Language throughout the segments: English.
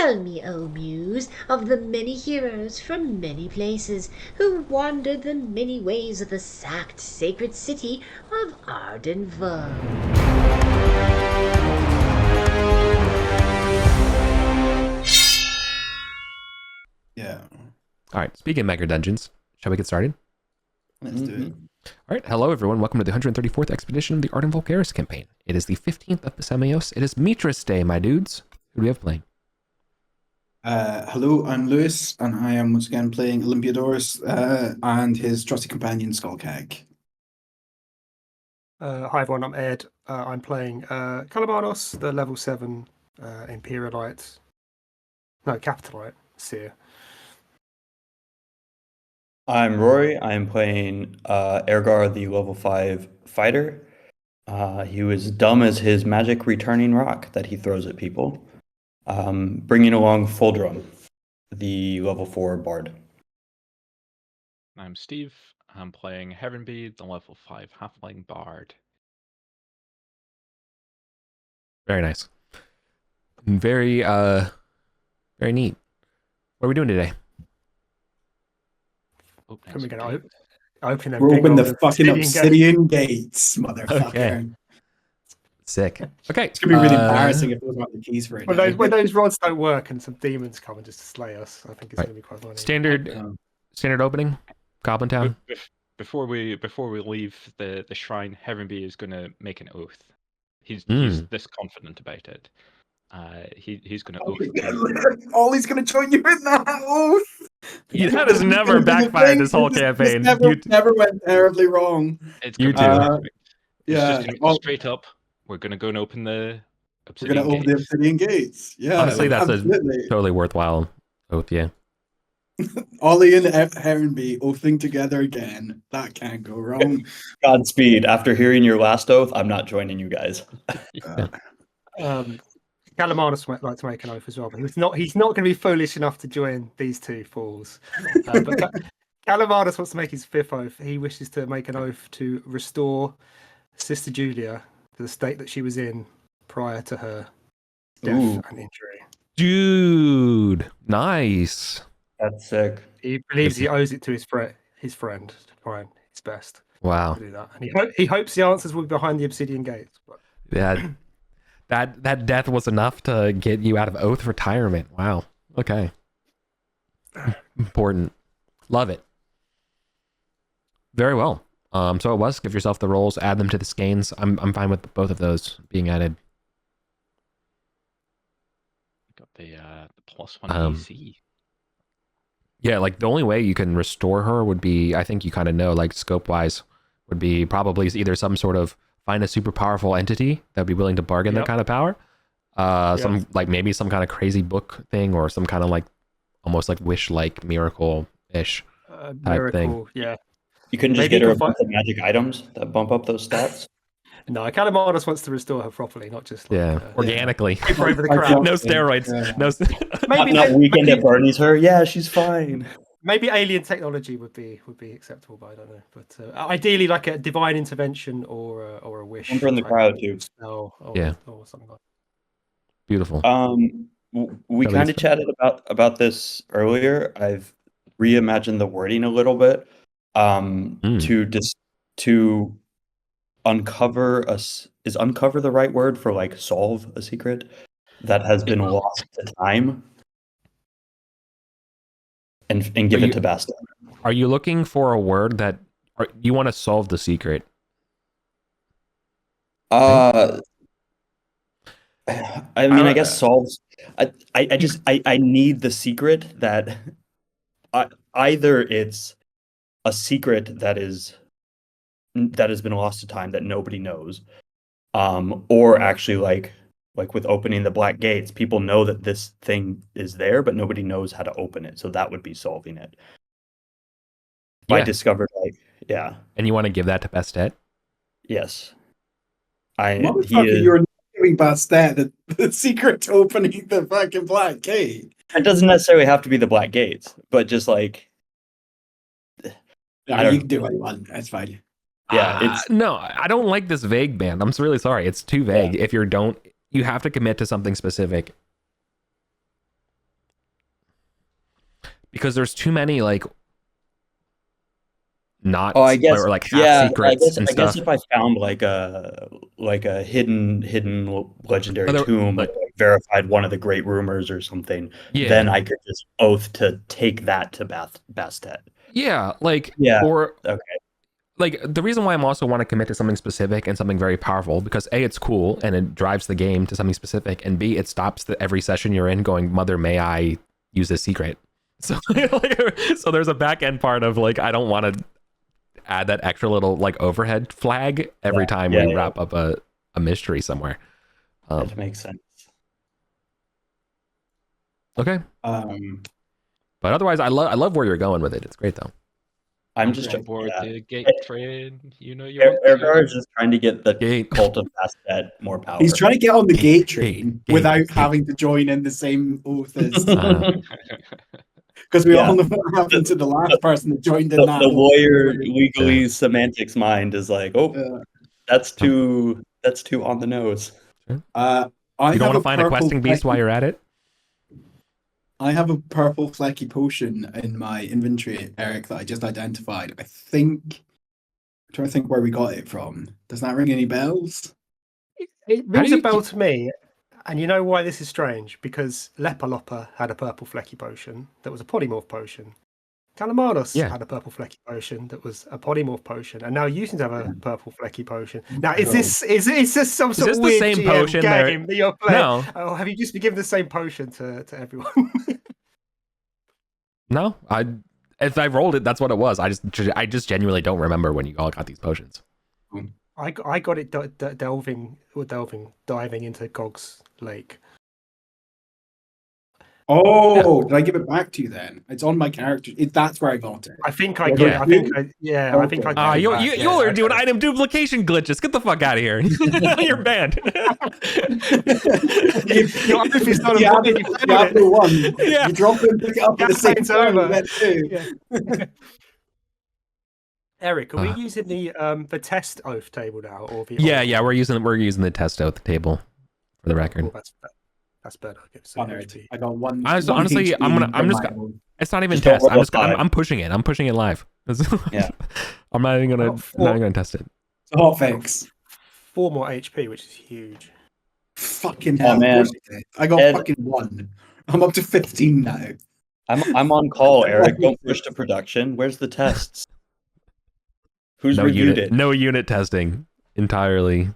Tell me, O Muse, of the many heroes from many places who wandered the many ways of the sacked sacred city of Arden. Yeah. All right, speaking of Mega Dungeons, shall we get started? Let's do it. All right, hello everyone. Welcome to the 134th expedition of the Arden Vulgaris campaign. It is the 15th of Besemios. It is Mitras Day, my dudes. Who do we have playing? Hello, I'm Lewis, and I am once again playing Olympiadorus and his trusty companion Skullcag. Hi everyone, I'm Ed. I'm playing Calabanos, the level 7 Imperialite. No, Capitalite Seer. I'm Rory. I'm playing Ergar, the level 5 fighter. He was dumb as his magic returning rock that he throws at people. Bringing along Fuldrum, the level 4 bard. I'm Steve. I'm playing Heavenbead, the level 5 halfling bard. Very nice. Very neat. What are we doing today? Can we get open them? We're open the old fucking gates. obsidian gates, motherfucker. Okay. Sick. Okay. It's gonna be really embarrassing if those aren't the keys for it. When those rods don't work and some demons come and just slay us, I think it's going to be quite funny. Standard opening, Goblin Town. Before we leave the shrine, Heavenbead is going to make an oath. He's this confident about it. He's going to oath. Ollie's gonna join you in that oath. That has never backfired this whole campaign. Never went terribly wrong. It's You gonna be too. perfect. It's Yeah. just going to go straight up. We're going to go and open the We're obsidian gonna open the gates. obsidian gates. Yeah. Honestly, that's absolutely. a totally worthwhile oath, yeah. Ollie and Heavenby oathing together again. That can't go wrong. Godspeed. After hearing your last oath, I'm not joining you guys. Calabanos might like to make an oath as well, but he's not going to be foolish enough to join these two fools. But Calabanos wants to make his 5th oath. He wishes to make an oath to restore Sister Julia to the state that she was in prior to her death and injury. Dude, nice. That's sick. He believes he owes it to his friend to try his best Wow. to do that, and he hopes the answers will be behind the obsidian gates. But... Yeah, that death was enough to get you out of oath retirement. Wow. Okay. Important. Love it. Very well. So it was. Give yourself the rolls. Add them to the skeins. I'm fine with both of those being added. Got the +1 AC. Yeah, like the only way you can restore her would be, I think you kind of know, like scope wise, would be probably either some sort of find a super powerful entity that would be willing to bargain that kind of power. Some like maybe some kind of crazy book thing or some kind of like almost like wish like miracle-ish type thing. Yeah. You couldn't just Maybe get her you a can bunch of magic items that bump up those stats? No, Calabanos wants to restore her properly, not just like, organically. Keep her over the crowd. No steroids. Yeah. No. Not weekend at Bernie's her. Yeah, she's fine. Maybe alien technology would be acceptable, but I don't know. But ideally, like a divine intervention or a wish. Jump her in the crowd too. Spell or something like that. Beautiful. We kind of chatted about this earlier. I've reimagined the wording a little bit to uncover is uncover the right word for like solve a secret that has been lost to time and give it to Basta. Are you looking for a word that you want to solve the secret? I mean, I guess solves. I need the secret that either it's a secret that has been lost to time that nobody knows, or actually like with opening the black gates, people know that this thing is there, but nobody knows how to open it. So that would be solving it. I discovered And you want to give that to Bastet? Yes. You're not giving Bastet the secret to opening the fucking black gate. It doesn't necessarily have to be the black gates, but just like You can do what you want. That's fine. Yeah, no, I don't like this vague band. I'm really sorry. It's too vague. If you have to commit to something specific. because there's too many like not Oh, I guess or like half yeah. secrets and I guess stuff. if I found like a hidden legendary Other- tomb, like- like verified one of the great rumors or something, Yeah. then I could just oath to take that to Bastet. Yeah, like Yeah. or Okay. like the reason why I'm also want to commit to something specific and something very powerful because A, it's cool and it drives the game to something specific, and B, it stops every session you're in going, mother, may I use this secret? So so there's a back end part of like I don't want to add that extra little like overhead flag every time we wrap up a mystery somewhere. That makes sense. Okay. But otherwise I love where you're going with it. It's great though. I'm just on board the gate train. You know you Ergar is just trying to get the cult of Bastet more power. He's trying to get on the gate train without having to join in the same oath as. Because we all know what happened to the last person that joined in that. The lawyer legally semantics mind is like, oh, that's too on the nose. You don't want to find a questing beast while you're at it? I have a purple flecky potion in my inventory, Eric, that I just identified. I'm trying to think where we got it from. Does that ring any bells? It rings a bell to me. And you know why this is strange? Because Lepalopa had a purple flecky potion that was a polymorph potion. Calamados had a purple flecky potion that was a polymorph potion, and now you seem to have a purple flecky potion. Now, is this some sort of weird same GM potion game that you're playing? No. Or have you just been given the same potion to everyone? No, if I rolled it, that's what it was. I just genuinely don't remember when you all got these potions. I got it diving into Gog's lake. Oh, did I give it back to you then? It's on my character. That's where I got it. I think I got it. I think I You are doing item duplication glitches. Get the fuck out of here. You're banned. Diablo 1. You drop it and pick it up at the same time. Eric, are we using the test oath table now, or the we're using the test oath table for the record. Oh, that's better. I got one. Honestly, it's not even test. I'm pushing it. I'm pushing it live. I'm not even gonna test it. Oh, thanks. 4 more HP, which is huge. Fucking hell, man! I got fucking 1. I'm up to 15 now. I'm on call, Eric. Don't push to production. Where's the tests? Who's reviewed it? No unit testing entirely.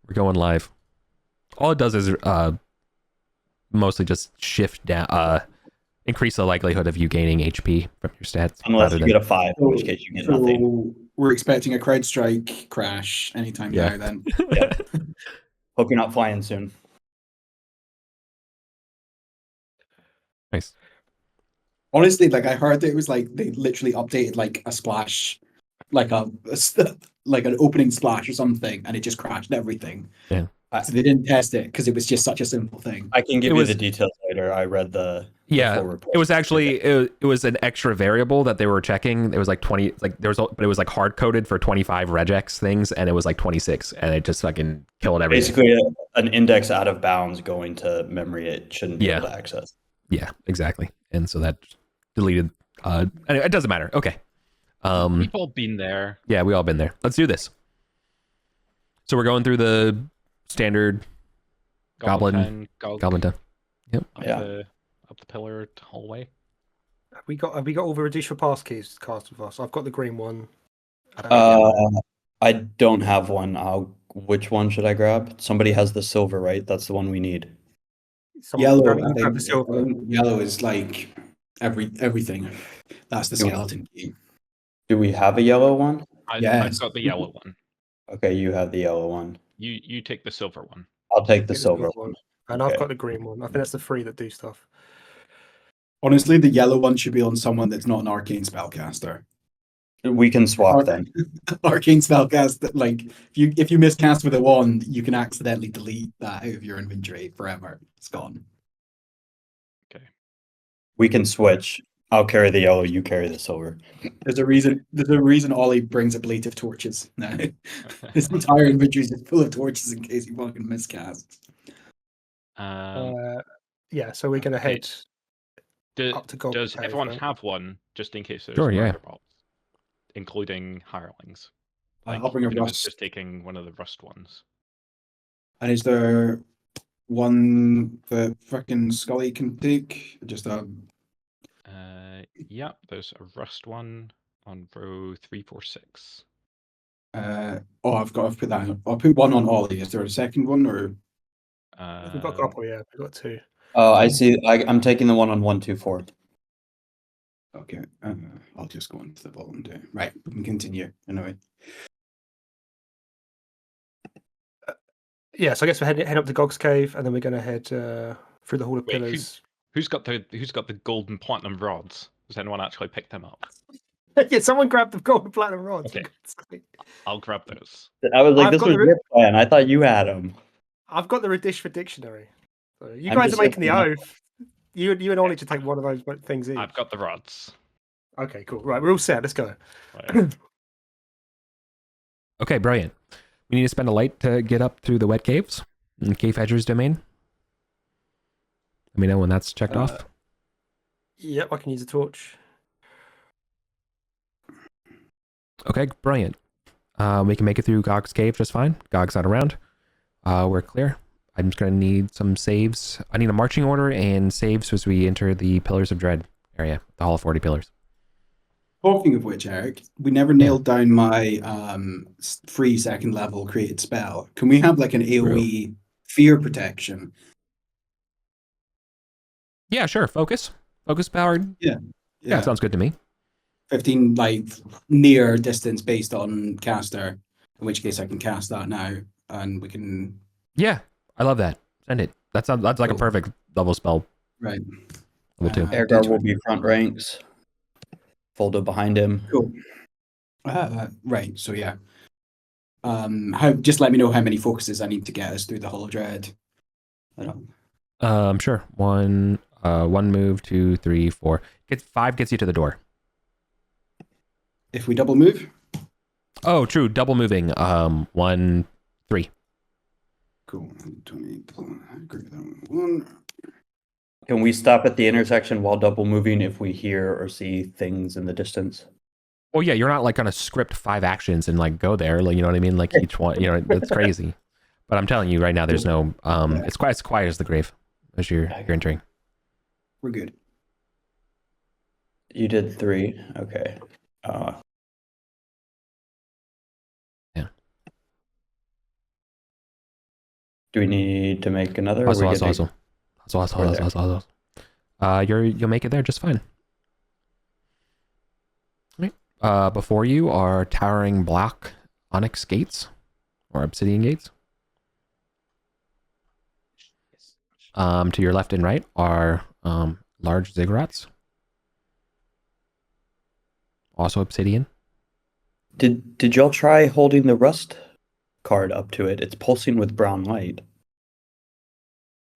We're going live. All it does is mostly just shift down, increase the likelihood of you gaining HP from your stats. Unless you get a 5, in which case you get nothing. We're expecting a CrowdStrike crash anytime now then. Hope you're not flying soon. Nice. Honestly, like I heard that it was like they literally updated like a splash, like an opening splash or something, and it just crashed everything. Yeah. So they didn't test it because it was just such a simple thing. I can give you the details later. I read the full report. It was actually it was an extra variable that they were checking. It was like 20, like but it was like hard coded for 25 regex things, and it was like 26, and it just fucking killed everything. Basically, an index out of bounds going to memory it shouldn't be able to access. Yeah, exactly. And so that deleted. Anyway, it doesn't matter. Okay. We've all been there. Yeah, we all been there. Let's do this. So we're going through the standard Goblin Town. Yep. Up the pillared hallway. Have we got all the reduce for pass keys cast with us? I've got the green one. I don't have one. Which one should I grab? Somebody has the silver, right? That's the one we need. Yellow. Yellow is like everything. That's the skeleton key. Do we have a yellow one? I've got the yellow one. Okay, you have the yellow one. You take the silver one. I'll take the silver one. And I've got the green one. I think that's the 3 that do stuff. Honestly, the yellow one should be on someone that's not an arcane spellcaster. We can swap then. Arcane spellcaster, like if you miscast with a wand, you can accidentally delete that out of your inventory forever. It's gone. Okay. We can switch. I'll carry the yellow, you carry the silver. There's a reason Ollie brings ablative torches now. His entire inventory is full of torches in case you fucking miscast. So we're gonna head up to gold. Does cave, everyone right? have one, just in case there's Sure, yeah. murder bolts, including hirelings? I'll bring a even if it's rust. just taking one of the rust ones. And is there one that frickin' Scully can take? Just Yeah, there's a rust one on row 346. I've put that. I'll put one on Ollie. Is there a second one or? We've got a couple, yeah. We've got 2. Oh, I see. I'm taking the one on 124. Okay, I'll just go on to the bottom too. Right, we can continue. Anyway. Yeah, so I guess we're head up to Gog's Cave, and then we're going to head through the Hall of Wait, Pillars. Who's got the gold and platinum rods? Has anyone actually picked them up? Yeah, someone grabbed the gold and platinum rods. Okay. I'll grab those. I was like, I've this got was the- your plan. I thought you had them. I've got the Radishford dictionary. So you I'm guys just are making the saying- oath. You and Ollie should take one of those things each. I've got the rods. Okay, cool. Right, we're all set. Let's go. Right. Okay, brilliant. We need to spend a light to get up through the wet caves in Cave Edger's domain. Let me know when that's checked off. Yep, I can use a torch. Okay, brilliant. We can make it through Gog's cave just fine. Gog's not around. We're clear. I'm just going to need some saves. I need a marching order and saves as we enter the Pillars of Dread area, the Hall of 40 Pillars. Talking of which, Eric, we never nailed down my free second level created spell. Can we have like an AoE fear protection? Yeah, sure. Focus powered. Yeah, Yeah, sounds good to me. 15 like near distance based on caster, in which case I can cast that now and we can. Yeah, I love that. Send it. That's like a Cool. perfect double spell. Right. Level 2. Airguard will be front ranks. Foldo behind him. Cool. Right. So yeah. Just let me know how many focuses I need to get us through the Hall of Dread. I don't. Sure. One move, 2, 3, 4. 5 gets you to the door. If we double move. Oh, true. Double moving. 1, 3. Cool. 20 plus greater than 1. Can we stop at the intersection while double moving if we hear or see things in the distance? Well, yeah, you're not like gonna script 5 actions and like go there. Like, you know what I mean? Like each one, that's crazy. But I'm telling you right now, there's no. It's quite as quiet as the grave as you're entering. We're good. You did 3. Okay. Yeah. Do we need to make another? Also. You'll make it there just fine. Right. Before you are towering black onyx gates or obsidian gates. To your left and right are large ziggurats. Also obsidian. Did y'all try holding the rust card up to it? It's pulsing with brown light.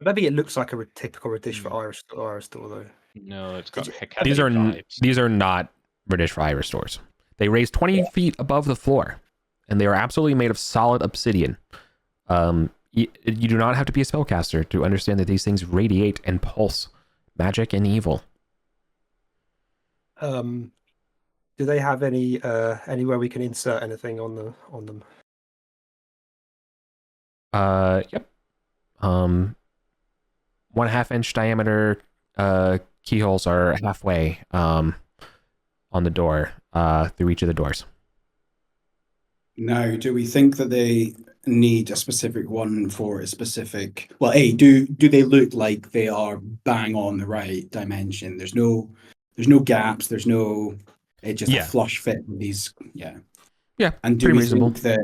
Maybe it looks like a typical Radish for Irish store, though. No, it's got These are vibes. these are not British Fire stores. They raise 20 feet above the floor, and they are absolutely made of solid obsidian. You do not have to be a spellcaster to understand that these things radiate and pulse magic and evil. Do they have any anywhere we can insert anything on them? Yep. 1/2 inch diameter keyholes are halfway on the door through each of the doors. Now, do we think that they need a specific one for a specific? Well, do they look like they are bang on the right dimension? There's no gaps. There's no. It's just a flush fit with these. Yeah. Yeah. And do we think that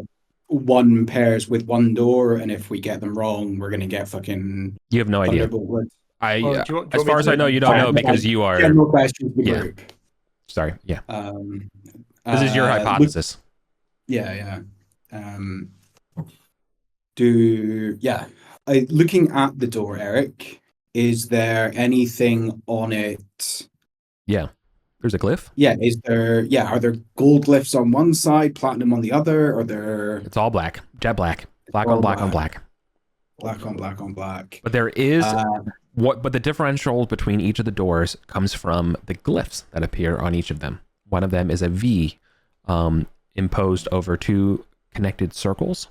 one pairs with one door, and if we get them wrong, we're gonna get fucking. You have no idea. As far as I know, you don't know because you are. General questions the group. Sorry. Yeah. This is your hypothesis. Yeah. Looking at the door, Eric, is there anything on it? Yeah. There's a glyph. Yeah. Are there gold glyphs on one side, platinum on the other? Or there? It's all black. Jet black. Black on black on black. Black on black on black. But there is But the differential between each of the doors comes from the glyphs that appear on each of them. One of them is a V imposed over 2 connected circles,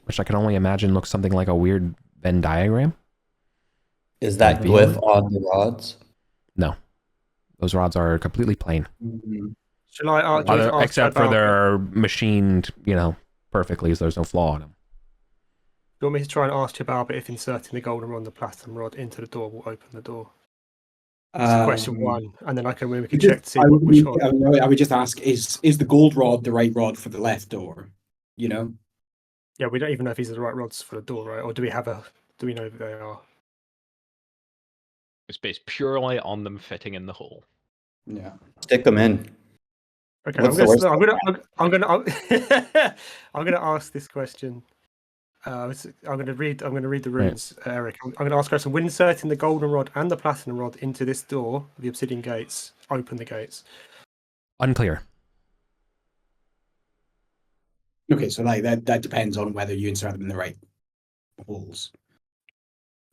which I can only imagine looks something like a weird Venn diagram. Is that V glyph on on the rods? No, those rods are completely plain. Shall I ask Except for they're machined, perfectly, so there's no flaw in them. Do you want me to try and ask Chibaba if inserting the golden rod and the platinum rod into the door will open the door? That's question 1, and then we can check to see which one. I would just ask: is the gold rod the right rod for the left door? Yeah, we don't even know if these are the right rods for the door, right? Or do we know that they are? It's based purely on them fitting in the hole. Yeah. Stick them in. Okay, What's I'm gonna ask this question. I'm gonna read the runes, Eric. I'm gonna ask a question. When inserting the golden rod and the platinum rod into this door, the obsidian gates, open the gates. Unclear. Okay, so like that depends on whether you insert them in the right holes.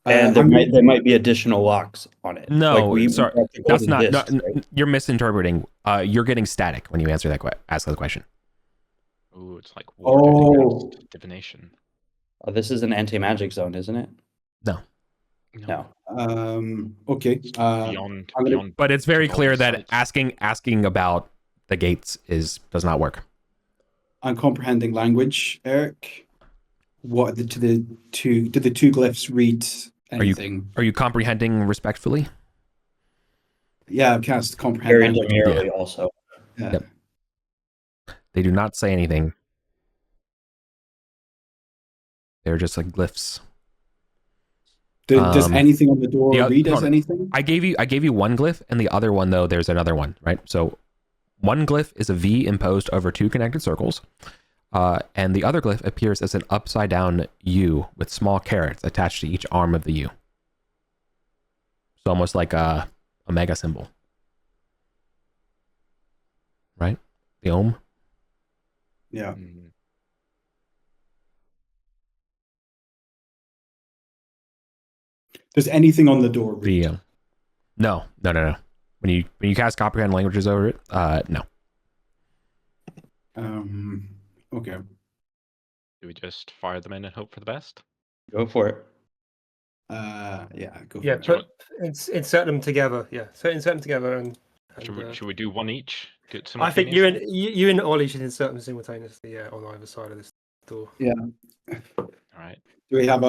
And there might be additional locks on it. No, sorry, that's not. Discs, right? You're misinterpreting. You're getting static when you ask that question. Oh, it's like water divination. Oh, this is an anti-magic zone, isn't it? No. Okay. Beyond. But it's very clear that asking about the gates does not work. I'm comprehending language, Eric. What did the two glyphs read anything? Are you comprehending respectfully? Yeah, I cast comprehend Very language. demurely also. Yeah. Yep. They do not say anything. They're just like glyphs. Does anything on the door read as anything? I gave you one glyph, and the other one though there's another one, right? So one glyph is a V imposed over 2 connected circles, and the other glyph appears as an upside down U with small carrots attached to each arm of the U. So almost like a mega symbol, right? The ohm. Yeah. Does anything on the door read? No. When you cast comprehend languages over it, no. Okay. Do we just fire them in and hope for the best? Go for it. Yeah, go for it. Insert them together. Yeah, so insert them together and should we do one each? I think you and Ollie should insert them simultaneously. Yeah, on either side of this door. Yeah. All right. Do we have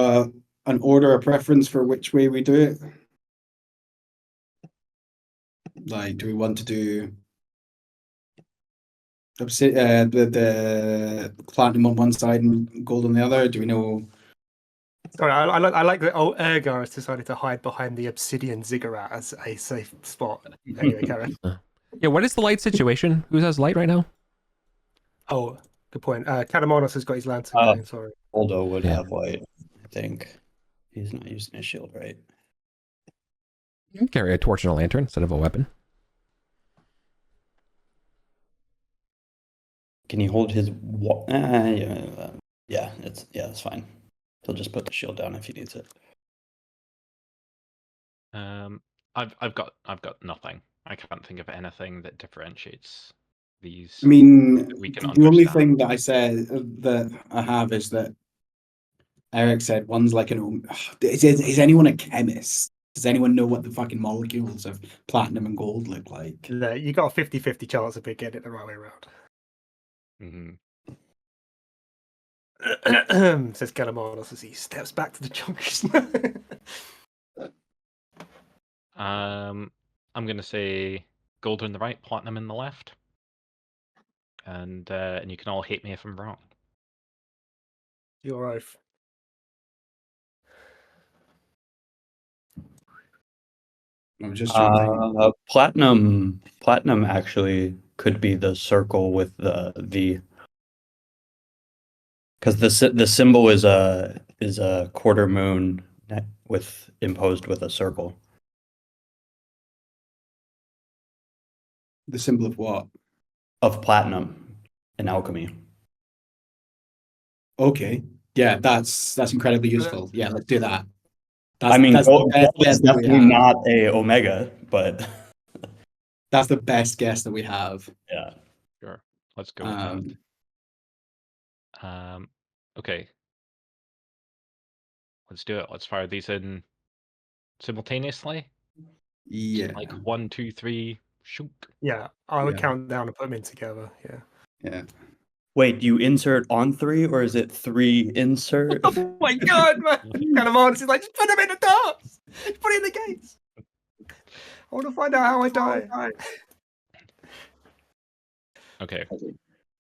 an order, a preference for which way we do it? Like, do we want to do the platinum on one side and gold on the other? Do we know? Sorry, I like that old Ergar has decided to hide behind the obsidian ziggurat as a safe spot. Anyway, Karen. Yeah, what is the light situation? Who has light right now? Oh, good point. Katamanos has got his lantern going, sorry. Aldo would have light, I think. He's not using his shield, right? You can carry a torch and a lantern instead of a weapon. Can he hold his? Yeah, that's fine. He'll just put the shield down if he needs it. I've got nothing. I can't think of anything that differentiates these. I mean, we can the only understand. thing that I said that I have is that Eric said one's like is anyone a chemist? Does anyone know what the fucking molecules of platinum and gold look like? You got a 50-50 chance of getting it the right way around. Says Galamanos as he steps back to the junction. I'm gonna say gold in the right, platinum in the left, and you can all hate me if I'm wrong. Your oath. I'm just trying to think. Platinum actually could be the circle with the V, because the symbol is a quarter moon with imposed with a circle. The symbol of what? Of platinum in alchemy. Okay. Yeah, that's incredibly useful. Yeah, let's do that. That's, I mean, that's the best gold guess is that we definitely have. not a omega, but That's the best guess that we have. yeah. Sure. Let's go with that. Okay. Let's do it. Let's fire these in simultaneously. Yeah. Like 1, 2, 3, shoot. Yeah, I would Yeah. count down and put them in together. Yeah. Yeah. Wait, do you insert on 3 or is it 3 insert? Oh my god, man! Calamanus is like, just put them in the darts. Just put it in the gates. I want to find out how I die. Okay.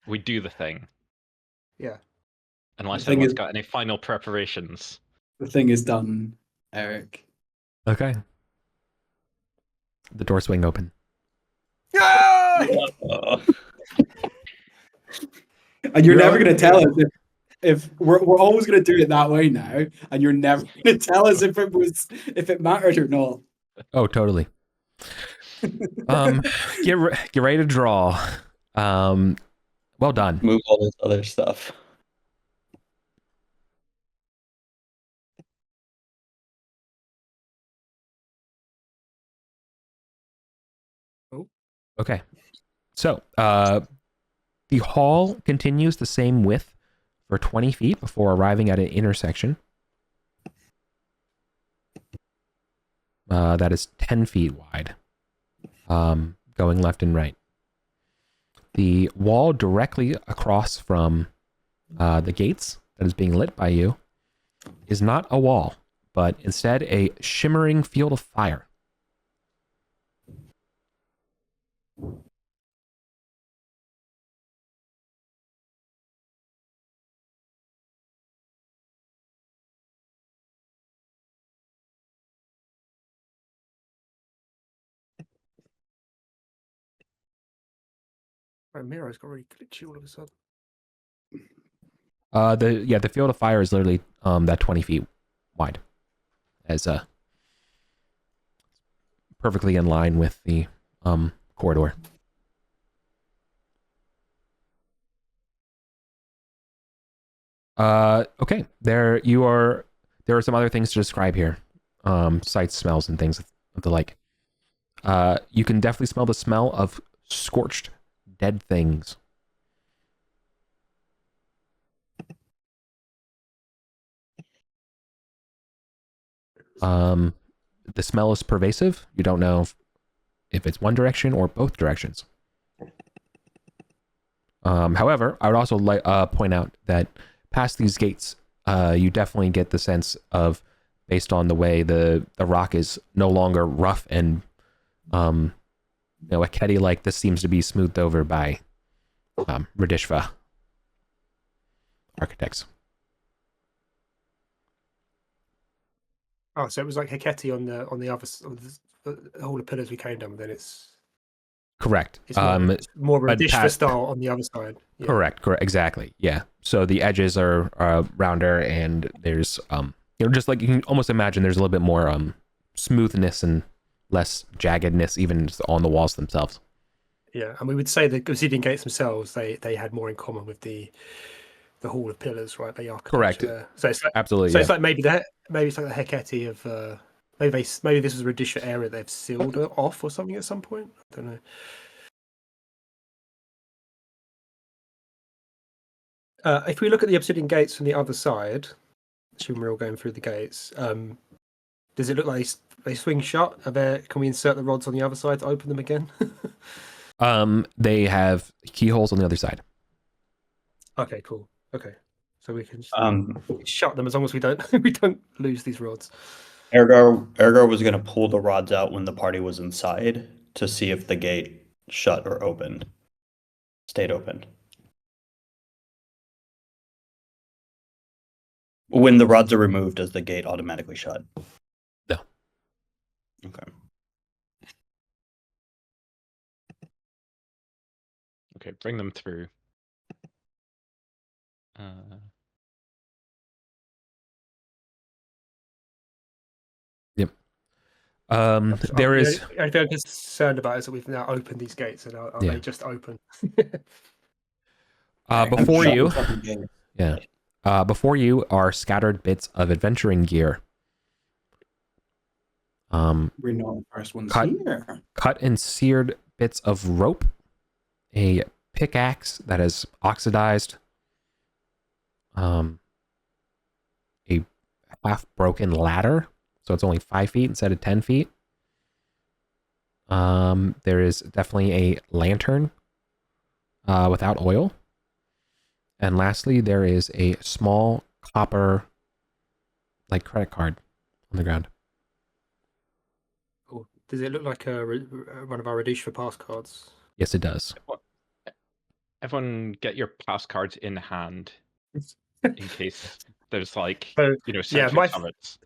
We do the thing. Yeah. Unless The thing anyone's is- got any final preparations. The thing is done, Eric. Okay. The door swing open. Yeah! And you're You're never on- going to tell us if we're always going to do it that way now, and you're never going to tell us if it mattered or not. Oh, totally. Get ready to draw. Well done. Move all this other stuff. Okay. So, the hall continues the same width for 20 feet before arriving at an intersection. That is 10 feet wide, going left and right. The wall directly across from the gates that is being lit by you is not a wall, but instead a shimmering field of fire. My mirror's got really glitchy all of a sudden. The field of fire is literally that 20 feet wide, as perfectly in line with the corridor. Okay, there are some other things to describe here. Sights, smells, and things of the like. You can definitely smell the smell of scorched dead things. The smell is pervasive. You don't know if it's one direction or both directions. However, I would also like point out that past these gates, you definitely get the sense of, based on the way the rock is no longer rough and Akedi like this seems to be smoothed over by Radishva architects. Oh, so it was like Heketi on the other all the pillars we came down, but then it's Correct. more but Radishva past- style on the other side. Yeah. Correct. Exactly. Yeah. So the edges are rounder, and there's just like you can almost imagine, there's a little bit more smoothness and less jaggedness even on the walls themselves. Yeah, and we would say the obsidian gates themselves, they had more in common with the hall of pillars, right? They are Correct. So it's like, Absolutely. so Yeah. it's like maybe it's like the Heketi of maybe this was a Radisha area they've sealed off or something at some point. I don't know. If we look at the obsidian gates from the other side, assuming we're all going through the gates, does it look like they swing shut? Can we insert the rods on the other side to open them again? They have keyholes on the other side. Okay, cool. Okay, so we can Um, shut them as long as we don't lose these rods. Ergar was going to pull the rods out when the party was inside to see if the gate shut or opened. Stayed open. When the rods are removed, does the gate automatically shut? No. Okay. Okay, bring them through. Yep. There is. The only thing I'm concerned about is that we've now opened these gates, and are Yeah. they just open? Before you, Fucking game. yeah. Before you are scattered bits of adventuring gear. We're not the first ones Cut. here. Cut and seared bits of rope, a pickaxe that is oxidized, a half broken ladder, so it's only 5 feet instead of 10 feet. There is definitely a lantern without oil. And lastly, there is a small copper credit card on the ground. Cool. Does it look like one of our reduce for pass cards? Yes, it does. Everyone get your pass cards in hand in case there's like, So, sentry turrets.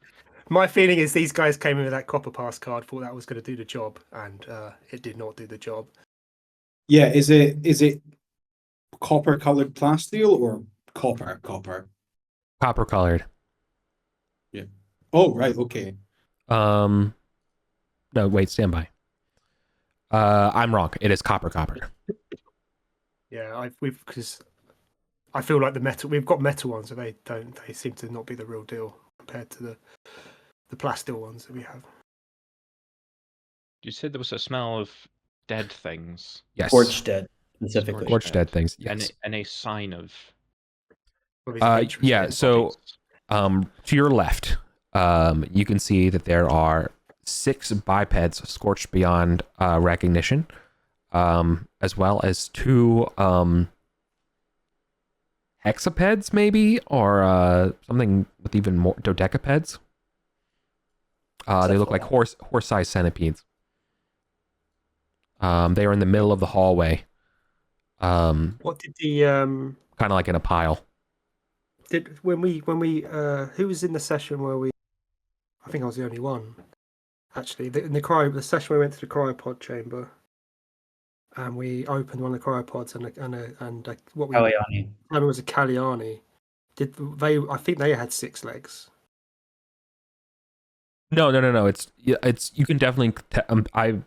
my feeling is these guys came in with that copper pass card, thought that was going to do the job, and it did not do the job. Yeah, is it copper colored plasteel or copper? Copper colored. Yeah. Oh, right. Okay. No, wait, stand by. I'm wrong. It is copper. Yeah, because I feel like we've got metal ones, and they seem to not be the real deal compared to the plasteel ones that we have. You said there was a smell of dead things. Yes. Scorched dead, specifically. Scorched dead things. Yes. And a sign of. Yeah. So, to your left, you can see that there are 6 bipeds scorched beyond recognition, as well as 2 hexapeds, maybe, or something with even more dodecapeds. They look like horse-sized centipedes. They are in the middle of the hallway. What did the kind of like in a pile. when we who was in the session where we? I think I was the only one. Actually, in the session where we went to the cryopod chamber, and we opened one of the cryopods, and what we Kalyani. it was a Kalyani. Did they? I think they had 6 legs. No. It's you can definitely. I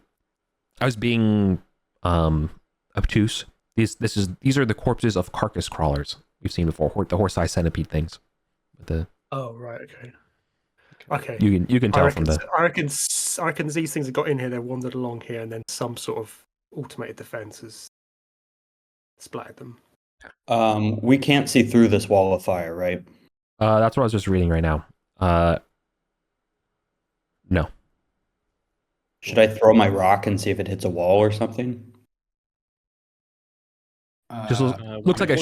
was being obtuse. These are the corpses of carcass crawlers we've seen before. The horse-sized centipede things. Oh right, okay. You can tell from the. I reckon these things have got in here. They wandered along here, and then some sort of automated defense has splattered them. We can't see through this wall of fire, right? That's what I was just reading right now. No. Should I throw my rock and see if it hits a wall or something? Just looks like a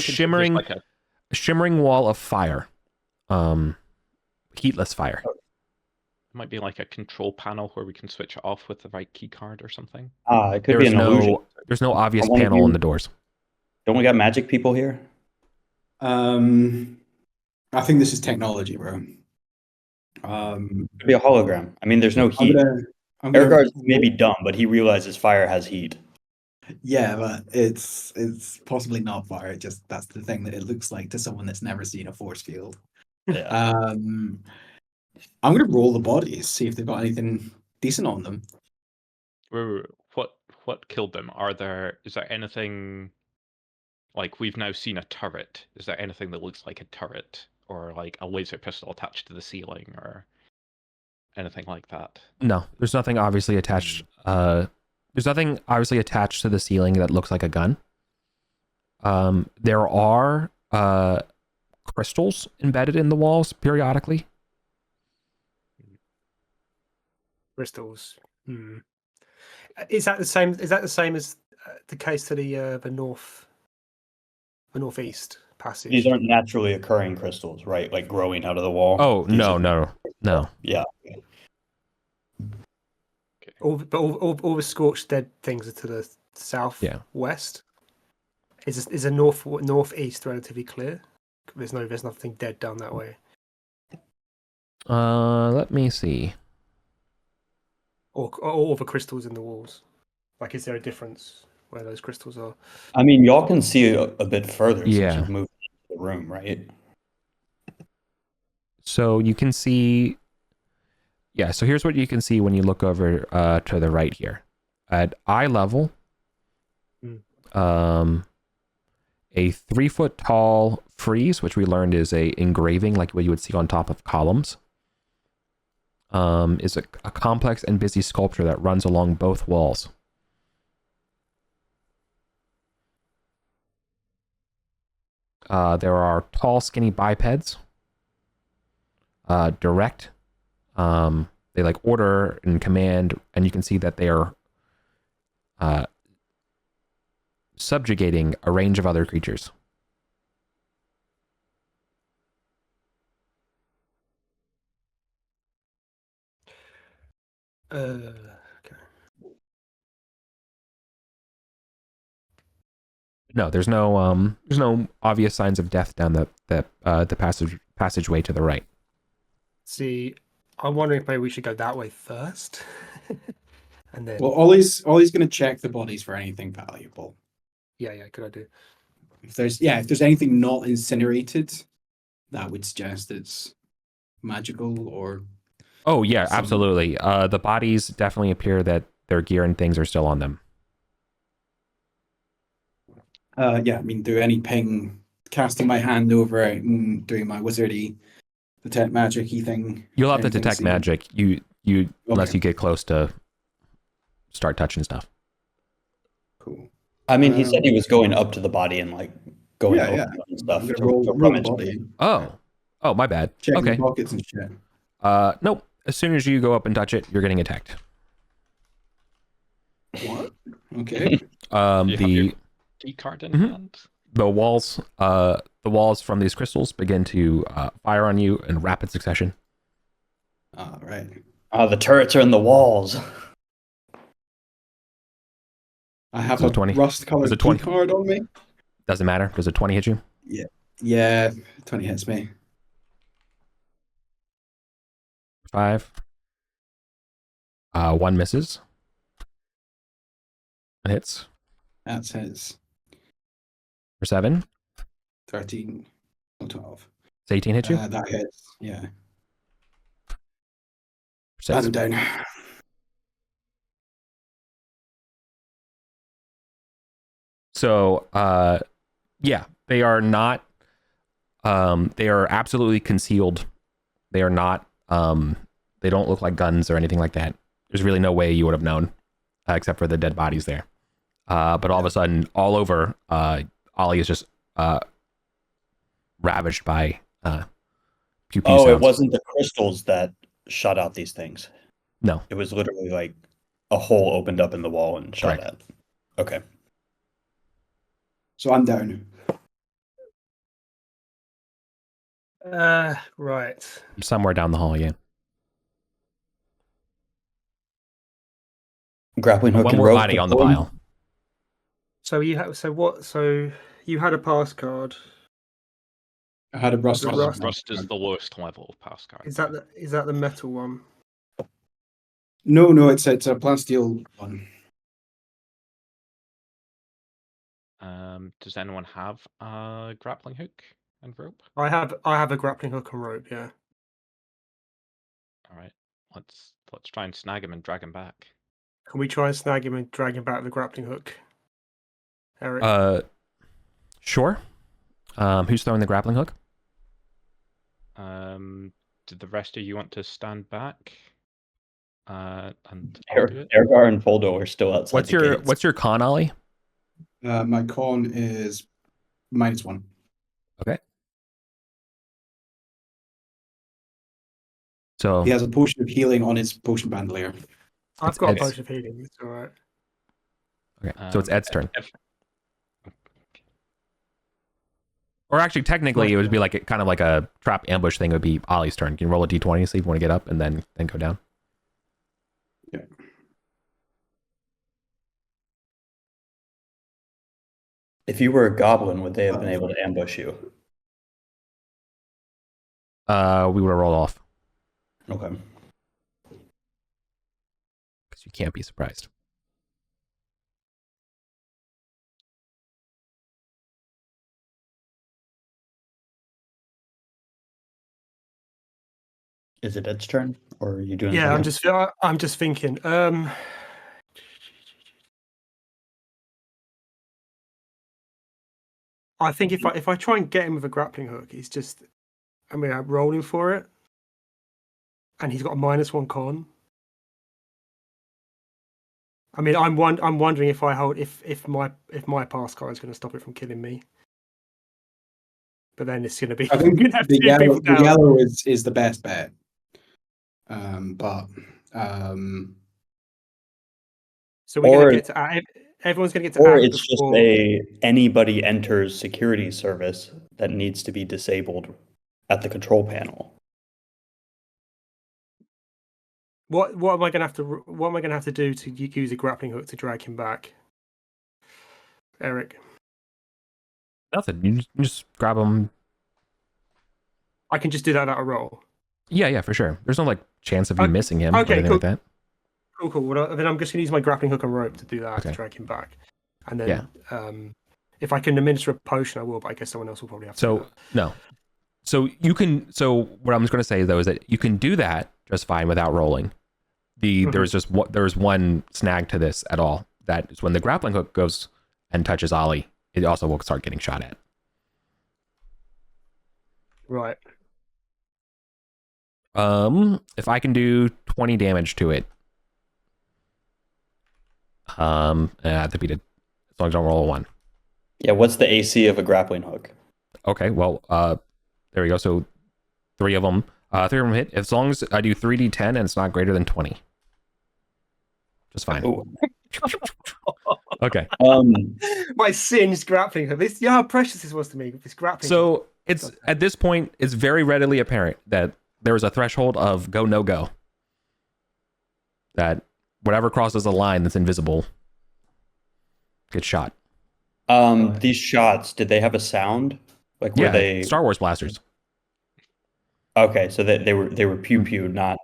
shimmering wall of fire. Heatless fire. It might be like a control panel where we can switch it off with the right key card or something. It could be an illusion. There's no obvious panel on the doors. Don't we got magic people here? I think this is technology, bro. Could be a hologram. I mean, there's no heat. Ergard's maybe dumb, but he realizes fire has heat. Yeah, but it's possibly not fire. Just that's the thing that it looks like to someone that's never seen a force field. Yeah. I'm gonna roll the bodies, see if they've got anything decent on them. What killed them? Is there anything like we've now seen a turret? Is there anything that looks like a turret or like a laser pistol attached to the ceiling or anything like that? No, there's nothing obviously attached. There's nothing obviously attached to the ceiling that looks like a gun. There are crystals embedded in the walls periodically. Crystals. Is that the same? Is that the same as the case to the northeast passage? These aren't naturally occurring crystals, right? Like growing out of the wall. Oh, no. Yeah. All the scorched dead things are to the south west. Is a northeast relatively clear? There's nothing dead down that way. Let me see. Or the crystals in the walls. Like, is there a difference where those crystals are? I mean, y'all can see a bit further since Yeah. you've moved into the room, right? So you can see. Yeah, so here's what you can see when you look over to the right here. At eye level, a 3-foot tall frieze, which we learned is a engraving like what you would see on top of columns. is a complex and busy sculpture that runs along both walls. There are tall, skinny bipeds. Direct. They like order and command, and you can see that they are subjugating a range of other creatures. Okay. No, there's no obvious signs of death down the passageway to the right. See, I'm wondering if maybe we should go that way first, and then Well, Ollie's going to check the bodies for anything valuable. yeah, good idea. If there's anything not incinerated, that would suggest it's magical or. Oh yeah, Some- absolutely. The bodies definitely appear that their gear and things are still on them. Yeah, I mean, do any ping, casting my hand over it and doing my wizardy detect magic-y thing. You'll have to Anything detect seem- magic. You unless Okay. you get close to start touching stuff. Cool. I mean, he said he was going up to the body and like going Yeah, over yeah. and stuff. I'm gonna to roll the rummage. body. Oh, my bad. Checking Okay. pockets and shit. Nope. As soon as you go up and touch it, you're getting attacked. What? Okay. You have your The key card in Mhm. hand. the walls from these crystals begin to fire on you in rapid succession. All right. Oh, the turrets are in the walls. I have Is it a 20? Is rust-colored it key 20? card on me. Doesn't matter. Does a 20 hit you? Yeah, 20 hits me. 5. 1 misses. It hits That's his for 7. 13 or 12. Does 18 hit you? That hits. Yeah. For 6. I'm down. So, yeah, they are not. They are absolutely concealed. They are not. They don't look like guns or anything like that. There's really no way you would have known, except for the dead bodies there. But all of a sudden, all over, Ollie is just ravaged by pew pew Oh, it sounds. wasn't the crystals that shot out these things. No. It was literally like a hole opened up in the wall and shot Correct. at. Okay. So I'm down. Right. Somewhere down the hall, yeah. Grappling hook One and more rope. body to on the pull him. pile. So you had a pass card. I had a rust. The colored Rust card. is the lowest level of pass card. Is that the metal one? No, it's a plasteel one. Does anyone have a grappling hook and rope? I have a grappling hook and rope. Yeah. All right, let's try and snag him and drag him back. Can we try and snag him and drag him back with the grappling hook? Eric. Sure. Who's throwing the grappling hook? Did the rest of you want to stand back? And I'll do it. Ergar and Foldo are still outside. What's your con, Ollie? My con is -1. Okay. So He has a potion of healing on his potion bandolier. I've it's got a Ed's. potion of healing. It's all right. Okay, so it's Ed's turn. If- Or actually, technically, it would be like kind of like a trap ambush thing. It would be Ollie's turn. Can you roll a d20, see if you want to get up, and then go down? Yeah. If you were a goblin, would they have been able to ambush you? We would have rolled off Okay. because you can't be surprised. Is it Ed's turn, or are you doing? Yeah, I'm something? just thinking. I think if I try and get him with a grappling hook, he's just. I mean, I'm rolling for it. and he's got a -1 con. I mean, I'm wondering if I hold if my pass card is going to stop it from killing me. But then it's going to be. I think gonna have the two people yellow, down. is the best bet. But So we're going to get to everyone's going to get to or act it's before. just anybody enters security service that needs to be disabled at the control panel. What am I going to have to do to use a grappling hook to drag him back, Eric? Nothing. You just grab him. I can just do that at a roll. Yeah, for sure. There's no like chance of you Okay, missing him or okay, anything cool. like that. Cool. Well, then I'm just going to use my grappling hook and rope to do that, Okay. to drag him back. And then if I can administer a potion, I will, but I guess someone else will probably have to do that. No. So you can. So what I'm just going to say though is that you can do that just fine without rolling. There's one snag to this at all. That is when the grappling hook goes and touches Ollie, it also will start getting shot at. Right. If I can do 20 damage to it, I have to beat it as long as I don't roll a 1. Yeah, what's the AC of a grappling hook? Okay, well, there we go. So 3 of them hit. As long as I do 3d10 and it's not greater than 20. Just fine. Ooh. Okay. My singed grappling hook. This, how precious this was to me. This grappling hook. So it's at this point, it's very readily apparent that there is a threshold of go, no go. That whatever crosses a line that's invisible gets shot. These shots, did they have a sound? Like were they Star Wars blasters? Okay, so they were pew pew, not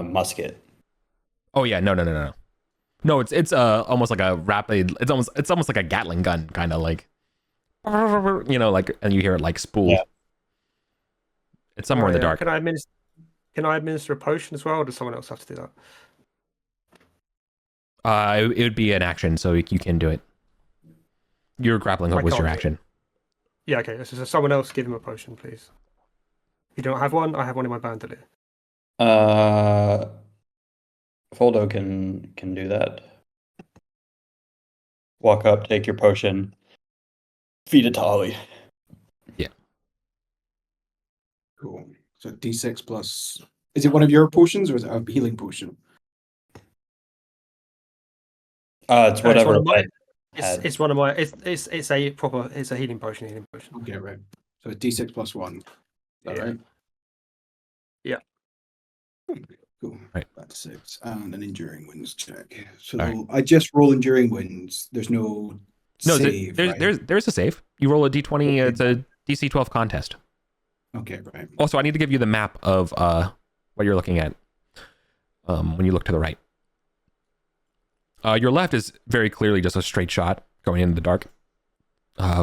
musket. Oh yeah, no. No, it's almost like a rapid. It's almost like a Gatling gun, kind of like, like, and you hear it like spool. Yeah. It's somewhere in the dark. Can I administer a potion as well, or does someone else have to do that? It would be an action, so you can do it. Your grappling hook was your action. Yeah, okay. So someone else give him a potion, please. You don't have one? I have one in my bandolier. Foldo can do that. Walk up, take your potion, feed it to Ollie. Yeah. Cool. So D6 plus. Is it one of your potions or is it a healing potion? It's whatever. It's one of my. It's a proper. It's a healing potion. Okay, right. So D6 plus 1. Is that right? Yeah. Cool. Right. That's 6. And an enduring winds check. So right. I just roll enduring winds. There's no save. There's a save. You roll a d20. Okay. It's a DC 12 contest. Okay, right. Also, I need to give you the map of what you're looking at when you look to the right. Your left is very clearly just a straight shot going into the dark,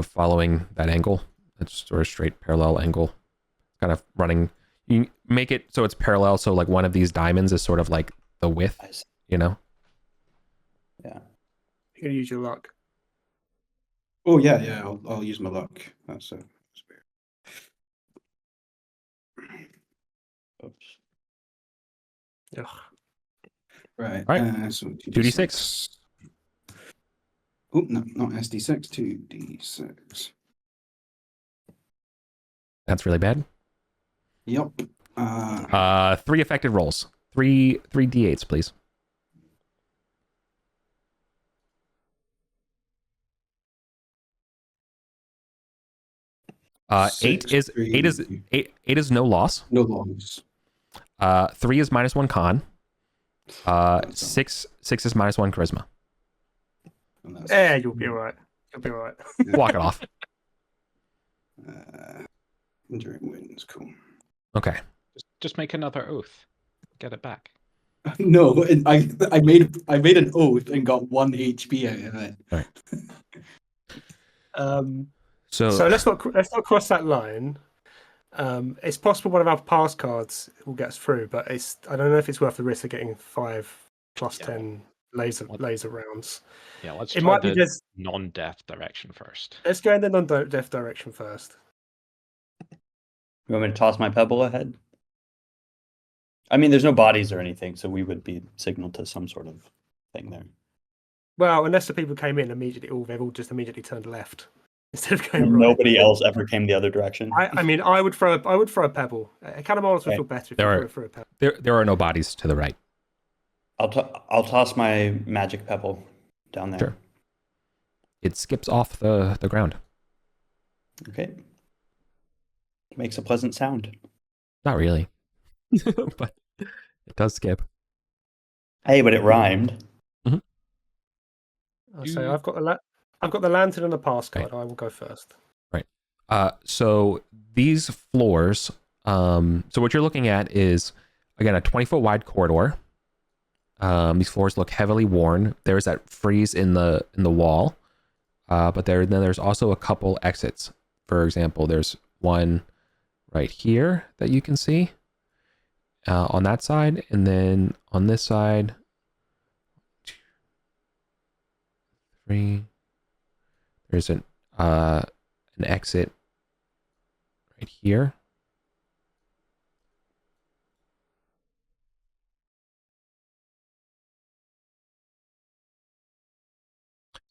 following that angle. It's sort of straight parallel angle, kind of running. You make it so it's parallel, so like one of these diamonds is sort of like the width, Yeah. You're gonna use your luck. Oh yeah. I'll use my luck. That's weird. Oops. Ugh. Right. All right. So 2d6. Oh no, not SD6. 2d6. That's really bad. Yep. 3 effective rolls. 3 d8s, please. Eight is no loss. No loss. 3 is -1 con. 6 is -1 charisma. Yeah, you'll be alright. Walk it off. Enduring winds, cool. Okay. Just make another oath. Get it back. No, I made an oath and got 1 HP out of it. Right. So let's not cross that line. It's possible one of our pass cards will get us through, but I don't know if it's worth the risk of getting 5 plus 10 laser rounds. Yeah, let's it try might the be just non-death direction first. Let's go in the non-death direction first. You want me to toss my pebble ahead? I mean, there's no bodies or anything, so we would be signaled to some sort of thing there. Well, unless the people came in immediately, they've all just immediately turned left instead of going And right. nobody else ever came the other direction. I mean, I would throw a pebble. Cannonballs would Okay. feel better if There you threw a pebble. There are no bodies to the right. I'll toss my magic pebble down there. Sure. It skips off the ground. Okay. Makes a pleasant sound. Not really. But it does skip. Hey, but it rhymed. So I've got the lantern and the pass card. Right. I will go first. Right. So these floors, so what you're looking at is, again, a 20-foot wide corridor. These floors look heavily worn. There's that frieze in the wall, but there's also a couple exits. For example, there's one right here that you can see on that side, and then on this side, 3. There's an exit right here.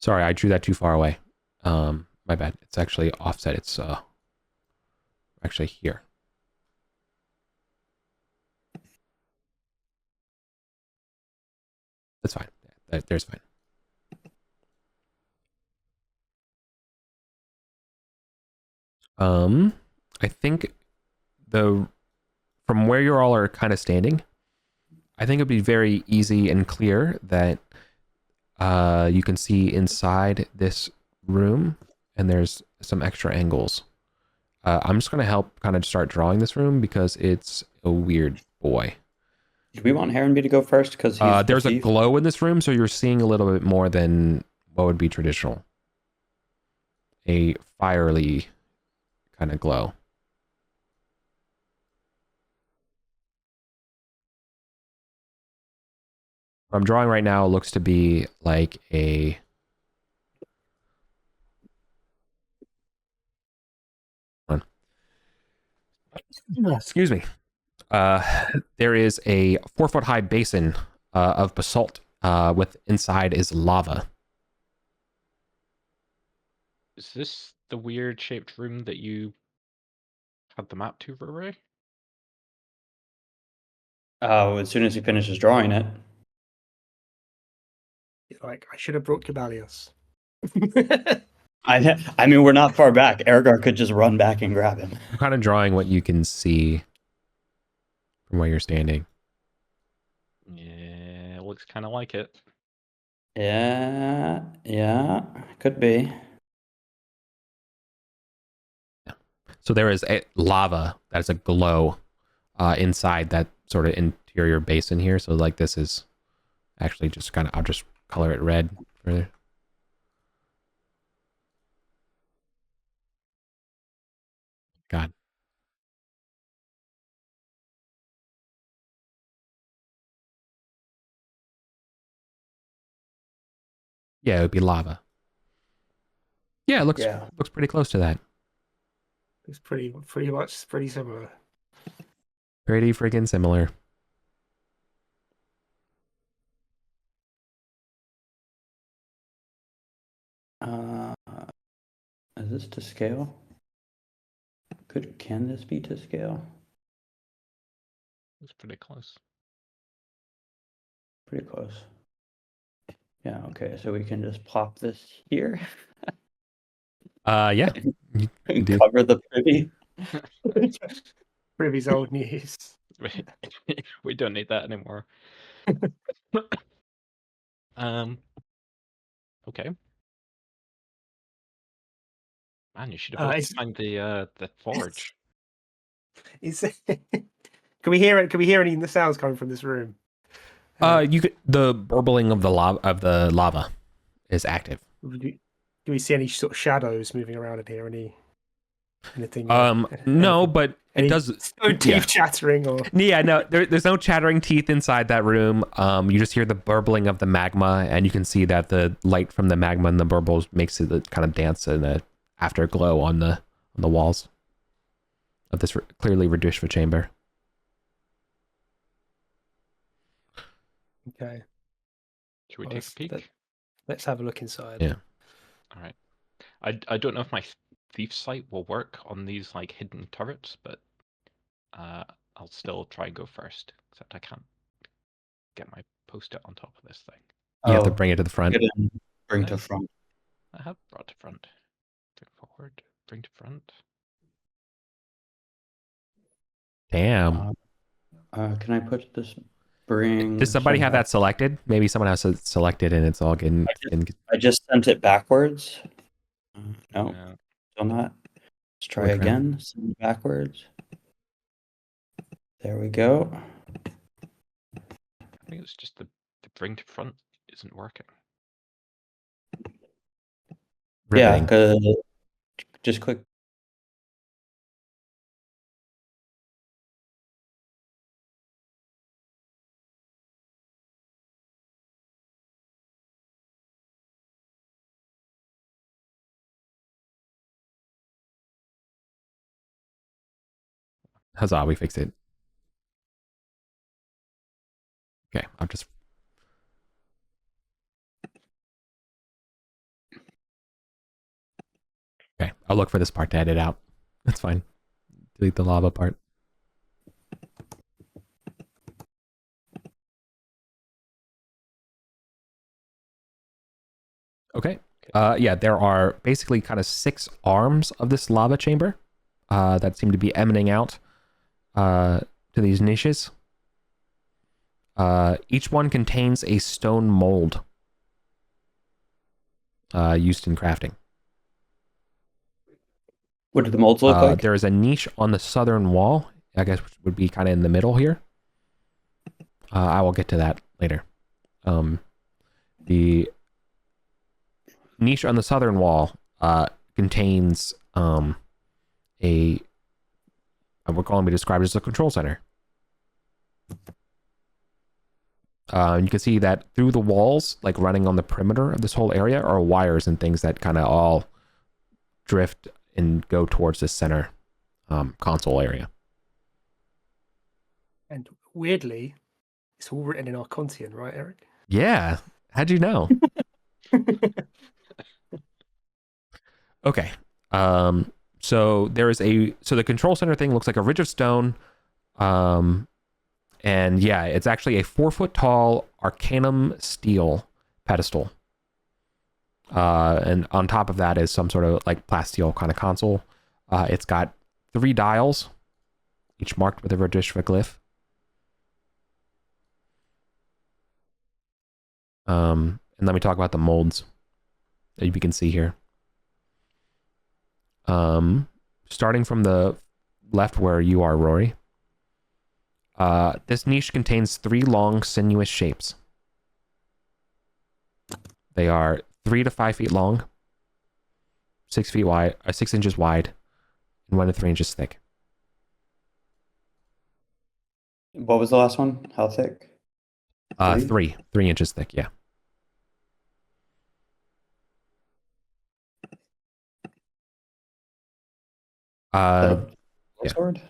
Sorry, I drew that too far away. My bad. It's actually offset. It's actually here. That's fine. There's fine. I think from where you all are kind of standing, I think it'd be very easy and clear that you can see inside this room, and there's some extra angles. I'm just going to help kind of start drawing this room because it's a weird boy. Do we want Heronby to go first? Because there's a glow in this room, so you're seeing a little bit more than what would be traditional. A fiery kind of glow. What I'm drawing right now looks to be like a... Excuse me. There is a 4-foot high basin of basalt with inside is lava. Is this the weird shaped room that you had the map to, Ray? Oh, as soon as he finishes drawing it. Like, I should have brought Cabalius. I mean, we're not far back. Ergar could just run back and grab him. I'm kind of drawing what you can see from where you're standing. Yeah, it looks kind of like it. Yeah, could be. So there is a lava that is a glow inside that sort of interior basin here. So like this is actually just kind of, I'll just color it red further. God. Yeah, it would be lava. Yeah, it looks pretty close to that. It's pretty similar. Pretty freaking similar. Is this to scale? Can this be to scale? It's pretty close. Pretty close. Yeah, okay, so we can just plop this here. Yeah. And cover the privy. Privy's old news. We don't need that anymore. Okay. Man, you should have find the forge. Can we hear it? Can we hear any of the sounds coming from this room? You could, the burbling of the lava is active. Do we see any sort of shadows moving around in here? Anything? No, but it does. No teeth chattering or. Yeah, no. There's no chattering teeth inside that room. You just hear the burbling of the magma, and you can see that the light from the magma and the burbles makes it kind of dance in a afterglow on the walls of this clearly Radishva chamber. Okay. Should we Well, take a peek? Let's have a look inside. Yeah. All right. I don't know if my thief sight will work on these like hidden turrets, but I'll still try and go first. Except I can't get my post-it on top of this thing. You have to Oh, bring it to the front. get in, bring to Nice. front. I have brought to front. Bring forward. Bring to front. Damn. Can I put this bring? Does somebody have somehow? that selected? Maybe someone has it selected and it's all getting. I just sent it backwards. No, Yeah. still not. Let's try Work around. again. Send it backwards. There we go. I think it's just the bring to front isn't working. Yeah, Riveting. 'cause just click. Huzzah, we fixed it. Okay, I'll just. Okay, I'll look for this part to edit out. That's fine. Delete the lava part. Okay. Yeah, there are basically kind of 6 arms of this lava chamber that seem to be emanating out to these niches. Each one contains a stone mold used in crafting. What do the molds look like? There is a niche on the southern wall, I guess, which would be kind of in the middle here. I will get to that later. The niche on the southern wall contains we're calling me described as a control center. You can see that through the walls, like running on the perimeter of this whole area, are wires and things that kind of all drift and go towards this center console area. And weirdly, it's all written in Arcontian, right, Eric? Yeah. How'd you know? Okay. So the control center thing looks like a ridge of stone. And yeah, it's actually a 4-foot tall arcanum steel pedestal. And on top of that is some sort of like plasteel kind of console. It's got 3 dials, each marked with a Verdishva glyph. And let me talk about the molds that you can see here. Starting from the left where you are, Rory. This niche contains 3 long, sinuous shapes. They are 3 to 5 feet long, 6 feet wide, 6 inches wide, and 1 to 3 inches thick. What was the last one? How thick? 3 inches thick. Yeah. The yeah. sword?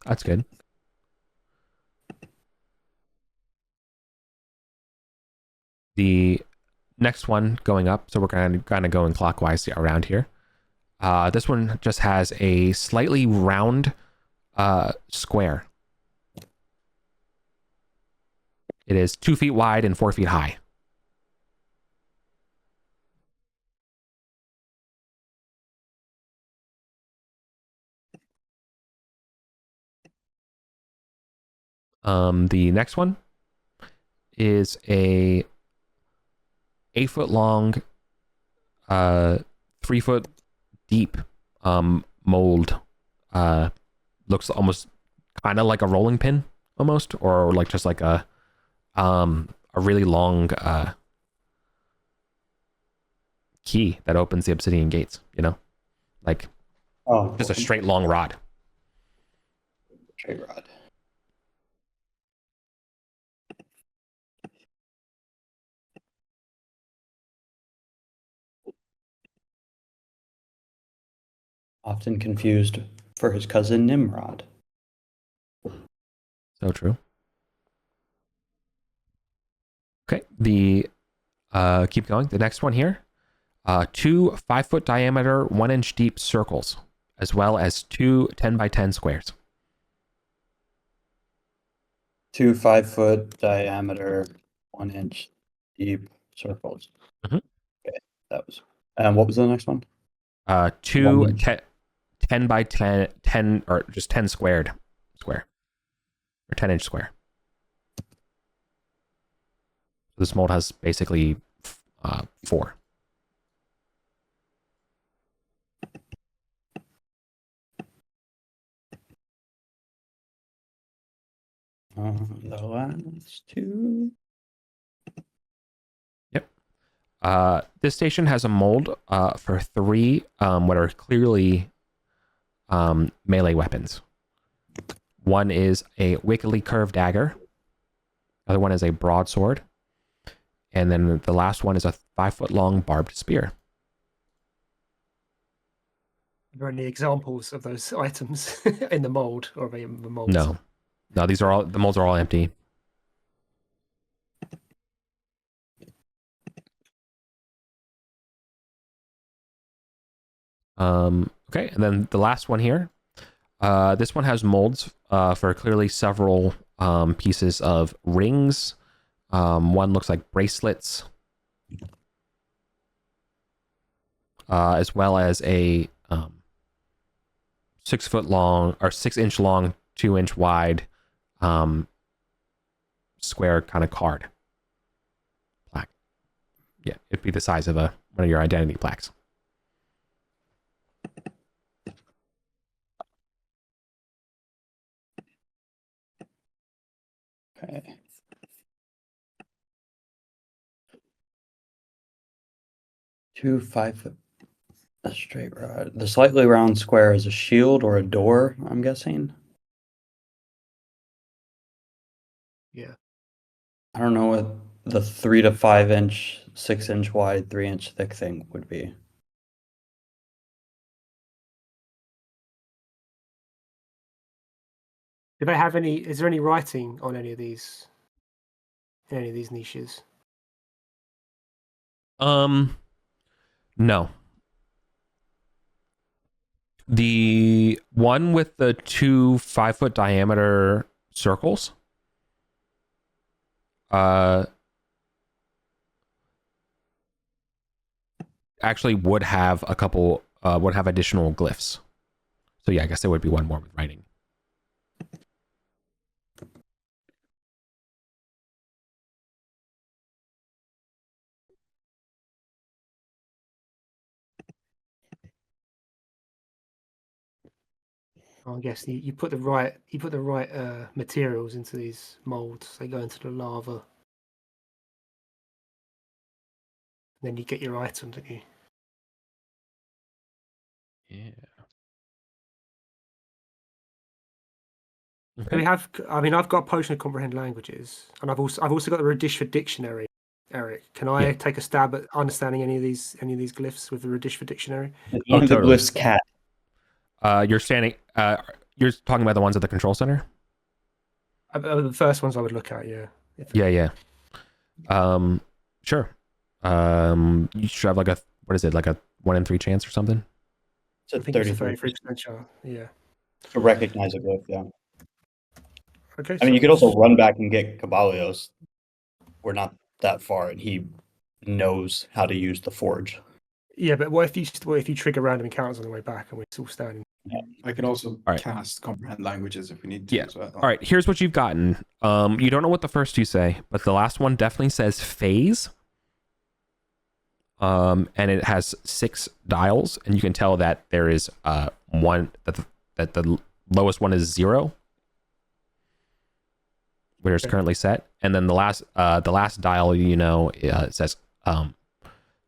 That's good. The next one going up, so we're kind of going clockwise around here. This one just has a slightly round square. It is 2 feet wide and 4 feet high. The next one is a 8-foot long, 3-foot deep mold. Looks almost kind of like a rolling pin, almost, or like just like a really long key that opens the obsidian gates. You know, like just a straight long rod. Straight rod. Often confused for his cousin Nimrod. So true. Okay, keep going. The next one here, 2 5-foot diameter, 1-inch deep circles, as well as 2 10x10 squares. 2 5-foot diameter, 1-inch deep circles. Mhm. Okay, that was. And what was the next one? 2 1 inch. 10 by 10, or just 10 square, or 10-inch square. This mold has basically 4. The last 2. Yep. This station has a mold for 3 what are clearly melee weapons. One is a wickedly curved dagger. Other one is a broadsword. And then the last one is a 5-foot long barbed spear. Are there any examples of those items in the mold or the molds? No, the molds are all empty. Okay, and then the last one here. This one has molds for clearly several pieces of rings. One looks like bracelets, as well as a 6-foot long or 6-inch long, 2-inch wide square kind of card. Plaque. Yeah, it'd be the size of one of your identity plaques. Okay. Two 5-foot. A straight rod. The slightly round square is a shield or a door, I'm guessing. Yeah. I don't know what the 3 to 5-inch, 6-inch wide, 3-inch thick thing would be. Do they have any? Is there any writing on any of these? In any of these niches? No. The one with the 2 5-foot diameter circles, actually would have a couple, would have additional glyphs. So yeah, I guess there would be one more with writing. I guess you put the right materials into these molds. They go into the lava. Then you get your item, don't you? Yeah. Do we have? I mean, I've got a potion of comprehend languages, and I've also got the Radishford dictionary. Eric, can I take a stab at understanding any of these glyphs with the Radishford dictionary? One of the totally. glyphs cat. You're talking about the ones at the control center? The first ones I would look at, yeah. Yeah. Sure. You should have like a 1 in 3 chance or something? It's a I think it's a 33% 33% chance, yeah. to recognize a glyph, yeah. Okay. I mean, you could also run back and get Cabalios. We're not that far, and he knows how to use the forge. Yeah, but what if you trigger random encounters on the way back and we're still standing? I can also cast comprehend languages if we need to. Yeah. As well. All right, here's what you've gotten. You don't know what the first two say, but the last one definitely says phase. And it has 6 dials, and you can tell that there is one that the lowest one is 0, where it's currently set, and then the last dial, it says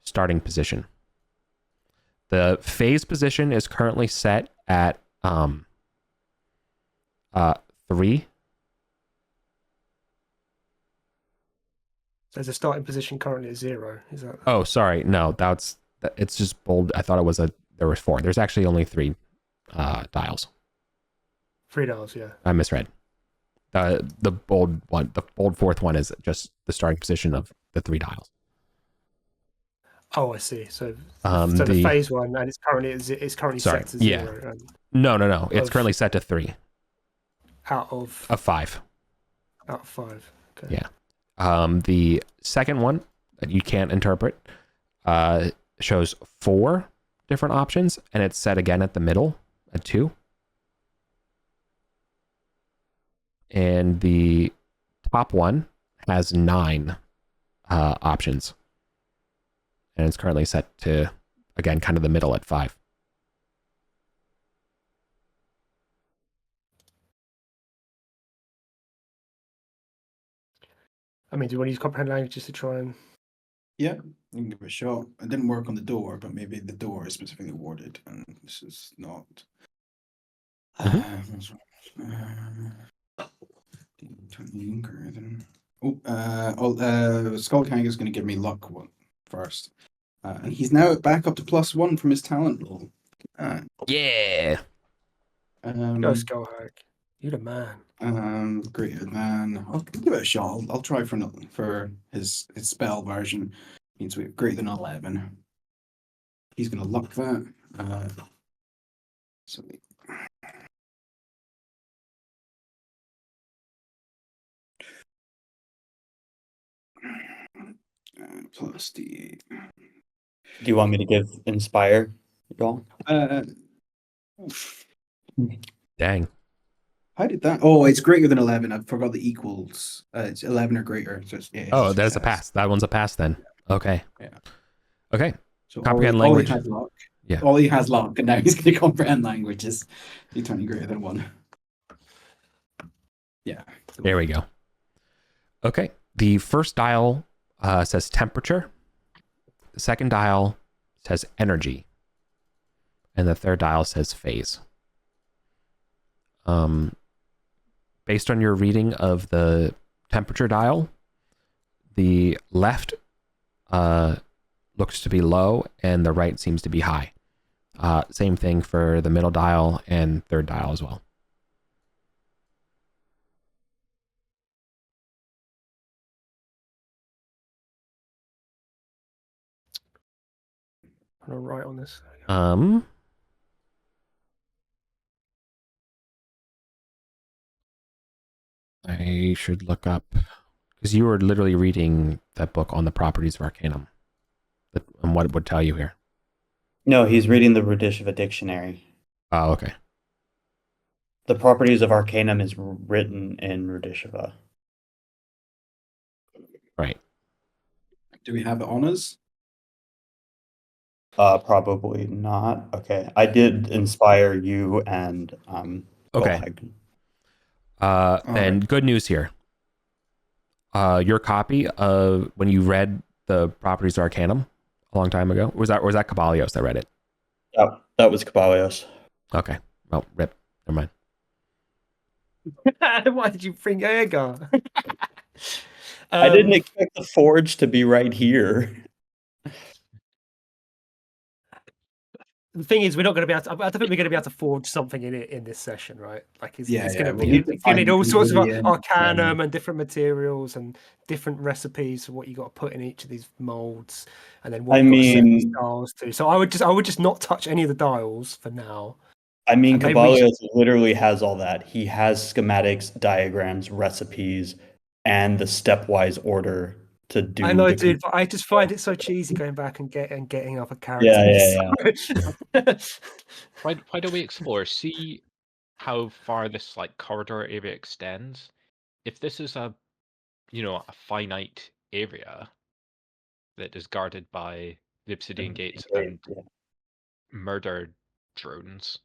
starting position. The phase position is currently set at 3. There's a starting position currently at 0. Is that? Oh, sorry, no, it's just bold. I thought there were 4. There's actually only 3 dials. 3 dials, yeah. I misread. The bold one, the bold fourth one is just the starting position of the 3 dials. Oh, I see. So the phase one, and it's currently set to 0. No. It's currently set to 3 out of 5. Out of 5. Okay. Yeah. The second one that you can't interpret shows 4 different options, and it's set again at the middle at 2. And the top one has 9 options, and it's currently set to, again, kind of the middle at 5. I mean, do you want to use comprehend languages to try and... Yeah, you can give it a shot. It didn't work on the door, but maybe the door is specifically worded, and this is not. Skullkang is going to give me luck one first, and he's now back up to +1 from his talent roll. Yeah. Go Skullhag. You're the man. Greater than. I'll give it a shot. I'll try for his spell version. Means we're greater than 11. He's gonna luck that. So plus D8. Do you want me to give inspire, y'all? Dang. How did that? Oh, it's greater than 11. I forgot the equals. It's 11 or greater. So There's a pass. That one's a pass then. Okay. Yeah. Okay. So comprehend language. All he has luck. Yeah. All he has luck, and now he's going to comprehend languages. D20 greater than 1. Yeah. There we go. Okay. The first dial says temperature. The second dial says energy. And the third dial says phase. Based on your reading of the temperature dial, the left looks to be low and the right seems to be high. Same thing for the middle dial and third dial as well. I'm gonna write on this. I should look up, because you were literally reading that book on the properties of Arcanum, and what it would tell you here. No, he's reading the Rudishva dictionary. Oh, okay. The properties of Arcanum is written in Rudishva. Right. Do we have it on us? Probably not. Okay. I did inspire you and Okay. And good news here. Your copy of when you read the properties of Arcanum a long time ago, was that Cabalios that read it? That was Cabalios. Okay. Well, rip. Never mind. Why did you bring Agar? I didn't expect the forge to be right here. The thing is, we're not going to be able to. I don't think we're going to be able to forge something in this session, right? Like, it's going to need all sorts of arcanum and different materials and different recipes for what you got to put in each of these molds, and then what you got to set these dials to. So I would just not touch any of the dials for now. I mean, Cabalios literally has all that. He has schematics, diagrams, recipes, and the stepwise order to do. I know, dude, but I just find it so cheesy going back and getting other characters. Yeah. Why don't we explore? See how far this like corridor area extends. If this is a finite area that is guarded by the obsidian gates and murder drones,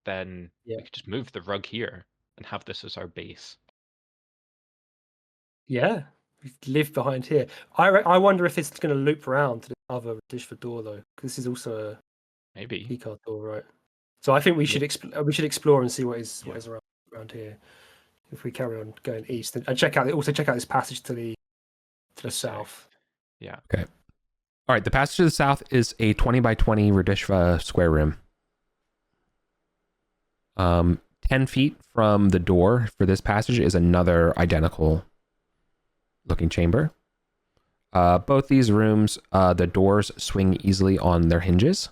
then we could just move the rug here and have this as our base. Yeah. Live behind here. I wonder if it's going to loop around to the other Dishford door though, because this is also a keycard door, right? So I think we should explore and see what is around here. If we carry on going east and check out this passage to the south. Yeah. Okay. All right. The passage to the south is a 20 by 20 Radishva square room. 10 feet from the door for this passage is another identical looking chamber. Both these rooms, the doors swing easily on their hinges.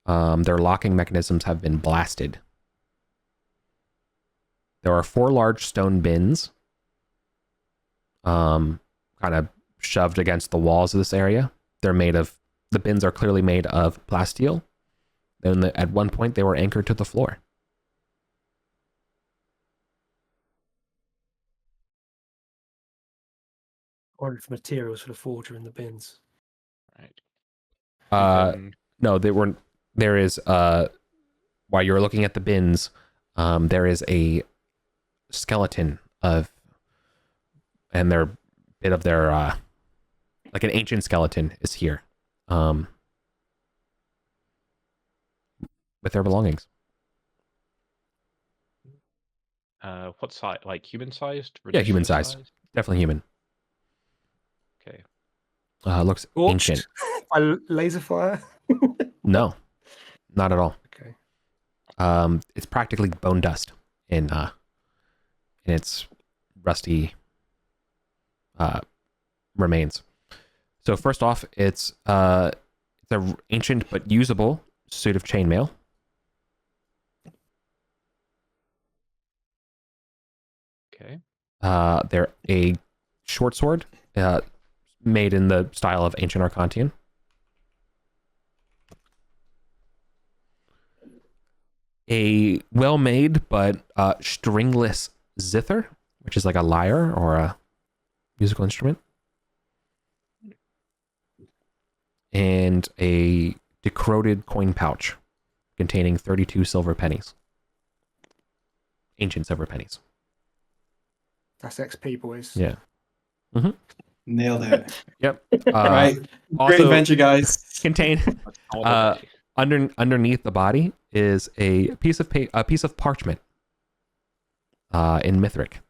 Their locking mechanisms have been blasted. There are 4 large stone bins, kind of shoved against the walls of this area. The bins are clearly made of plasteel. And at one point, they were anchored to the floor. Or if materials for the forge are in the bins. Right. No, there is, while you're looking at the bins, there is a skeleton and their bit of their, like an ancient skeleton is here, with their belongings. What size? Like human-sized? Yeah, human-sized. Ridiculous-sized? Definitely human. Okay. Looks Scorched ancient. by laser fire? No, not at all. Okay. It's practically bone dust in its rusty remains. So first off, it's an ancient but usable suit of chainmail. Okay. They're a short sword made in the style of ancient Arcantian. A well-made but stringless zither, which is like a lyre or a musical instrument. And a decroded coin pouch containing 32 silver pennies. Ancient silver pennies. That's XP, boys. Yeah. Nailed it. Yep. Right. Great Also adventure, guys. contain All the way. underneath the body is a piece of parchment in Mithric.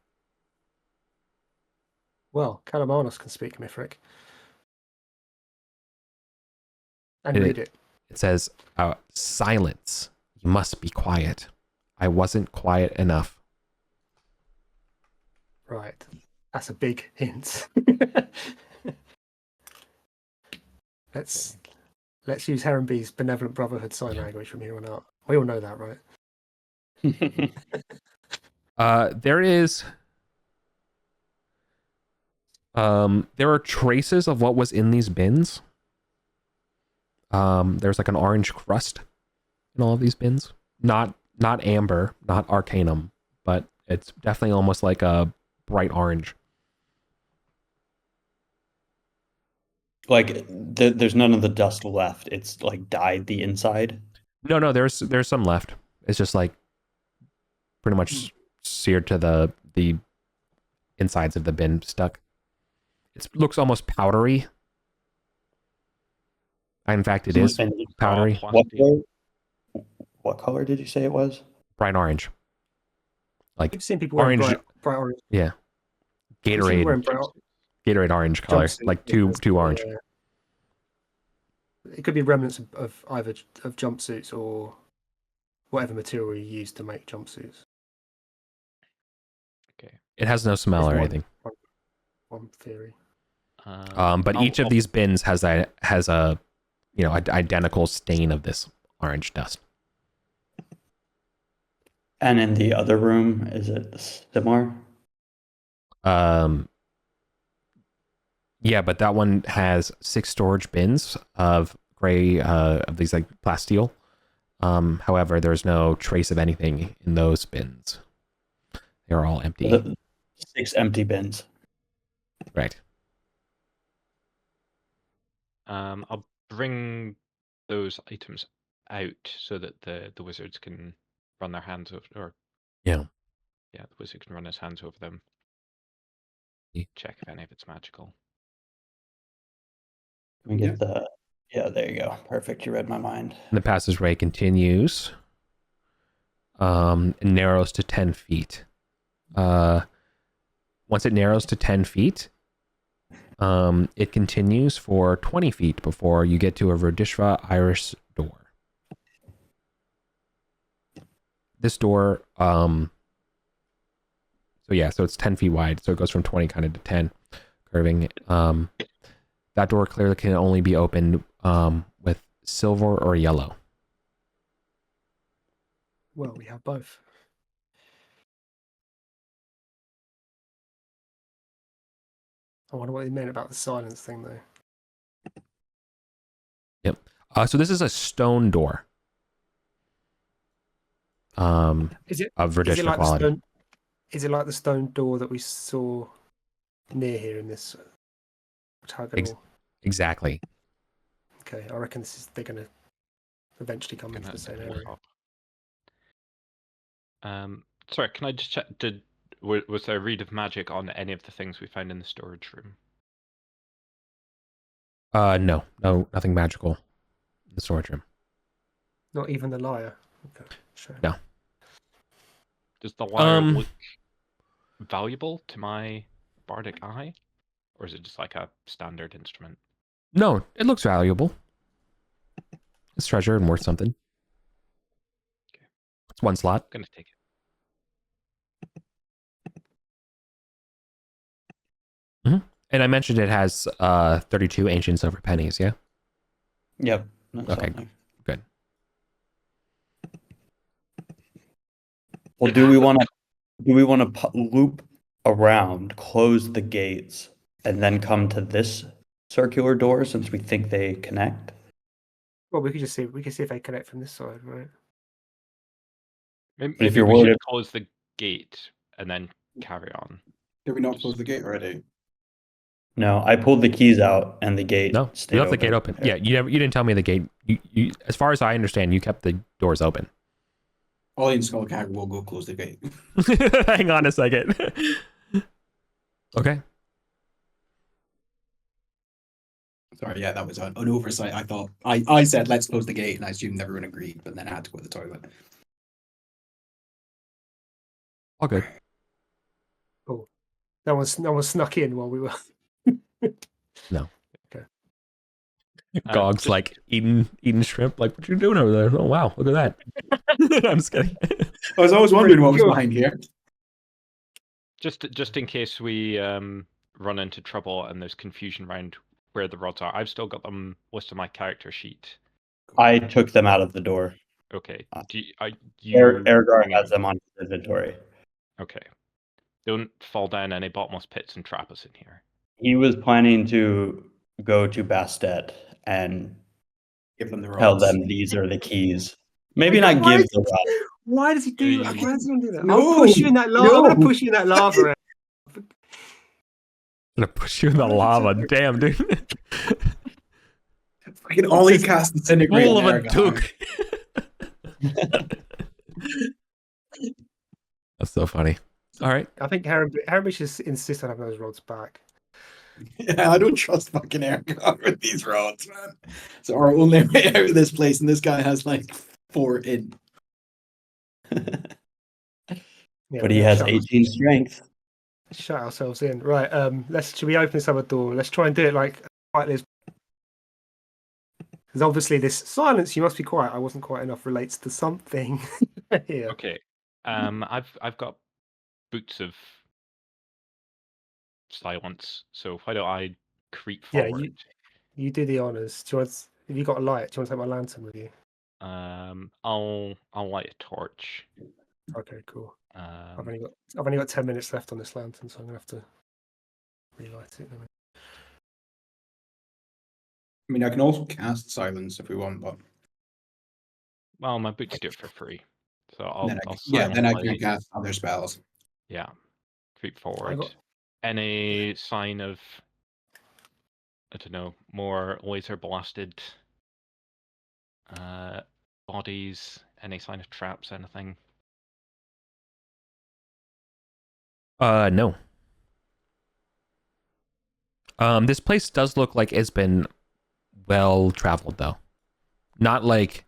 Well, Kalamanos can speak Mithric. And It- read it. It says, silence. You must be quiet. I wasn't quiet enough. Right. That's a big hint. Let's use Heronby's Benevolent Brotherhood sign language from here on out. We all know that, right? There are traces of what was in these bins. There's like an orange crust in all of these bins. Not amber, not arcanum, but it's definitely almost like a bright orange. Like there's none of the dust left. It's like dyed the inside. No, there's some left. It's just like pretty much seared to the insides of the bin stuck. It looks almost powdery. In fact, it is And powdery. what color did you say it was? Bright orange. Like I've seen people wearing orange. bright orange. Yeah. I've seen people wearing Gatorade orange color. jumpsuits, Like yeah, too orange. yeah. It could be remnants of either of jumpsuits or whatever material you use to make jumpsuits. Okay. It has no smell or anything. One theory. But each of these bins has a identical stain of this orange dust. And in the other room, is it similar? Yeah, but that one has 6 storage bins of gray of these like plasteel. However, there's no trace of anything in those bins. They're all empty. 6 empty bins. Right. I'll bring those items out so that the wizards can run their hands over, or Yeah. the wizard can run his hands over them. Yeah. Check if any of it's magical. Can we get there you go. Perfect. You read my mind. And the passageway continues. It narrows to 10 feet. Once it narrows to 10 feet, it continues for 20 feet before you get to a Verdishva Irish door. this door, so yeah, so it's 10 feet wide, so it goes from 20 kind of to 10, curving. That door clearly can only be opened with silver or yellow. Well, we have both. I wonder what he meant about the silence thing, though. Yep. So this is a stone door. Is it Of is it traditional like the quality. stone? Is it like the stone door that we saw near here in this octagonal? Exactly. Okay, I reckon they're going to eventually come into Gonna the same look area. up. Sorry, can I just check? Was there a read of magic on any of the things we found in the storage room? No, nothing magical in the storage room. Not even the lyre. Okay, sure. No. Does the lyre look valuable to my bardic eye, or is it just like a standard instrument? No, it looks valuable. It's treasure and worth something. Okay. It's one slot. I'm gonna take it. And I mentioned it has 32 ancient silver pennies, yeah? Yep. That's Okay. on there. Good. Well, do we want to loop around, close the gates, and then come to this circular door since we think they connect? Well, we could see if they connect from this side, right? Maybe if you're we worried should if- close the gate and then carry on. Did we not close the gate already? No, I pulled the keys out and the gate No, stayed you left the gate open. Yeah, you didn't tell me the gate. You, as far as I understand, you kept the doors open. Ollie and Skullcag will go close the gate. Hang on a second. Okay. Sorry, yeah, that was an oversight. I thought I said let's close the gate, and I assumed everyone agreed, but then I had to go to the toilet. All good. Cool. No one snuck in while we were. No. Okay. Gog's like eating shrimp. Like, what you doing over there? Oh wow, look at that. I'm just kidding. I was always wondering what was Sure. behind here. Just in case we run into trouble and there's confusion around where the rods are, I've still got them listed on my character sheet. I took them out of the door. Okay. Uh, Do you, Ergar has them on his inventory. Okay. Don't fall down any bottomless pits and trap us in here. He was planning to go to Bastet and Give them the tell rods. them these are the keys. Maybe Why not give is the rods. Why does he do? Hey. Why does he do that? No, I'll push you in that lava. I'm no. gonna push you in that lava. I'm gonna push you in the lava. Damn, dude. Fucking Ollie cast disintegrate. Full of a Ergar. duke. That's so funny. All right. I think Harry should insist on having those rods back. Yeah, I don't trust fucking Ergar with these rods, man. It's our only way out of this place, and this guy has like 4 in. Yeah, But he we're has gonna 18 strength. shut ourselves in. Right. Should we open this other door? Let's try and do it like quietly as. Because obviously this silence, you must be quiet. I wasn't quiet enough relates to something here. Okay. I've got boots of silence, so why don't I creep Yeah, forward? you do the honors. Do you want? Have you got a light? Do you want to take my lantern with you? I'll light a torch. Okay, cool. I've Um, only got 10 minutes left on this lantern, so I'm gonna have to relight it. I mean, I can also cast silence if we want, but well, my boots do it for free, so then I'll then I silently- can cast other spells. Yeah, creep forward. Any sign of, I don't know, more laser blasted bodies? Any sign of traps? Anything? No. This place does look like it's been well traveled though. Not like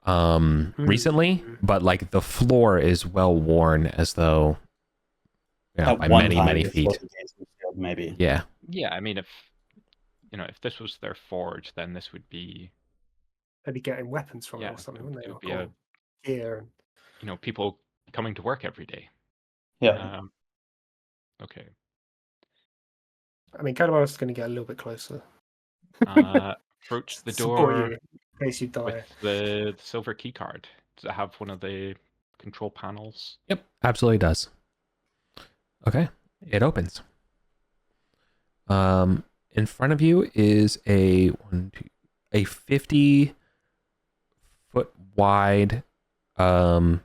recently, but like the floor is well worn as though At by one many, time many before feet. the gates were sealed, maybe. Yeah. Yeah, I mean, if this was their forge, then this would be Maybe getting weapons from it Yeah, or something, wouldn't they? it Or would be a gear. people coming to work every day. Yeah. Okay. I mean, Calamaris is going to get a little bit closer. Approach the Support you door in case you die. with the silver key card. Does it have one of the control panels? Yep, absolutely does. Okay, it opens. In front of you is a 50-foot wide, or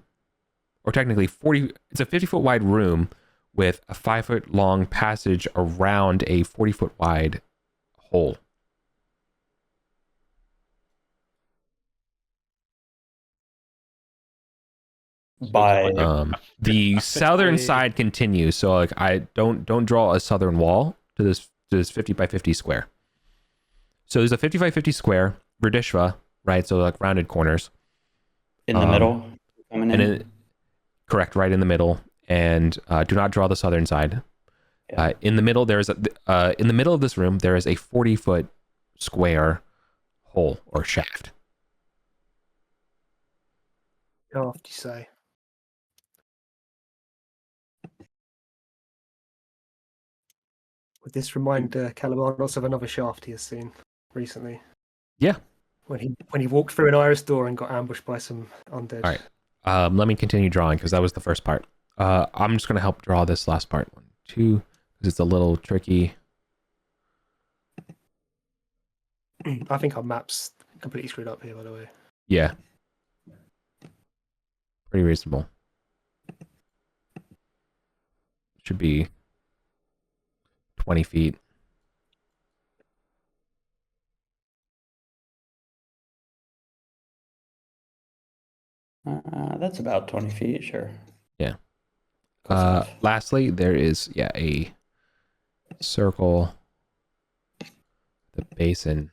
technically 40. It's a 50-foot wide room with a 5-foot long passage around a 40-foot wide hole. By The a southern 50 side continues, so like I don't draw a southern wall to this 50 by 50 square. So there's a 50 by 50 square Radishva, right? So like rounded corners in the middle, coming in. and correct, right in the middle, and do not draw the southern side. Yeah. In the middle, in the middle of this room there is a 40-foot square hole or shaft. Shaft, you say? Would this remind Calamaris of another shaft he has seen recently? Yeah. When he walked through an iris door and got ambushed by some undead. All right. Let me continue drawing because that was the first part. I'm just going to help draw this last part. 1, 2, because it's a little tricky. I think our map's completely screwed up here, by the way. Yeah. Pretty reasonable. Should be 20 feet. That's about 20 feet, sure. Yeah. Close enough. Lastly, there is a circle, the basin.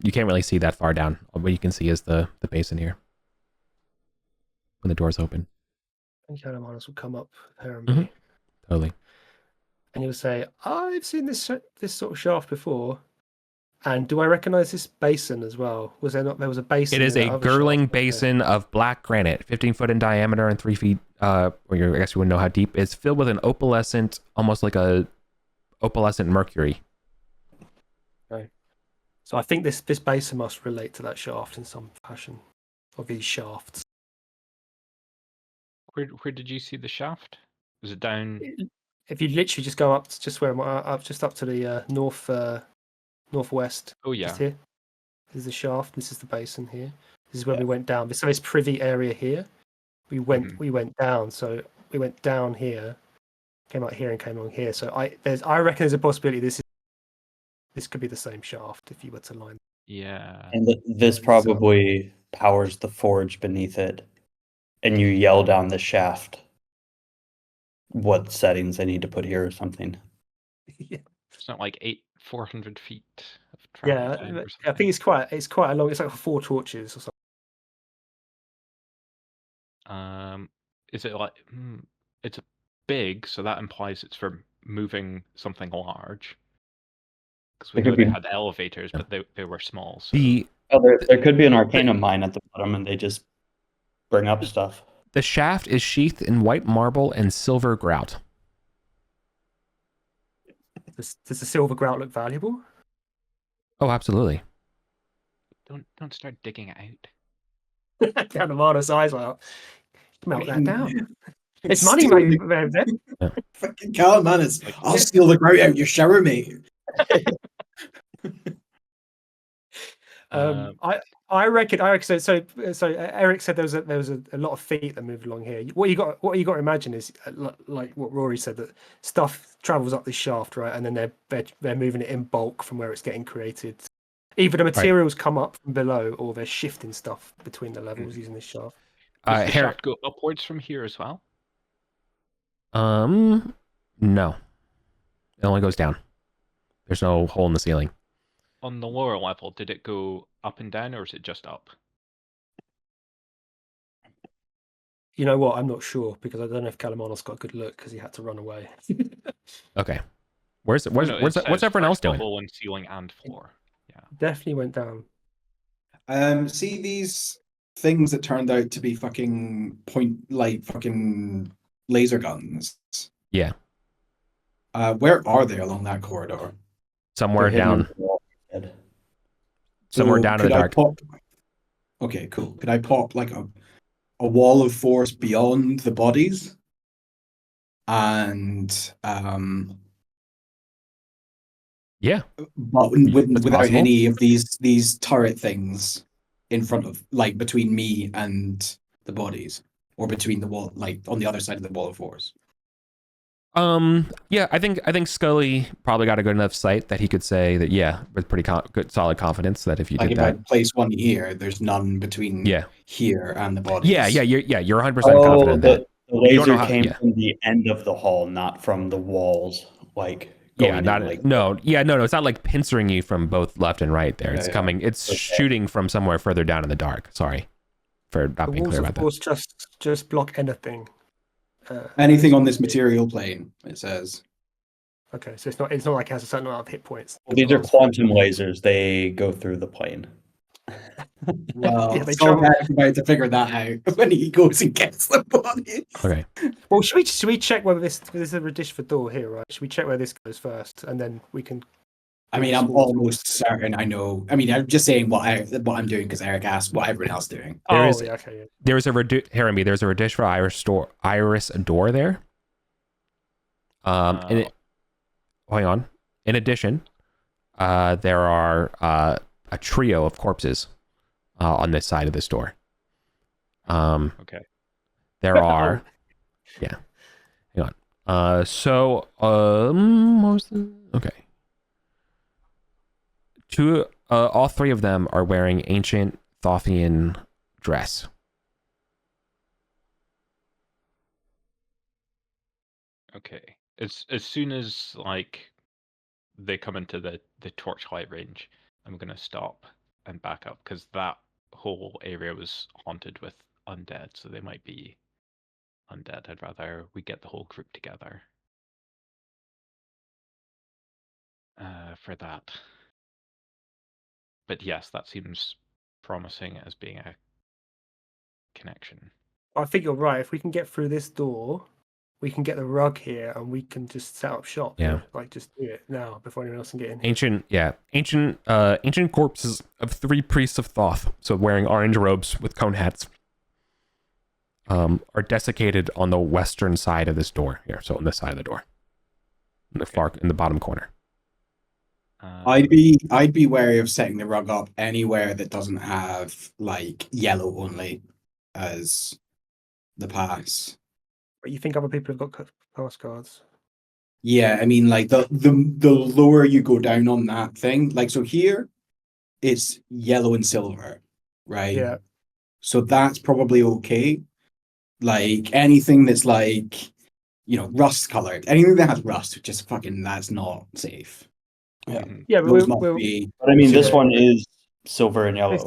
You can't really see that far down. What you can see is the basin here when the door's open. And Calamaris will come up there and Mhm. Totally. and he'll say, "I've seen this sort of shaft before, and do I recognize this basin as well? Was there not? There was a basin. It is in a that other girdling shaft, wasn't there?" basin of black granite, 15 foot in diameter and 3 feet. I guess you wouldn't know how deep. It's filled with an opalescent, almost like a opalescent mercury. Right. So I think this basin must relate to that shaft in some fashion, or these shafts. Where did you see the shaft? Was it down? If you literally just go up to just where up just up to the northwest. Oh yeah. Just here. This is the shaft. This is the basin here. This is where we went down. So this privy area here. We went down. So we went down here, came out here and came along here. So I reckon there's a possibility this could be the same shaft if you were to line. Yeah. And this probably powers the forge beneath it. And you yell down the shaft what settings I need to put here or something. Yeah. It's not like 400 feet of travel time or I something. think it's quite a long. It's like 4 torches or something. Is it like it's big, so that implies it's for moving something large. Because we It know could they be- had elevators, but they were small. So there could be an arcanum mine at the bottom, and they just bring up stuff. The shaft is sheathed in white marble and silver grout. Does the silver grout look valuable? Oh, absolutely. don't start digging it out. Down the Marner's eyes like, melt that down. It's Steal money, the- mate. Fucking Calamaris. Like- I'll steal the grout out your shower, mate. I reckon. So Eric said there was a lot of feet that moved along here. What you got to imagine is like what Rory said, that stuff travels up this shaft, right, and then they're moving it in bulk from where it's getting created. Either the materials come up from below, or they're shifting stuff between the levels using this shaft. Does the shaft go upwards from here as well? No. It only goes down. There's no hole in the ceiling. on the lower level, did it go up and down, or is it just up? You know what? I'm not sure because I don't know if Calamanos got a good look because he had to run away. Okay. What's No, it what's says everyone else first doing? level and ceiling and floor. Yeah. Definitely went down. See these things that turned out to be fucking fucking laser guns. Yeah. Where are they along that corridor? Somewhere They're hidden in down. the wall instead. Somewhere So down in the could I dark. pop? Okay, cool. Could I pop like a wall of force beyond the bodies? And Yeah. but That's without possible. any of these turret things in front of, like, between me and the bodies, or between the wall, like on the other side of the wall of force. Yeah, I think Scully probably got a good enough sight that he could say that, yeah, with pretty good solid confidence that if you Like did if I that. place one here, there's none between Yeah. here and the bodies. Yeah, you're 100% confident in that. The You don't know laser how- came yeah. from the end of the hall, not from the walls. Like Yeah, going not in, like no. It's not like pincering you from both left and right there. It's Yeah. coming. It's Okay. shooting from somewhere further down in the dark. Sorry for not The being walls, clear of about that. course, just block anything. Anything on this material plane, it says. Okay, so it's not like it has a certain amount of hit points. Well, these are quantum lasers. They go through the plane. Well, Yeah, they Skull's travel. about to figure that out when he goes and gets the body. Okay. Well, should we check whether this is a dish for door here, right? Should we check where this goes first, and then we can? I mean, I'm almost certain I know. I mean, I'm just saying what I'm doing because Eric asked what everyone else is doing. There is- yeah, okay. Yeah. There's a Jeremy. There's a Radish for Iris door there. And hang on. In addition, there are a trio of corpses on this side of this door. Okay. There are, yeah. Hang on. What was the, okay. All three of them are wearing ancient Thothian dress. Okay. As soon as like they come into the torchlight range, I'm gonna stop and back up because that whole area was haunted with undead, so they might be undead. I'd rather we get the whole group together for that. But yes, that seems promising as being a connection. I think you're right. If we can get through this door, we can get the rug here, and we can just set up shop. Yeah. Here. Like just do it now before anyone else can get in here. Ancient corpses of three priests of Thoth, so wearing orange robes with cone hats, are desiccated on the western side of this door here. So on this side of the door, in the bottom corner. I'd be wary of setting the rug up anywhere that doesn't have like yellow only as the pass. But you think other people have got pass cards? Yeah, I mean, like the lower you go down on that thing, like so here, it's yellow and silver, right? Yeah. So that's probably okay. Like anything that's like, rust colored, anything that has rust, just fucking, that's not safe. Yeah, Yeah, but those must be. But I mean, this Yeah. one is silver and yellow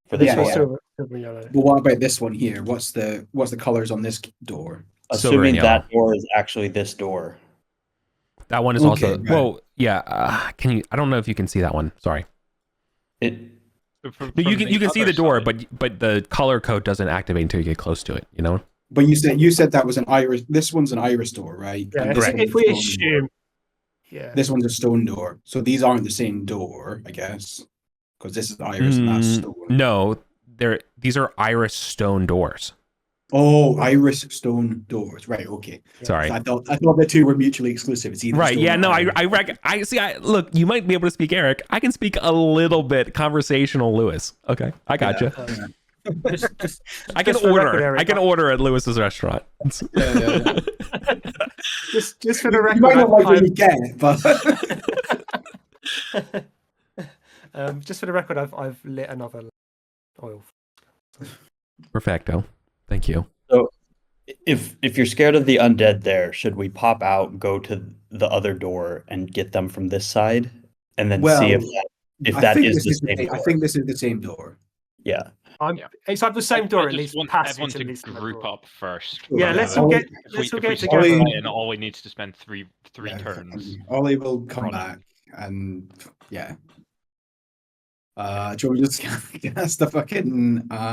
for this Yeah, This was one. silver and yellow. But what about this one here? What's the colors on this door? Silver and Assuming that yellow. door is actually this door. That one is Okay, also right. well, yeah. Can you? I don't know if you can see that one. Sorry. It From No, you can see other the door, side- but the color code doesn't activate until you get close to it. You know. But you said that was an iris. This one's an iris door, right? Yeah, And this Correct. one's if a we stone door. assume, yeah, This one's a stone door, so these aren't the same door, I guess, because this is iris and that's stone. No, these are iris stone doors. Oh, iris stone doors, right? Okay. Sorry. I thought the two were mutually exclusive. It's either Right. stone Yeah. or No. iris. I see. Look. You might be able to speak Eric. I can speak a little bit conversational Lewis. Okay. I got you. just I can just for the order. record, Eric, I can order at Lewis's restaurant. Yeah. just for the record, You might not like what I've- you get, but just for the record, I've lit another oil. Perfecto. Thank you. So if you're scared of the undead there, should we pop out, go to the other door and get them from this side and then see if Well, that if I that think is this the is same I door. think this is the same door. Yeah. Yeah. It's like the same door, I at just least want passage everyone at to least. to that group door. up first. Yeah, Yeah, let's all Ollie- get If we together. split Ollie- away and Ollie needs to spend three Yeah, turns. Ollie will come running. back, and yeah. Do you want me to just cast the fucking Well,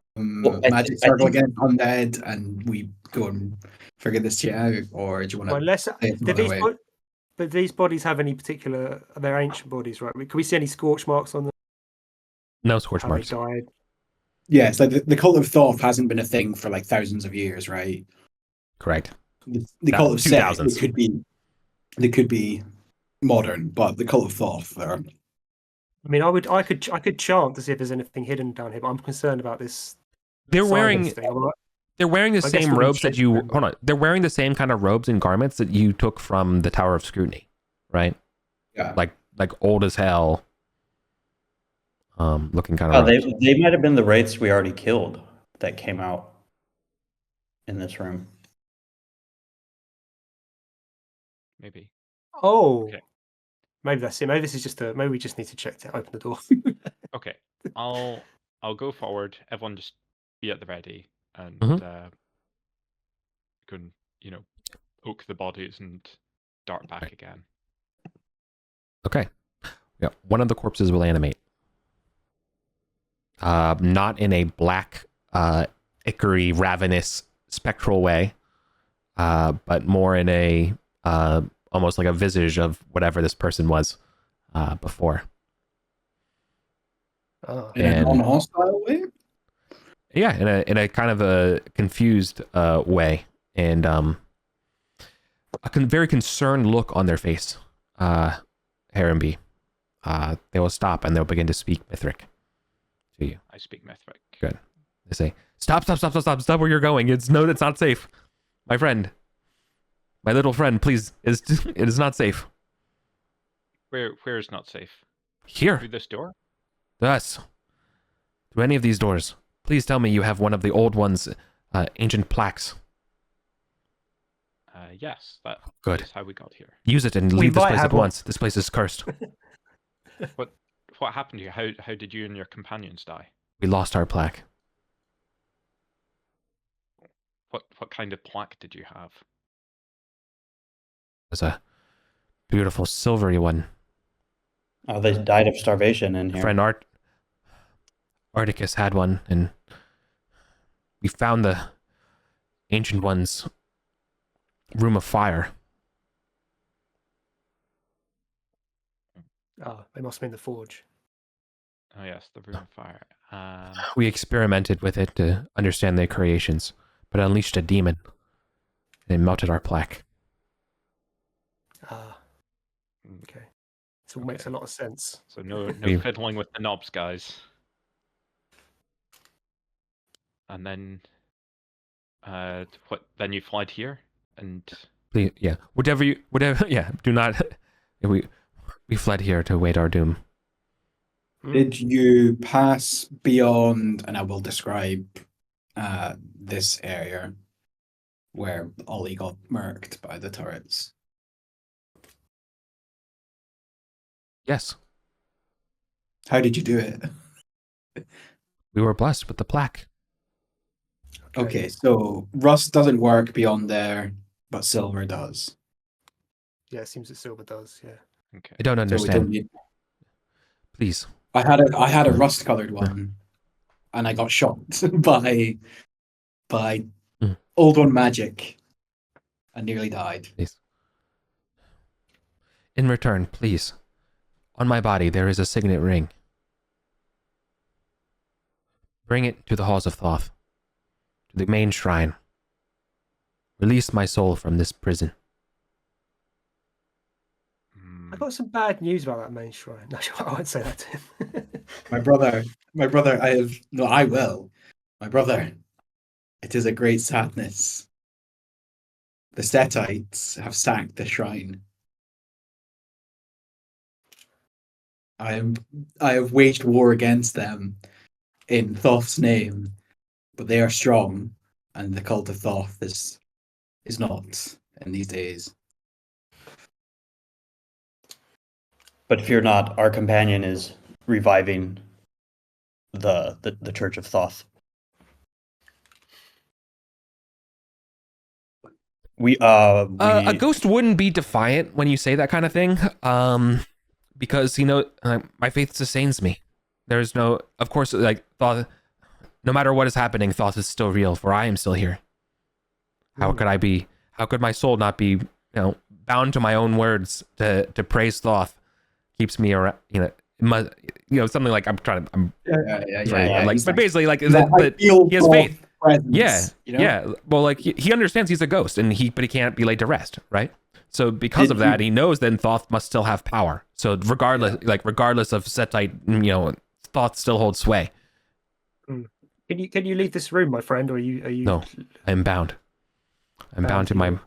I magic thi- I circle think- again, undead, and we go and figure this shit out, or do you want Well, to unless play it some did other these way? but these bodies have any particular? They're ancient bodies, right? Can we see any scorch marks on them? No scorch How marks. they died? Yeah, it's like the cult of Thoth hasn't been a thing for like thousands of years, right? Correct. The cult of Seth, 2000s. they could be modern, but the cult of Thoth, they're I mean, I could chant to see if there's anything hidden down here, but I'm concerned about this. They're silence wearing thing. I'm like, they're wearing the I guess same we can robes that check you them. hold on. They're wearing the same kind of robes and garments that you took from the Tower of Scrutiny, right? yeah. Like old as hell. Looking kind Oh, of they might have been the wraiths we already killed that came out in this room. Maybe. Oh, Okay. maybe that's it. Maybe this is just a. Maybe we just need to check to open the door. Okay. I'll go forward. Everyone just be at the ready and Mhm. go and oak the bodies and dart back again. Okay. Yeah. One of the corpses will animate. Not in a black, ichory, ravenous, spectral way, but more in a almost like a visage of whatever this person was before. Oh. In a And- non-hostile way. Yeah, in a kind of a confused way, and a very concerned look on their face. Harenby. They will stop and they'll begin to speak Mithric to you. I speak Mithric. Good. They say, "Stop where you're going. It's not safe, my friend, my little friend. Please, it is not safe Where is not safe? here. Through this door? Yes, through any of these doors. Please tell me you have one of the old ones, ancient plaques. Yes, that Good. is how we got here. Use it and We leave this might place have at one. once. This place is cursed. What happened here? How did you and your companions die? We lost our plaque. What kind of plaque did you have? It was a beautiful silvery one. Oh, they died of starvation in here. Friend Articus had one, and we found the ancient one's room of fire. Oh, they must have been the forge. Oh yes, the room of fire. We experimented with it to understand their creations, but it unleashed a demon, and it melted our plaque. Ah, okay. This all makes a lot of sense. So no We- fiddling with the knobs, guys. And then, Then you fled here, and Please, yeah, yeah. Do not. We fled here to await our doom. Did you pass beyond, and I will describe this area where Ollie got murked by the turrets? Yes, How did you do it? we were blessed with the plaque. Okay, so rust doesn't work beyond there, but silver does. Yeah, it seems that silver does. Yeah. okay. I don't So we understand. don't need. Please, I had a rust-colored one, and I got shot by Mm. old one magic, and nearly died. please. In return, please. On my body there is a signet ring. Bring it to the halls of Thoth, to the main shrine. Release my soul from this prison. I got some bad news about that main shrine. No, I won't say that to him. My brother, I will. My brother, it is a great sadness. The Setites have sacked the shrine. I have waged war against them in Thoth's name, but they are strong, and the cult of Thoth is not in these days. But fear not, our companion is reviving the Church of Thoth. A ghost wouldn't be defiant when you say that kind of thing, because my faith sustains me. There's no, of course, like Thoth. No matter what is happening, Thoth is still real, for I am still here. How could I be? How could my soul not be, bound to my own words to praise Thoth? Keeps me around, something like I'm trying to. But basically, like, but he has faith. Presence, Yeah. Well, like he understands he's a ghost, but he can't be laid to rest, right? So because of that, he knows then Thoth must still have power. So regardless of Setite, Thoth still holds sway. Can you leave this room, my friend, or are you? No, I'm bound. I'm bound to my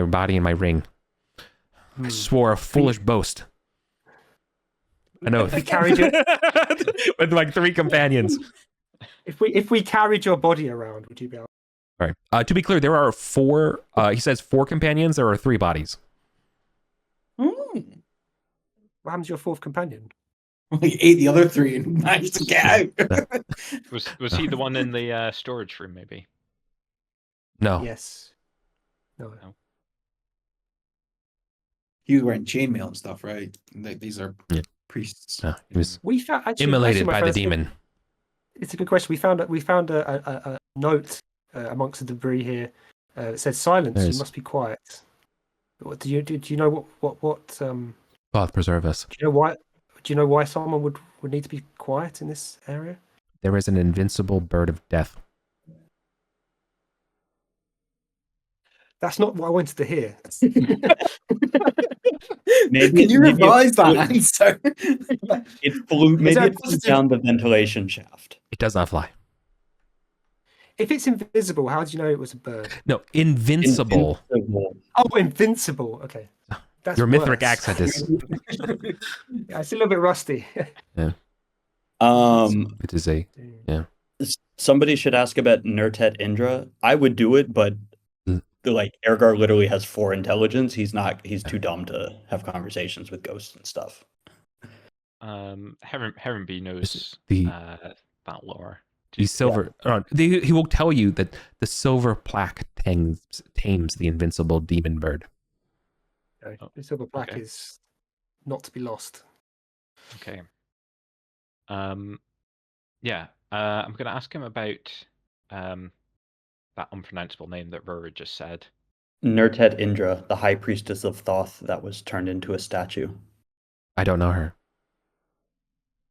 body and my ring. I swore a foolish boast. I know. If we carried you with like 3 companions. If we carried your body around, would you be able? All right. To be clear, there are 4. He says 4 companions. There are 3 bodies. What happens to your 4th companion? He ate the other 3 and managed to get out. Was he the one in the storage room? Maybe. No. Yes. No. He was wearing chainmail and stuff, right? These are priests. No, he was immolated by the demon. It's a good question. We found a note amongst the debris here. It said silence. You must be quiet. What do you know what God preserve us. Do you know why someone would need to be quiet in this area? There is an invincible bird of death. That's not what I wanted to hear. Can you revise that answer? It flew down the ventilation shaft. It does not fly. If it's invisible, how do you know it was a bird? No, invincible. Oh, invincible. Okay. That's Your Mithric worse. accent is. Yeah, it's a little bit rusty. Yeah. It is a. Yeah. Somebody should ask about Nurtet Indra. I would do it, but Ergar literally has 4 intelligence. He's too dumb to have conversations with ghosts and stuff. Heron B knows that lore. The silver. He will tell you that the silver plaque tames the invincible demon bird. The silver plaque is not to be lost. Okay. Yeah. I'm going to ask him about that unpronounceable name that Rura just said. Nurtet Indra, the high priestess of Thoth that was turned into a statue. I don't know her.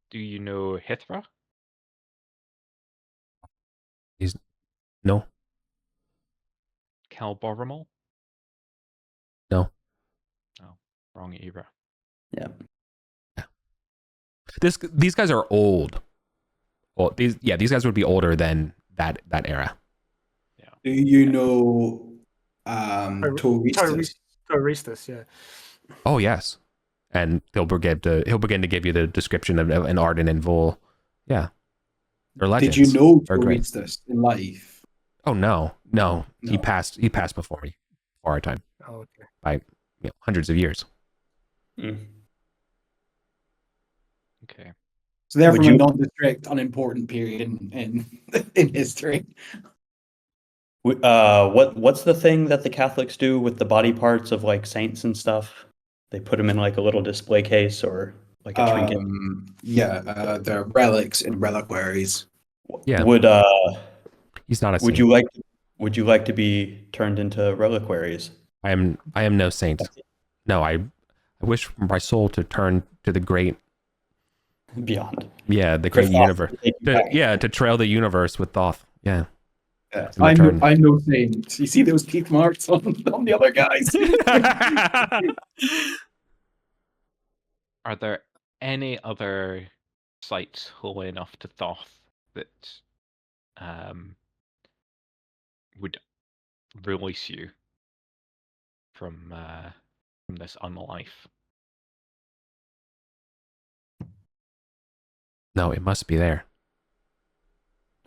Do you know Hithra? No. Cal Boromal? No. Oh, wrong era. Yeah. These guys are old. Well, these guys would be older than that era. Yeah. Do you know Toristus? Toristus, yeah. Oh yes, and he'll begin to give you the description of an Arden and Vul. Yeah, they're legends. Did you know They're great. Toristus in life? Oh no. He passed before me, before our time. Oh, okay. By hundreds of years. Okay. So they're from a nondescript, unimportant period in history. What's the thing that the Catholics do with the body parts of saints and stuff? They put them in a little display case or a trinket. They're relics and reliquaries. Yeah. He's not a saint. Would you like to be turned into reliquaries? I am no saint. No, I wish my soul to turn to the great beyond. Yeah, the great universe. To trail the universe with Thoth. Yeah. I'm no saint. You see those teeth marks on the other guys? Are there any other sites holy enough to Thoth that would release you from this unlife? No, it must be there.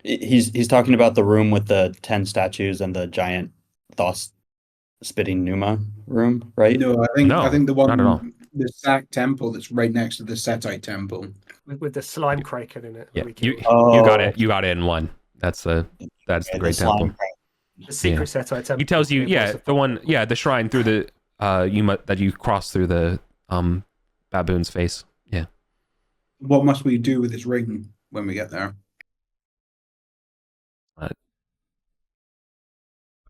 He's talking about the room with the 10 statues and the giant Thoth spitting Numa room, right? No, I think the one. Not at all. the Sack Temple that's right next to the Setite Temple. with the slime kraken in it. Yeah, We you killed. you got it. You got it in one. That's the Great slime Temple. crack. The secret Setite temple. He tells you, it yeah, was a the one, yeah, the shrine through the that you cross through the baboon's face. Yeah. What must we do with this ring when we get there?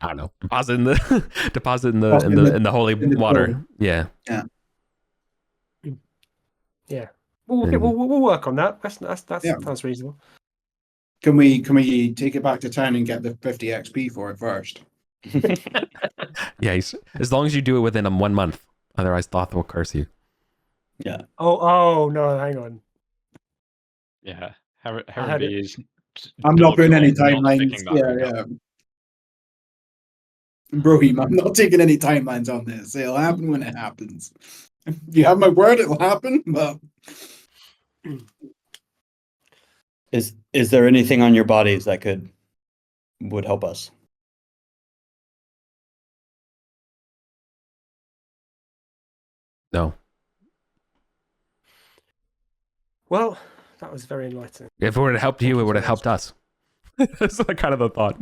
I don't know. Deposit in the holy in the water. pool. Yeah. Yeah. We'll work on that. That Yeah. sounds reasonable. Can we take it back to town and get the 50 XP for it first? Yeah. As long as you do it within 1 month, otherwise Thoth will curse you. Yeah. Oh no! Hang on. Yeah, had Heron is. I'm not putting any deliberately not timelines. sticking that ring up. Brohim, I'm not taking any timelines on this. It'll happen when it happens. You have my word, it'll happen, but Is there anything on your bodies that would help us? No. Well, that was very enlightening. If it would have helped you, it would have helped us. That's like kind of the thought.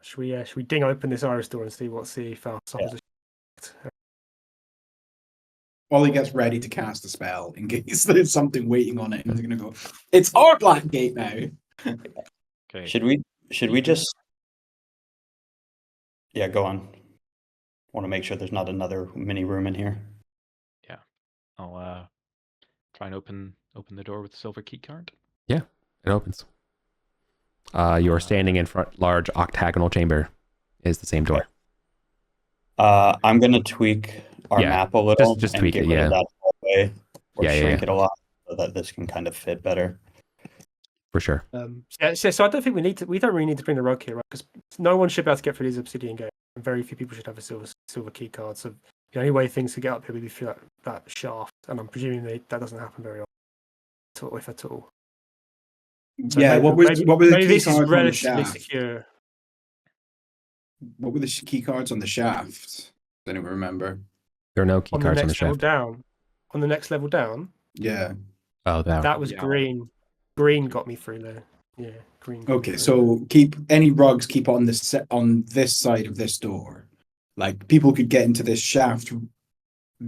Should we ding open this iris door and see what's the foul supposition? Ollie gets ready to cast a spell in case there's something waiting on it, and he's gonna go, it's our black gate now. Okay. Should we just? Yeah, go on. Want to make sure there's not another mini room in here. I'll try and open the door with the silver key card. Yeah, it opens. You are standing in front. Large octagonal chamber is the same door. I'm gonna tweak our Yeah, map a little. just and tweak get it, rid yeah. of that hallway, or Yeah, shrink it a lot so that this can kind of fit better. For sure. So I don't think we don't really need to bring the rug here, right? Because no one should be able to get through these obsidian gates, and very few people should have a silver key card. So the only way things to get up here would be through that shaft, and I'm presuming that doesn't happen very often, if at all. So Yeah, what were the maybe key this is cards on the relatively shaft? secure. What were the key cards on the shaft? I don't remember. There are no key On the cards on the next level shaft. down. On the next level down, Yeah. Oh, that was Yeah. green. Green got me through there. Yeah, green. got me Okay, through. so keep any rugs keep on this side of this door. Like people could get into this shaft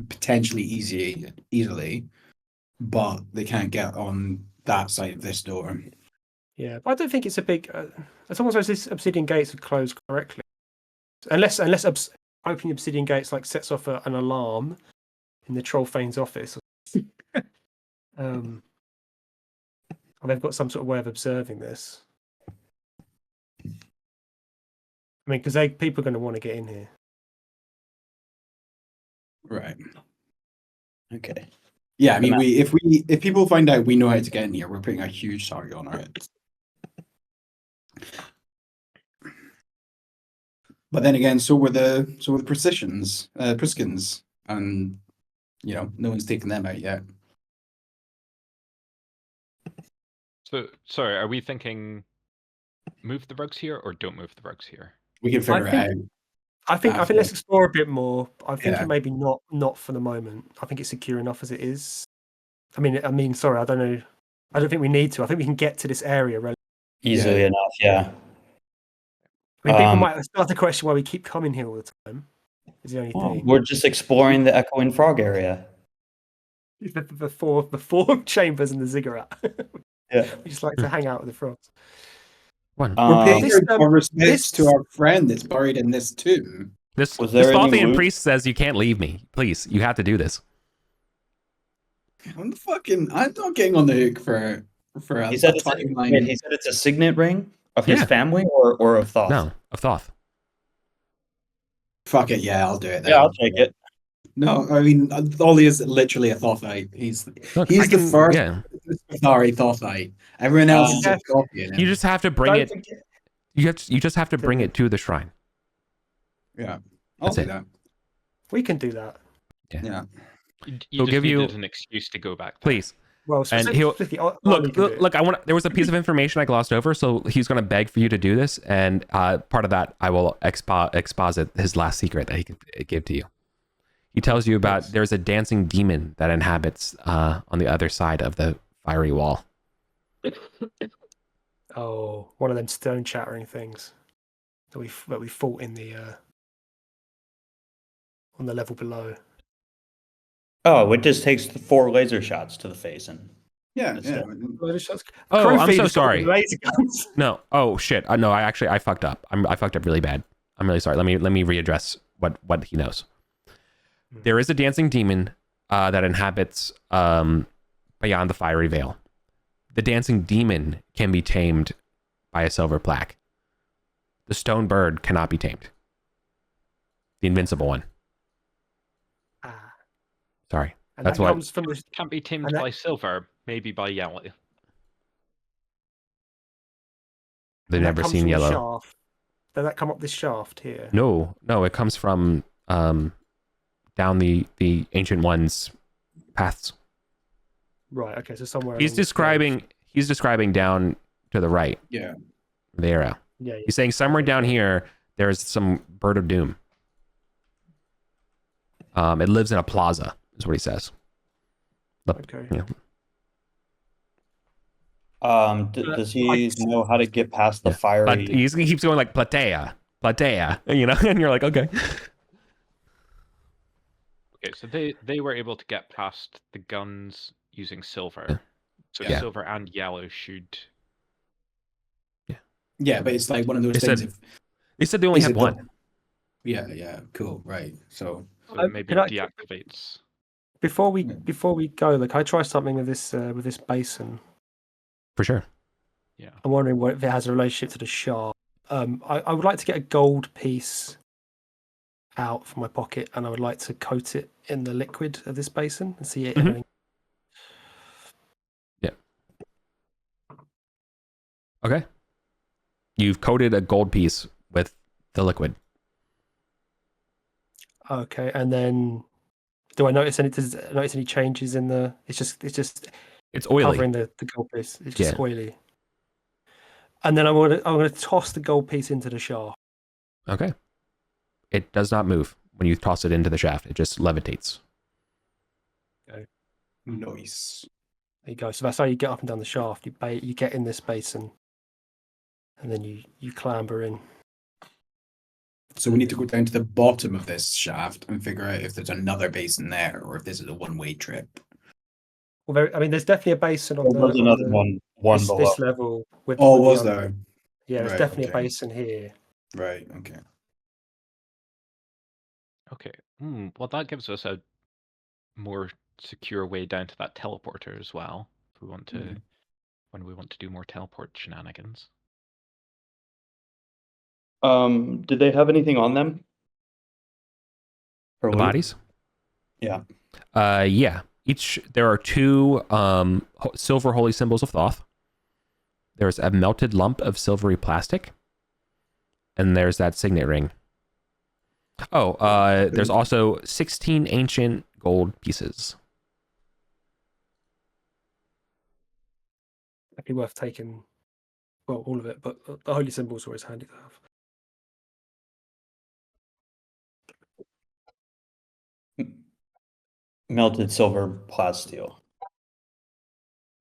potentially easily, but they can't get on that side of this door. Yeah, but I don't think it's a big. As long as these obsidian gates are closed correctly, unless opening obsidian gates like sets off an alarm in the Trollfane's office. Or they've got some sort of way of observing this. I mean, because people are going to want to get in here. Right. Okay. Yeah, I mean, if people find out we know how to get in here, we're putting a huge target on our heads. But then again, so were the Priskins, and no one's taken them out yet. So, sorry, are we thinking move the rugs here or don't move the rugs here? We can figure it out. I think let's explore a bit more. I think Yeah. maybe not for the moment. I think it's secure enough as it is. I mean, sorry, I don't know. I don't think we need to. I think we can get to this area relatively Easily enough, yeah. I mean, people might start to question why we keep coming here all the time. Is the only Well, thing. we're just exploring the echoing frog area. The four chambers and the ziggurat. Yeah. We just like to hang out with the frogs. One. We're paying This, our respects this- to our friend that's buried in this tomb. This Was there any Thothian loot? priest says you can't leave me. Please, you have to do this. I'm not getting on the hook for a He said timeline. he said it's a signet ring of his Yeah. family or of Thoth. No, of Thoth. Fuck it, yeah, I'll do it then. Yeah, I'll take it. No, I mean, Ollie is literally a Thothite. He's Look, the first Yeah, Thari Thothite. Everyone else is just copying him. you just have to bring Don't it. forget- You just have to bring it to the shrine. Yeah, I'll That's do it. that. We can do that. Yeah. You He'll just give you- needed an excuse to go back there. Please. Well, And he'll- specifically, Ollie can do it. Look. There was a piece of information I glossed over, so he's going to beg for you to do this, and part of that I will exposit his last secret that he can give to you. He tells you about Yes. there's a dancing demon that inhabits on the other side of the fiery wall. Oh, one of them stone chattering things that we fought in the on the level below. Oh, it just takes 4 laser shots to the face, and Yeah, That's yeah. it. Oh, I'm so Crowfeeder's got sorry. laser guns. No. Oh shit. No, I fucked up. I fucked up really bad. I'm really sorry. Let me readdress what he knows. There is a dancing demon that inhabits beyond the fiery veil. The dancing demon can be tamed by a silver plaque. The stone bird cannot be tamed. The invincible one. Ah, Sorry. and That's that what. comes from the Can't be tamed And that- by silver, maybe by yellow. They've and that never comes seen from the yellow. shaft. Does that come up this shaft here? No, it comes from down the ancient one's paths. Right. Okay. So somewhere He's along this describing down to the right, Yeah. the arrow. Yeah. He's saying somewhere Okay, down cool. here there's some bird of doom. It lives in a plaza, is what he says. Okay. Yeah. Does he know how to get past the Yeah. fiery? But he keeps going like platea, you know, and you're like, okay. Okay, so they were able to get past the guns using silver. Yeah. So Yeah. silver and yellow should. Yeah, but it's like one of those They things. said- They said they only is had it one. Yeah, cool, right. So So maybe can I- it deactivates. Before we Yeah. go, look, I try something with this basin. For sure. Yeah. I'm wondering if it has a relationship to the shaft. I would like to get a gold piece out from my pocket, and I would like to coat it in the liquid of this basin and see it. Mhm. Okay. You've coated a gold piece with the liquid. Okay, and then do I notice any changes in the? It's just It's oily. covering the gold piece. It's just Yeah. oily. And then I'm gonna toss the gold piece into the shaft. Okay. It does not move when you toss it into the shaft. It just levitates. nice. There you go. So that's how you get up and down the shaft. You get in this basin, and then you clamber in. So we need to go down to the bottom of this shaft and figure out if there's another basin there or if this is a one-way trip. Well, there's definitely a basin on There was the, another one below. this level. With Oh, with the was other- there? Yeah, there's Right, definitely okay. a basin here. Right, okay. Okay. Well, that gives us a more secure way down to that teleporter as well. If we want to, when we want to do more teleport shenanigans. Did they have anything on them? For The loot? bodies? Yeah. Yeah. There are 2 silver holy symbols of Thoth. There's a melted lump of silvery plastic. And there's that signet ring. Oh, there's also 16 ancient gold pieces. That'd be worth taking. Well, all of it, but the holy symbol's always handy to have. Melted silver plasteel.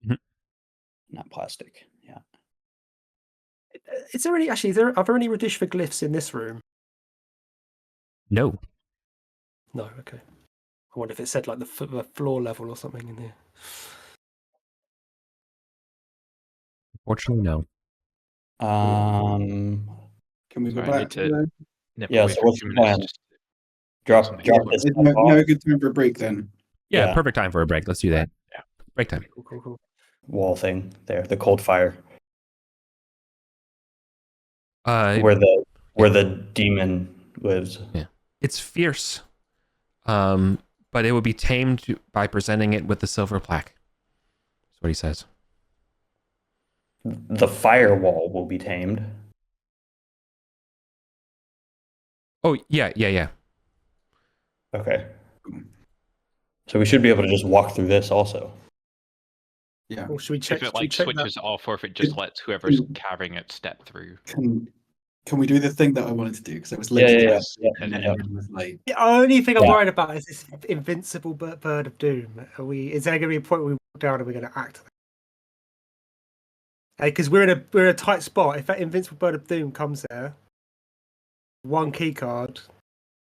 Mhm. Not plastic. Yeah. Is there any are there any Radishva glyphs in this room? No. No. Okay. I wonder if it said like the floor level or something in here. Fortunately, no. Can we go Sorry, I back need to to- the... Nip Yeah, away so for a what's few the minutes plan? just to Drop something drop else. this Is stuff now off. a good time for a break then? Yeah, Yeah. perfect time for a break. Let's do that. Yeah. Break time. Cool. Wall thing there, the cold fire, Uh, where the demon lives. it's fierce. But it would be tamed by presenting it with the silver plaque. That's what he says. The firewall will be tamed. Oh, yeah. Okay. So we should be able to just walk through this also. Yeah. Well, should we check? If it should we like check switches off, or if it just lets whoever's carrying it step through. Can Can we do the thing that I wanted to do? Because I was Yeah, literally yeah, just- yeah, and then yeah. everyone was like, The only thing I'm Yeah. worried about is this invincible bird of doom. Is there going to be a point where we walk down and we're going to act? Because we're in a tight spot. If that invincible bird of doom comes there, one key card.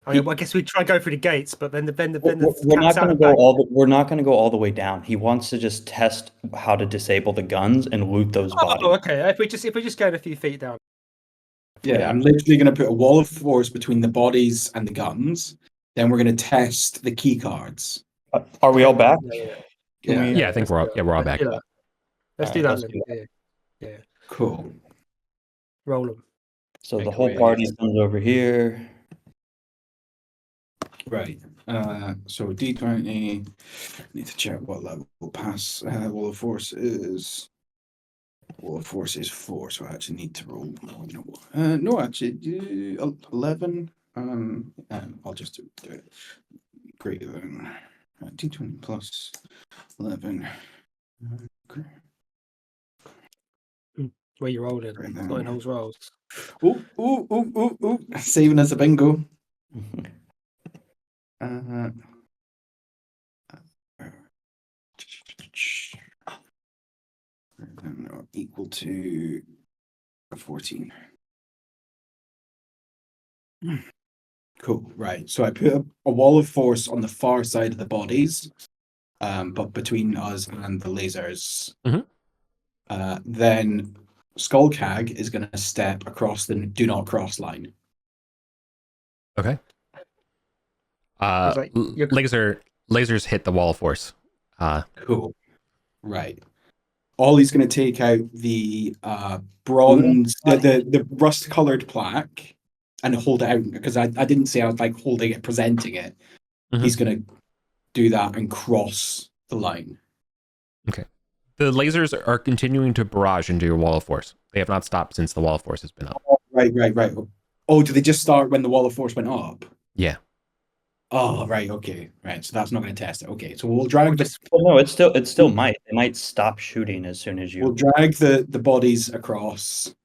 I mean, I guess we try and go through the gates, but then We're not going to go we're not going to go all the way down. He wants to just test how to disable the guns and loot those bodies. Oh, okay. If we just go a few feet down. yeah, I'm literally going to put a wall of force between the bodies and the guns. Then we're going to test the key cards. Are we all back? Yeah. Can we- Yeah, I think we're all back. Let's do that. Then. Yeah. Cool. Roll them. So the Make whole away. party comes over here. Right. So D20. Need to check what level pass wall of force is. Wall of force is 4, so I actually need to roll. No, actually, 11. I'll just do it. Greater than D20 plus 11. Where you rolled it. Right It's not in Hall's rolls. Ooh. Saving us a bingo. Uh, equal to 14. Cool, right. So I put a wall of force on the far side of the bodies, but between us and the lasers. Mhm. Then Skullcag is going to step across the do not cross line. Okay. It's like you're- Lasers hit the wall of force. Cool. Right. Ollie's going to take out the bronze, the rust-colored plaque, and hold it out because I didn't say I was like holding it, presenting it. Mhm. He's going to do that and cross the line. The lasers are continuing to barrage into your wall of force. They have not stopped since the wall of force has been up. Right. Oh, did they just start when the wall of force went up? Yeah. Oh, right. Okay. Right. So that's not going to test it. Okay. So we'll drag Well, no, it still might. It might stop shooting as soon as you. we'll drag the bodies across.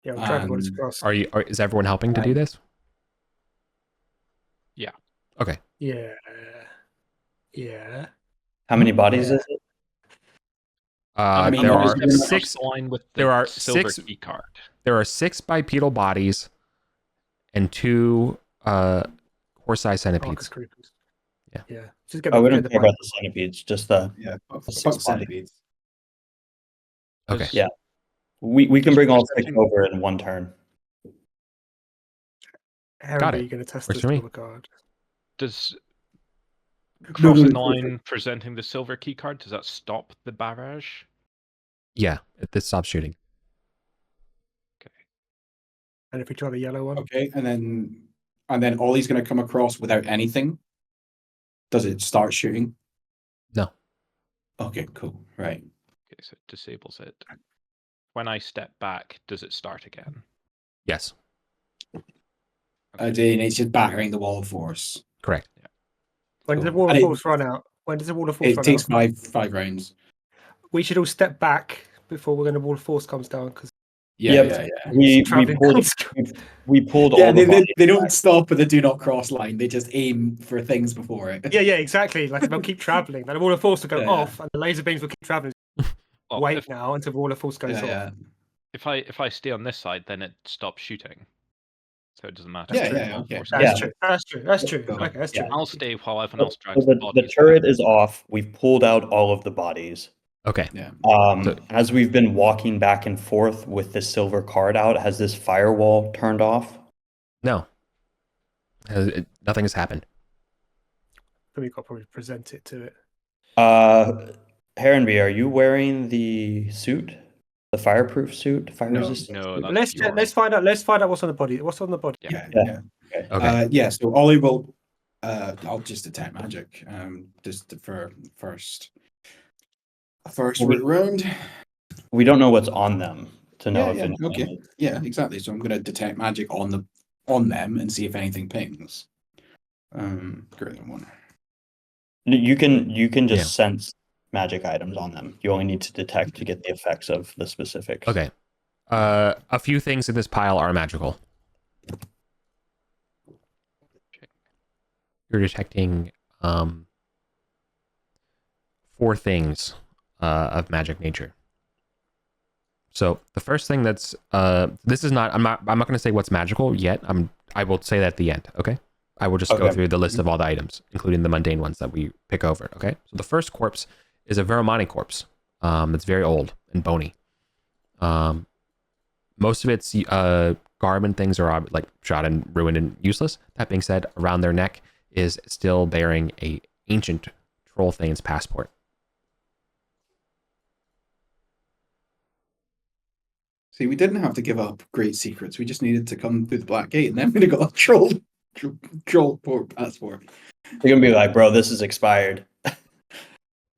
Yeah, I'm trying to And- across. Is everyone helping to do this? Yeah. Okay. Yeah. Yeah. How many bodies is it? I mean, There I'm are just gonna- six. line with the there are silver six- key card. There are 6 bipedal bodies and 2 horse-sized Marcus centipedes. Creepers. Yeah. Yeah. Just get Oh, we get don't the care pipe. about the centipedes, just the. Yeah. Fuck Six bodies. centipedes. Okay. Does- Yeah. We can Just bring all 6 presenting- over in one turn. Aaron, Got are it. you going to test Works this for me. silver card? Does No, crossing the no, line, presenting the silver key card, does that stop the barrage? Yeah. This stops shooting. Okay. And if we try the yellow one? Okay. And then Ollie's going to come across without anything. Does it start shooting? No. Okay. Cool. Right. Okay, so it disables it. When I step back, does it start again? Yes. Then it's just battering the wall of force. Correct. When does the Cool. wall of And it- force run out? When does the wall of force It run takes out? five rounds. We should all step back before we're going to wall of force comes down because Yeah. We traveling pulled guns. we pulled Yeah, all the bodies. they don't stop at the do not cross line. They just aim for things before it. Yeah, exactly. Like they'll keep traveling. Then the wall of force will go Yeah. off, and the laser beams will keep traveling. Well, Wait if, now until the wall of force goes off. Yeah. if I stay on this side, then it stops shooting. So it doesn't matter. Yeah, if the yeah, wall okay. force That's is- Yeah. true. That's true. Go. Okay, that's Yeah. true. I'll stay while everyone else So drags the the bodies. turret is off. We've pulled out all of the bodies. Okay. Yeah. So- As we've been walking back and forth with the silver card out, has this firewall turned off? No. Nothing has happened. We've got to probably present it to it. Heronby, are you wearing the suit? The fireproof suit? Fire No. resistant? No, suit? that's Let's find out. Let's find out what's on the body. What's on the body? Yeah. Okay. Okay. So Ollie will. I'll just attack magic. Just for first round. We don't know what's on them to know Yeah. if anything Okay. is. Yeah. Exactly. So I'm going to detect magic on them and see if anything pings. Greater than 1. You can just Yeah. sense magic items on them. You only need to detect to get the effects of the specifics. Okay. A few things in this pile are magical. You're detecting 4 things of magic nature. So the first thing that's this is not I'm not going to say what's magical yet. I will say that at the end. Okay. I will just go Okay. through the list of all the items, including the mundane ones that we pick over. Okay. So the first corpse is a Veramani corpse. It's very old and bony. Most of its garb and things are like shot and ruined and useless. That being said, around their neck is still bearing a ancient troll thane's passport. See, we didn't have to give up great secrets. We just needed to come through the black gate, and then we'd have got a troll port passport. You're gonna be like, bro, this is expired.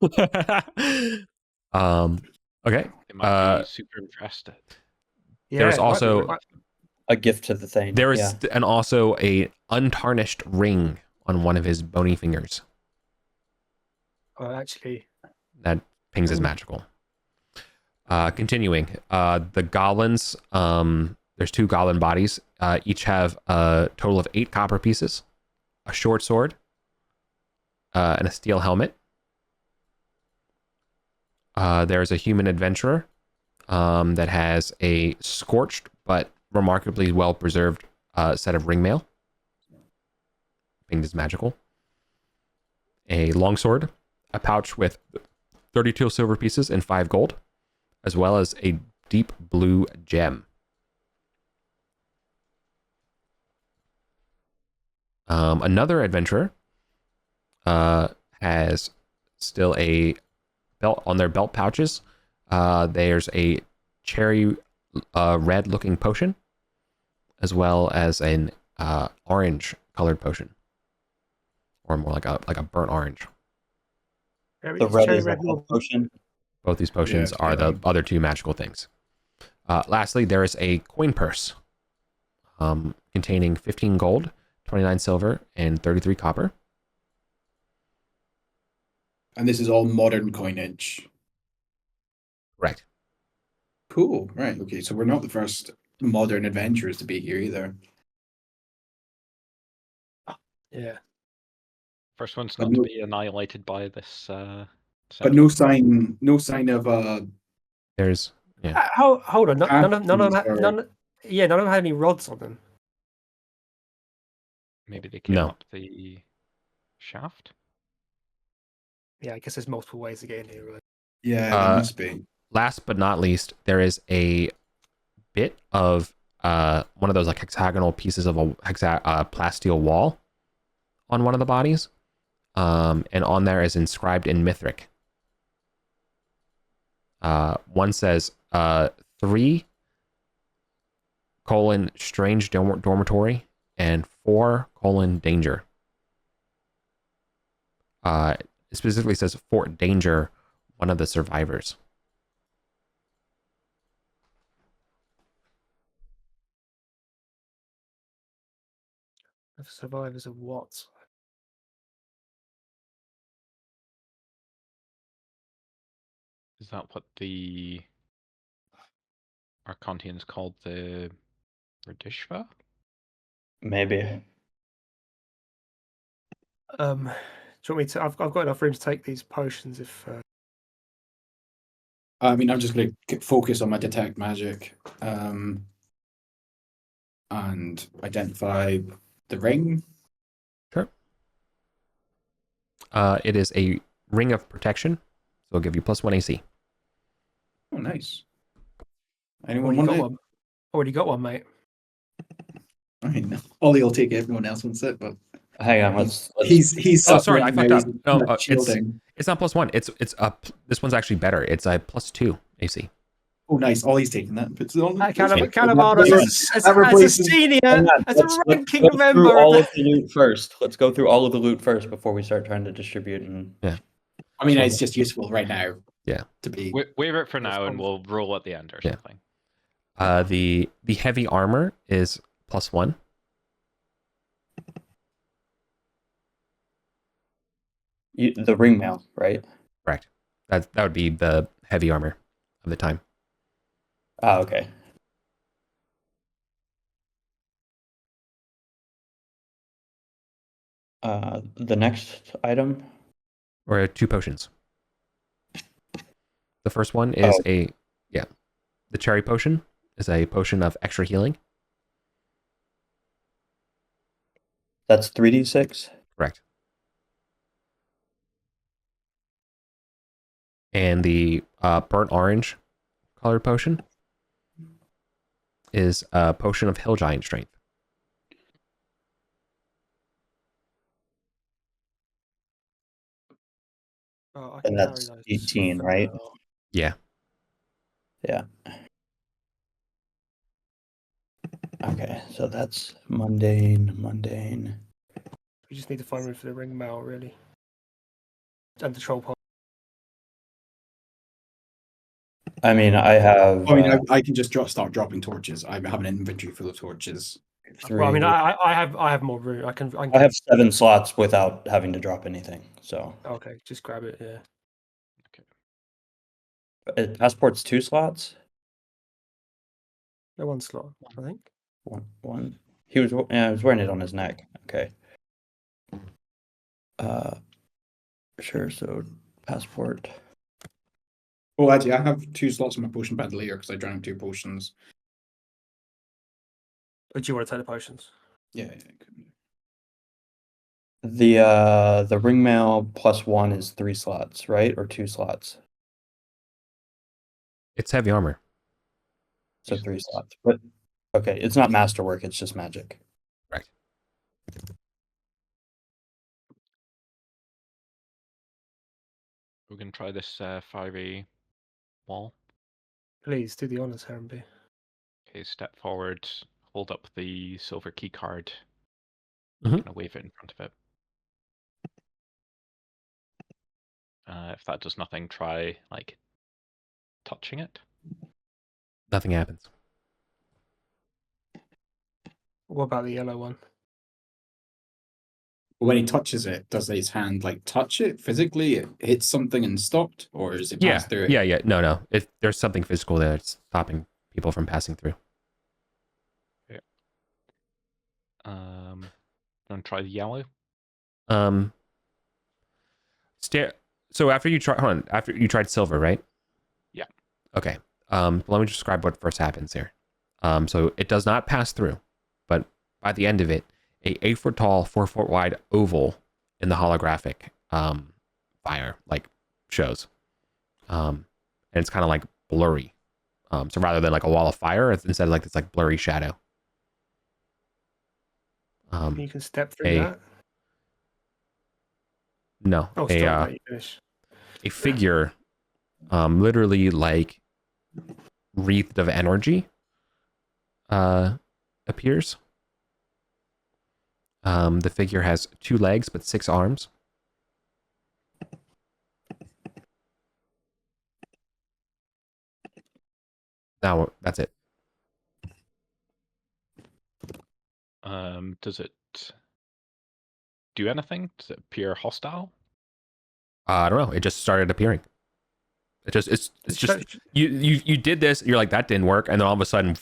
Okay. They might be super impressed. There's also A gift to the thing. there is Yeah. and also a untarnished ring on one of his bony fingers actually, that pings as magical. Continuing, the goblins. There's 2 goblin bodies. Each have a total of 8 copper pieces, a short sword, and a steel helmet. There's a human adventurer that has a scorched but remarkably well preserved set of ring mail. Pinged is magical. A longsword, a pouch with 32 silver pieces and 5 gold, as well as a deep blue gem. Another adventurer has still a belt on their belt pouches. There's a cherry red looking potion, as well as an orange colored potion, or more like a burnt orange. The red is a health potion. Both these potions are the other 2 magical things. Lastly, there is a coin purse containing 15 gold, 29 silver, and 33 copper. And this is all modern coinage. Correct. Cool. Right. Okay. So we're not the first modern adventurers to be here either. yeah. First one's But not to no- be annihilated by this. But no sign of There's Hold on. None of them Or- none of them had any rods on them. Maybe they came No. up the shaft. Yeah, I guess there's multiple ways to get in here. Right? Yeah, there must be. last but not least, there is a bit of one of those like hexagonal pieces of a plasteel wall on one of the bodies, and on there is inscribed in Mithric. One says 3 strange dormitory and 4 danger. It specifically says Fort Danger, one of the survivors. The survivors of what? Is that what the Arcantians called the Radishva? Maybe. Do you want me to? I've got enough room to take these potions if. I mean, I'm just going to focus on my detect magic and identify the ring. Sure. It is a ring of protection, so it'll give you +1 AC. Oh, nice. Anyone want it? Already got one, mate. I mean, Ollie will take it. Everyone else wants it, but Hang on, let's he's Oh, sorry, I suffering fucked now. up. He's No, shielding. it's not +1. It's up. This one's actually better. It's a +2 AC. Oh, nice. Ollie's taking that. Puts it on. Calamardo, as a replaces- senior, Hang on, as a let's ranking go through member all of of the loot first. Let's go through all of the loot first before we start trying to distribute. And I mean, it's just useful right now. Yeah. To be. Waive it for now, and we'll roll at the end or Yeah. something. The heavy armor is +1. the ring mail, right? Correct. That would be the heavy armor of the time. Oh, okay. The next item. Or 2 potions. The first one is the cherry potion is a potion of extra healing. That's 3d6. Correct. And the burnt orange colored potion is a potion of hill giant strength. Oh, I And can carry that's those 18, for right? now. Yeah. Yeah. Okay, so that's mundane. We just need to find room for the ring mail, really. And the troll pot. I mean, I have I mean, I can just start dropping torches. I have an inventory full of torches. Well, I mean, three. I have more room. I can. I have 7 slots without having to drop anything. So Okay, just grab it. Yeah. passport's 2 slots. No, 1 slot, I think. One. He was wearing it on his neck. Okay. Sure. So passport. Oh, actually, I have 2 slots in my potion bandolier because I drank 2 potions. Or do you want to take the potions? Yeah. The ring mail +1 is 3 slots, right? Or 2 slots. It's heavy armor. So 3 slots. But okay, it's not masterwork, it's just magic. Right. We're going to try this fiery wall. Please do the honors, Herrenby. Okay, step forward, hold up the silver key card, Mhm. kind of wave it in front of it. If that does nothing, try like touching it. Nothing happens. What about the yellow one? When he touches it, does his hand like touch it physically? It hits something and stopped, or is it pass through it? Yeah. No. If there's something physical there, it's stopping people from passing through. Okay. Want to try the yellow? So after you tried silver, right? Yeah. Okay. Let me describe what first happens here. So it does not pass through, but by the end of it, a 8-foot tall, 4-foot wide oval in the holographic fire like shows, and it's kind of like blurry. So rather than like a wall of fire, it's instead like this like blurry shadow. You can step through that. No, Oh, stop! Let you finish. a figure, literally like wreathed of energy, appears. The figure has 2 legs but 6 arms. Now that's it. Does it do anything? Does it appear hostile? I don't know. It just started appearing. It's just you did this. You're like, that didn't work, and then all of a sudden,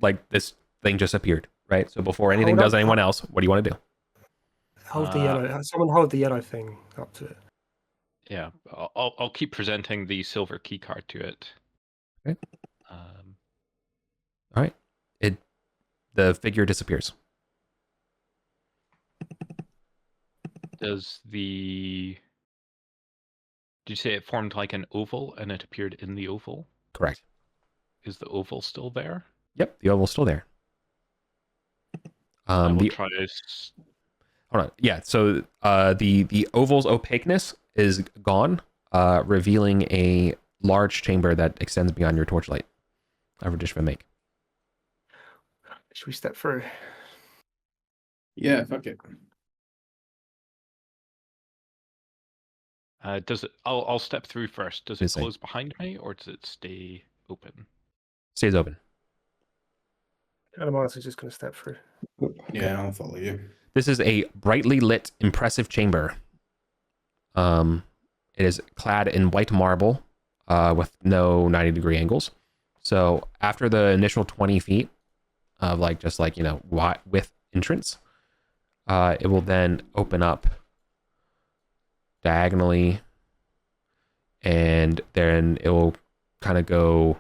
like this thing just appeared. Right. So before anything does anyone else, what do you want to do? Hold the yellow. Someone hold the yellow thing up to it. Yeah, I'll keep presenting the silver key card to it. Okay. All right. The figure disappears. Did you say it formed like an oval and it appeared in the oval? Correct. Is the oval still there? Yep, the oval's still there. I will try Hold on. Yeah, so the oval's opaqueness is gone, revealing a large chamber that extends beyond your torchlight. Of dish make. Should we step through? Yeah, fuck it. Does it? I'll step through first. Does it Insane. close behind me, or does it stay open? Stays open. I'm honestly just going to step through. Yeah, I'll follow you. This is a brightly lit, impressive chamber. It is clad in white marble, with no 90-degree angles. So after the initial 20 feet of with entrance, It will then open up diagonally, and then it will kind of go.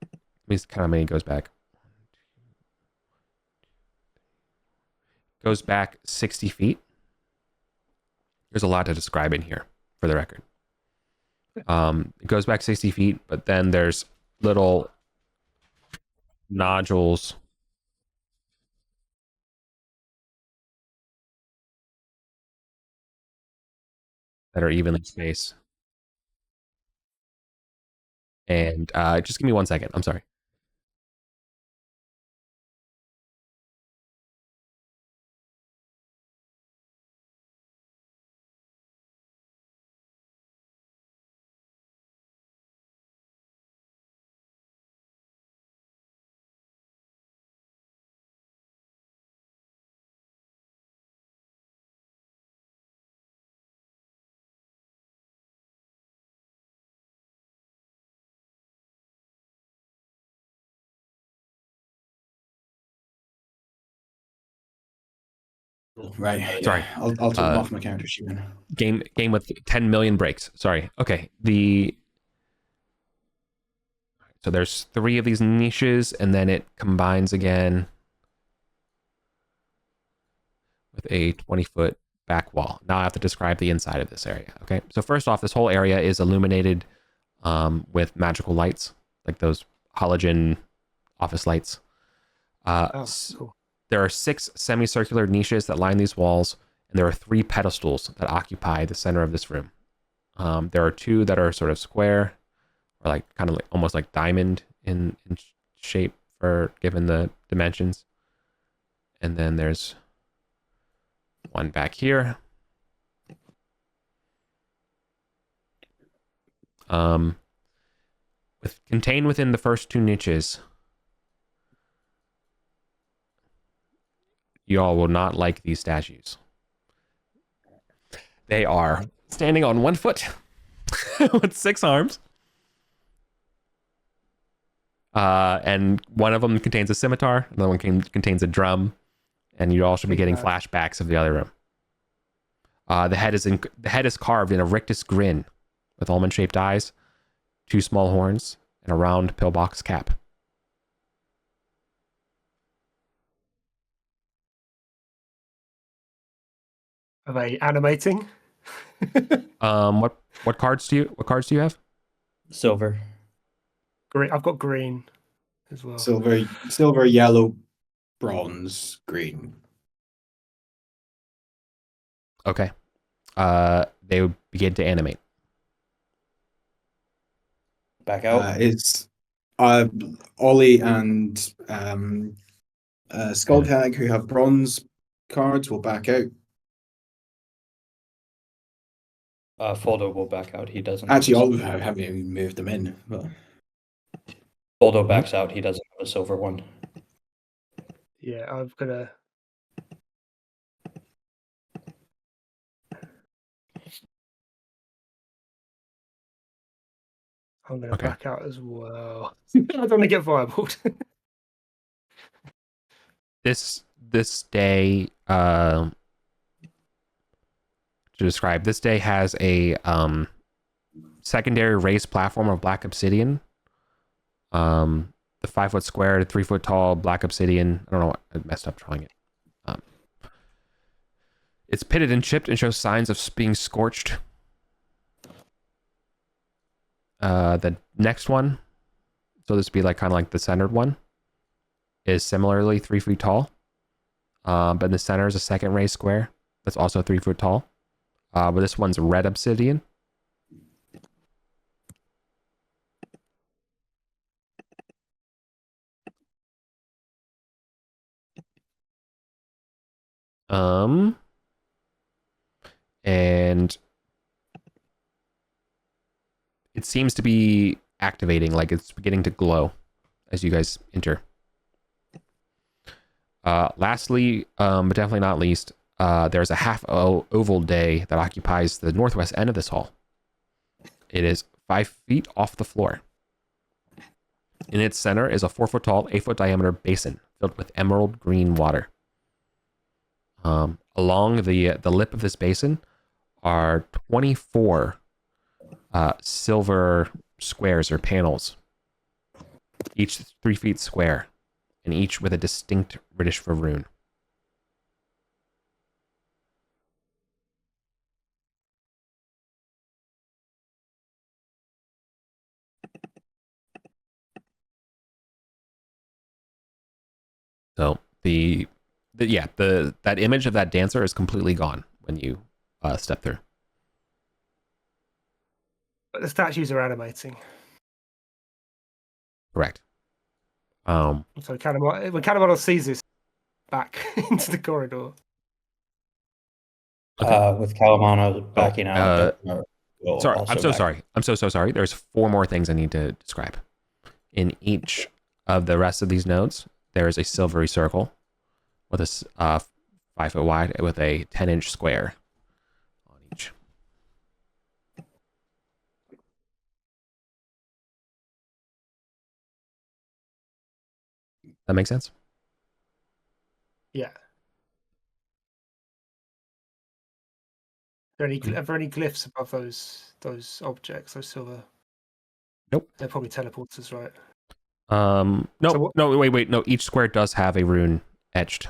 Let me count how many it goes back. Goes back 60 feet. There's a lot to describe in here, for the record. It goes back 60 feet, but then there's little nodules that are evenly spaced. And just give me 1 second. I'm sorry. Right. Yeah. Sorry. I'll take them off my character sheet. Game with 10 million breaks. Sorry. Okay. So there's 3 of these niches, and then it combines again with a 20-foot back wall. Now I have to describe the inside of this area. Okay. So first off, this whole area is illuminated with magical lights, like those halogen office lights. Cool. There are 6 semicircular niches that line these walls, and there are 3 pedestals that occupy the center of this room. There are 2 that are sort of square, or like kind of like almost like diamond in shape for given the dimensions. And then there's 1 back here. Contained within the first 2 niches, you all will not like these statues. They are standing on 1 foot with 6 arms. And one of them contains a scimitar, another one contains a drum, and you all should be getting flashbacks of the other room. The head is carved in a rictus grin with almond-shaped eyes, 2 small horns, and a round pillbox cap. Are they animating? What cards do you have? Silver. Green. I've got green as well. Silver, yellow, bronze, green. Okay. They would begin to animate. Back out. It's Ollie and Skullcag, who have bronze cards, will back out. Foldo will back out. He doesn't. Actually, I haven't even moved them in. But... Foldo backs out. He doesn't have a silver one. Yeah, I'm gonna. Back out as well. I don't want to get viable. This day, to describe, this day has a secondary raised platform of black obsidian. The 5-foot square to 3-foot tall black obsidian. I don't know, I messed up drawing it. It's pitted and chipped and shows signs of being scorched. The next one, so this would be like kind of like the centered one, is similarly 3 feet tall. But in the center is a second raised square that's also 3 foot tall. But this one's red obsidian. And it seems to be activating, like it's beginning to glow as you guys enter. Lastly, but definitely not least, there's a half oval day that occupies the northwest end of this hall. It is 5 feet off the floor. In its center is a 4 foot tall, 8 foot diameter basin filled with emerald green water. Along the lip of this basin are 24 silver squares or panels, each 3 feet square, and each with a distinct Ridishva rune. So that image of that dancer is completely gone when you step through. But the statues are animating. Correct. So when Calamar sees this, back into the corridor. With Calamano backing out. Sorry, I'm so sorry. I'm so sorry. There's 4 more things I need to describe. In each of the rest of these nodes, there is a silvery circle with a 5 foot wide with a 10-inch square on each. That makes sense? Yeah. Are there any glyphs above those objects, those silver? Nope. They're probably teleporters, right? No, So no, wait. No, each square does have a rune etched.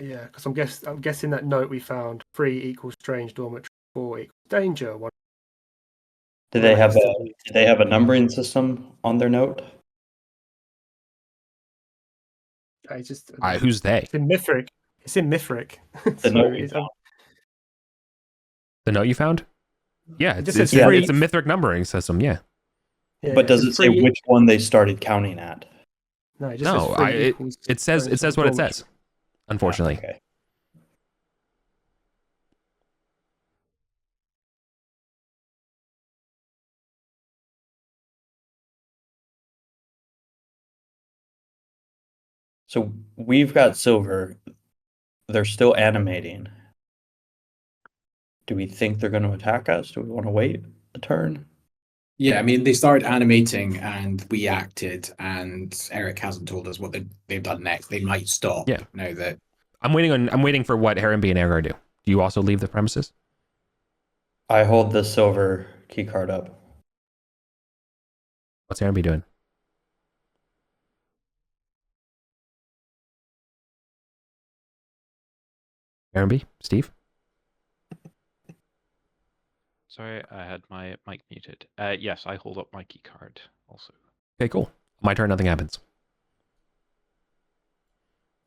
Yeah, because I'm guessing that note we found 3 equals strange dormitory, 4 equals danger. 1. Did they have a numbering system on their note? It's just Who's they? It's in Mithric. It's in Mithric. The note you found. The note you found? Yeah, it's says a Mithric numbering system. Yeah. But does it say which one they started counting at? No, it just says 3 equals it says what it dormitory. says. Unfortunately. Okay. So we've got silver. They're still animating. Do we think they're going to attack us? Do we want to wait a turn? Yeah, I mean, they started animating and we acted, and Eric hasn't told us what they've done next. They might stop. Yeah. Now that I'm waiting for what Heronby and Agar do. Do you also leave the premises? I hold the silver key card up. What's Heronby doing? Heronby? Steve? Sorry, I had my mic muted. Yes, I hold up my key card also. Okay, cool. My turn, nothing happens.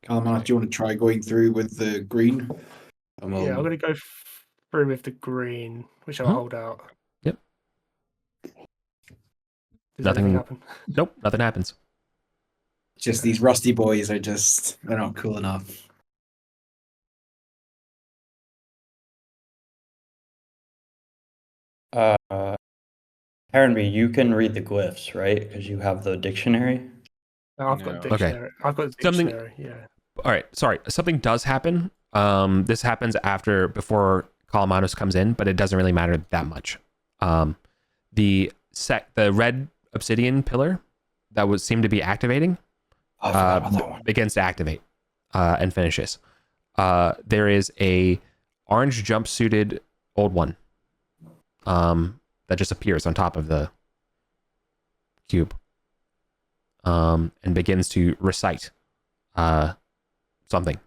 Calamar, do you want to try going through with the green? Yeah, I'm going to go through with the green, which I'll hold out. Yep. Does anything happen? Nope, nothing happens. Just these rusty boys they're not cool enough. Heronby, you can read the glyphs, right? Because you have the dictionary. No, I've got No. the dictionary. Okay. I've got the dictionary, yeah. All right, sorry. Something does happen. This happens before Kalamanos comes in, but it doesn't really matter that much. The red obsidian pillar that seemed to be activating begins to activate and finishes. There is a orange jumpsuited old one that just appears on top of the cube and begins to recite something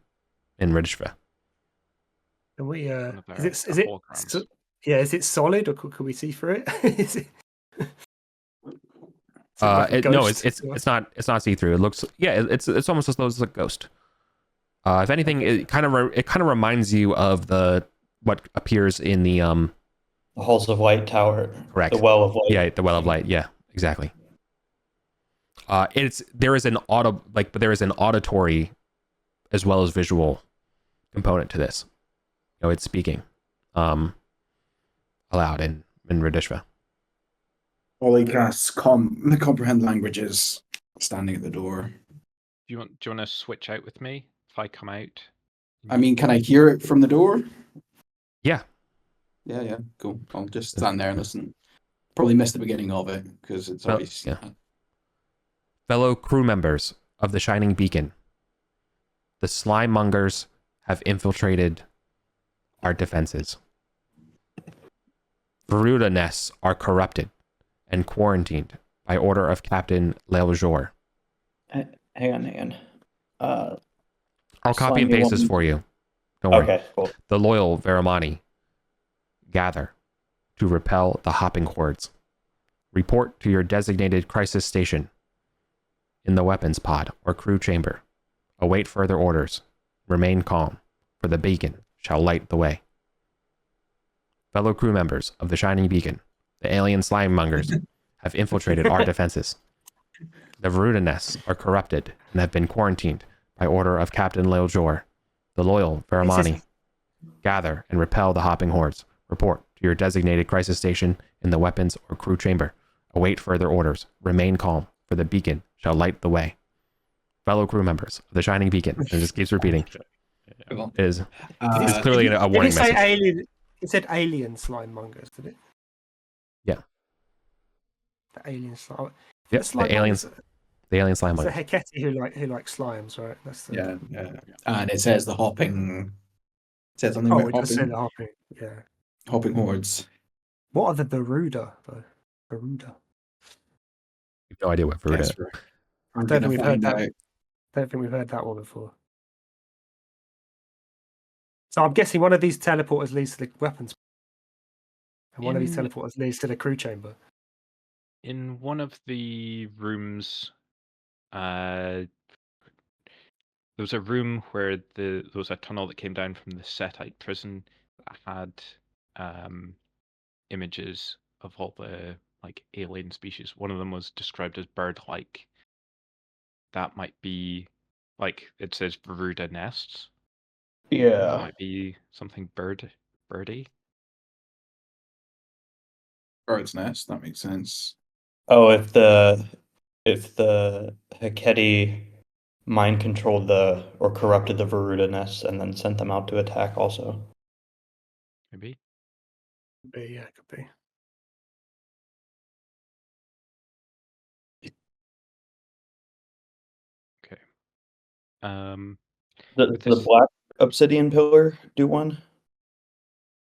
in Ridishva. Can we? Is it solid, or could we see through it? Is it? No, it's not see through. It looks it's almost as though it's a ghost. If anything, it kind of reminds you of what appears in the Halls of Light Tower. Correct. The Well of Light. Yeah, the Well of Light. Yeah, exactly. There is an auditory as well as visual component to this. It's speaking aloud in Ridishva. Ollie casts comprehend languages, standing at the door. Do you want to switch out with me if I come out? I mean, can I hear it from the door? Yeah. Yeah, cool. I'll just stand there and listen. Probably missed the beginning of it because it's always... Yeah. Fellow crew members of the Shining Beacon, the Slime Mongers have infiltrated our defenses. Veruda nests are corrupted and quarantined by order of Captain Leljor. Hang on. I'll copy and paste this for you. Don't worry. Okay, cool. The loyal Veramani gather to repel the hopping hordes. Report to your designated crisis station in the weapons pod or crew chamber. Await further orders. Remain calm, for the beacon shall light the way. Fellow crew members of the Shining Beacon, the alien slime mongers have infiltrated our defenses. The Veruda nests are corrupted and have been quarantined by order of Captain Leljor. The loyal Veramani gather and repel the hopping hordes. Report to your designated crisis station in the weapons or crew chamber. Await further orders. Remain calm, for the beacon shall light the way. Fellow crew members of the Shining Beacon, and it just keeps repeating, is clearly a warning did it say message. alien? It said alien slime mongers, did it? Yeah. The alien slime. Yep, slime the aliens. mongers- The alien slime It's the mongers. Hecate who likes slimes, right? That's the... Yeah. And it says the hopping. It says something Oh, about it does say hopping, the hopping. Yeah. hopping hordes. What are the Veruda though? Veruda. No idea what Veruda Yes, is. we're don't gonna think we've heard find that. out. Don't think we've heard that one before. So I'm guessing one of these teleporters leads to the weapons, and one of these In- teleporters leads to the crew chamber. In one of the rooms, there was a room where there was a tunnel that came down from the Setite prison that had images of all the like alien species. One of them was described as bird-like. That might be like it says Veruda nests. That Yeah. might be something birdy. Bird's nest. That makes sense. Oh, if the Hecate mind controlled or corrupted the Veruda nests and then sent them out to attack also. Maybe. Yeah, could be. Okay. With The this- black obsidian pillar do one?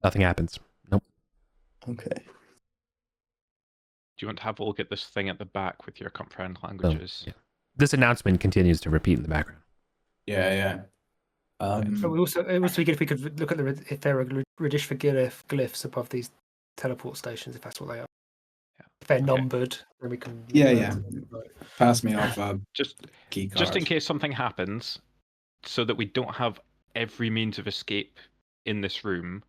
Nothing happens. Nope. Okay. Do you want to have a look at this thing at the back with your comprehend languages? yeah. This announcement continues to repeat in the background. Yeah. But it would also be good if we could look at if there are Ridishva glyphs above these teleport stations, if that's what they are. Yeah. If they're Okay. numbered, then we can. Yeah. Pass me off a Just key card. Just in case something happens, so that we don't have every means of escape in this room,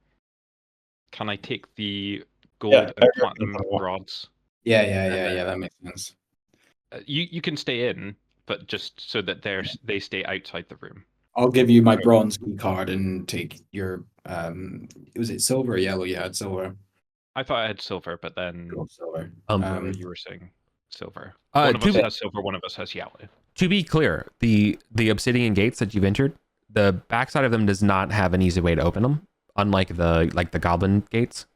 can I take the gold Yeah, and platinum rods? Yeah. That makes sense. You can stay in, but just so that they stay outside the room. I'll give you my bronze key card and take your was it silver or yellow? You had silver. I thought I had silver, but then Cool, silver. you were saying silver. Uh, One of us to- has silver, one of us has yellow. To be clear, the obsidian gates that you've entered, the backside of them does not have an easy way to open them, unlike the goblin gates,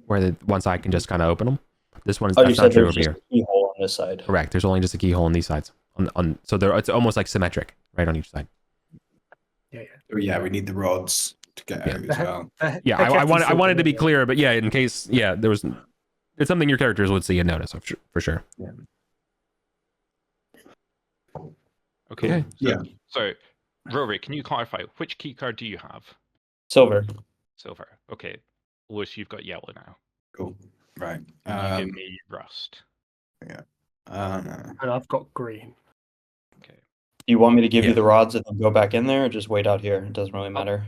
where one side can just kind of open them. This one is You that's said not true there's over just here. a keyhole on this side. Correct. There's only just a keyhole on these sides. So it's almost like symmetric, right on each side. Oh, yeah, we need the rods to get out as well. Yeah, I wanted to be clear, but yeah, in case it's something your characters would see and notice for sure. Okay. Yeah. So, Rory, can you clarify which key card do you have? Silver. Silver. Okay. Lewis, you've got yellow now. Cool. Right. And you give me rust. And I've got green. Okay. Do you want me to give Yeah. you the rods and then go back in there, or just wait out here? It doesn't really matter.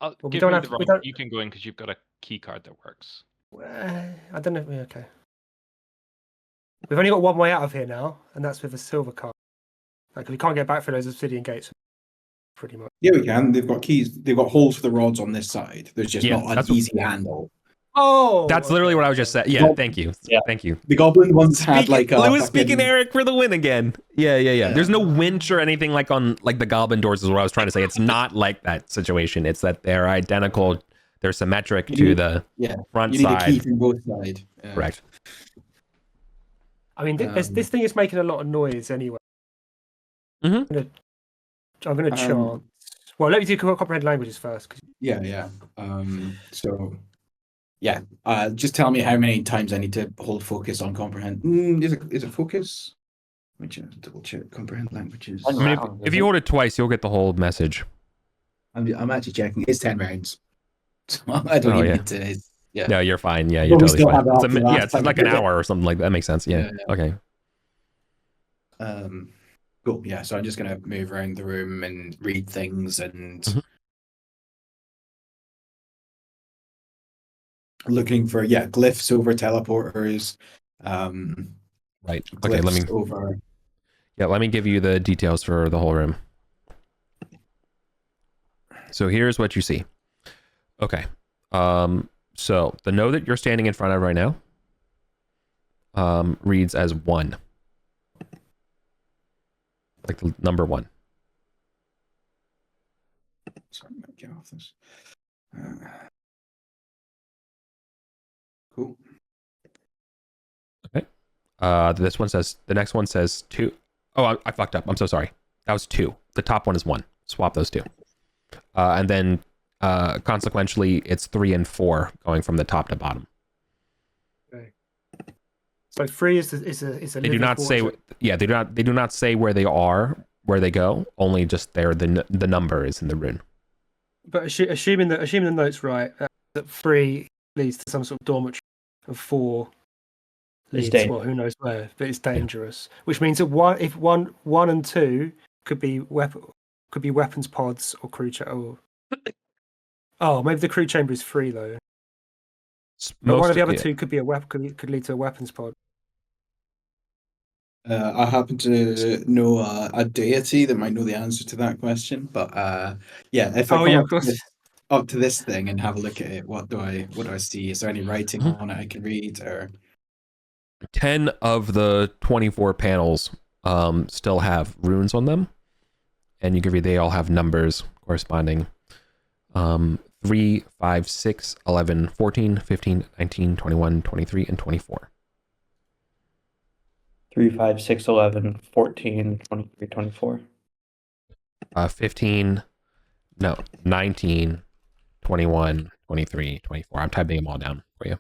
Well, we give don't me have- the we rod. don't- You can go in because you've got a key card that works. I don't know. Okay. We've only got one way out of here now, and that's with a silver card. Like we can't get back through those obsidian gates. Pretty much. Yeah, we can. They've got keys. They've got holes for the rods on this side. There's just Yeah, not that's an what- easy handle. Oh, That's literally what I was just saying. Yeah, Well, thank you. yeah. Thank you. The goblin ones had like a Lewis fucking- speaking Eric for the win again. Yeah. Yeah. There's no winch or anything like on like the goblin doors is what I was trying to say. It's not like that situation. It's that they're identical. They're symmetric You to need- the Yeah, front you need a key side. from both sides. Yeah. Correct. I mean, this thing is making a lot of noise anyway. Mhm. I'm gonna chant. Well, let me do comprehend languages first. Yeah. So yeah, just tell me how many times I need to hold focus on comprehend. Is it focus? Let me just double check. Comprehend languages. I mean, if you hold it twice, you'll get the whole message. I'm actually checking. It's 10 rounds. So I don't even need to. Yeah. No, you're fine. Yeah, But you're we totally still fine. have it up to last It's time like we an did it. hour or something like that. Makes sense. Yeah. Okay. Cool. Yeah. So I'm just gonna move around the room and read things and looking for glyphs over teleporters. Right. Glyphs Okay. over. Yeah. Let me give you the details for the whole room. So here's what you see. Okay. So the node that you're standing in front of right now reads as 1. Like the number 1. Sorry, I'm gonna get off this. Cool. Okay. The next one says 2. Oh, I fucked up. I'm so sorry. That was 2. The top one is 1. Swap those 2. And then consequentially, it's 3 and 4 going from the top to bottom. Okay. So 3 is a They do not say. Yeah, they do not say where they are, where they go. Only just the number is in the rune. But assuming the note's right, that 3 leads to some sort of dormitory, and 4 leads who knows where, but it's dangerous. Yeah. Which means that 1 and 2 could be weapons pods or crew chamber. Oh, maybe the crew chamber is 3 though. But one of the other 2 could be could lead to a weapons pod. I happen to know a deity that might know the answer to that question, but if I come up to this thing and have a look at it, what do I see? Is there any writing on it I can read? Or 10 of the 24 panels still have runes on them, and you can read they all have numbers corresponding. 3, 5, 6, 11, 14, 15, 19, 21, 23, and 24. 3, 5, 6, 11, 14, 23, 24. 15, no, 19, 21, 23, 24. I'm typing them all down for you.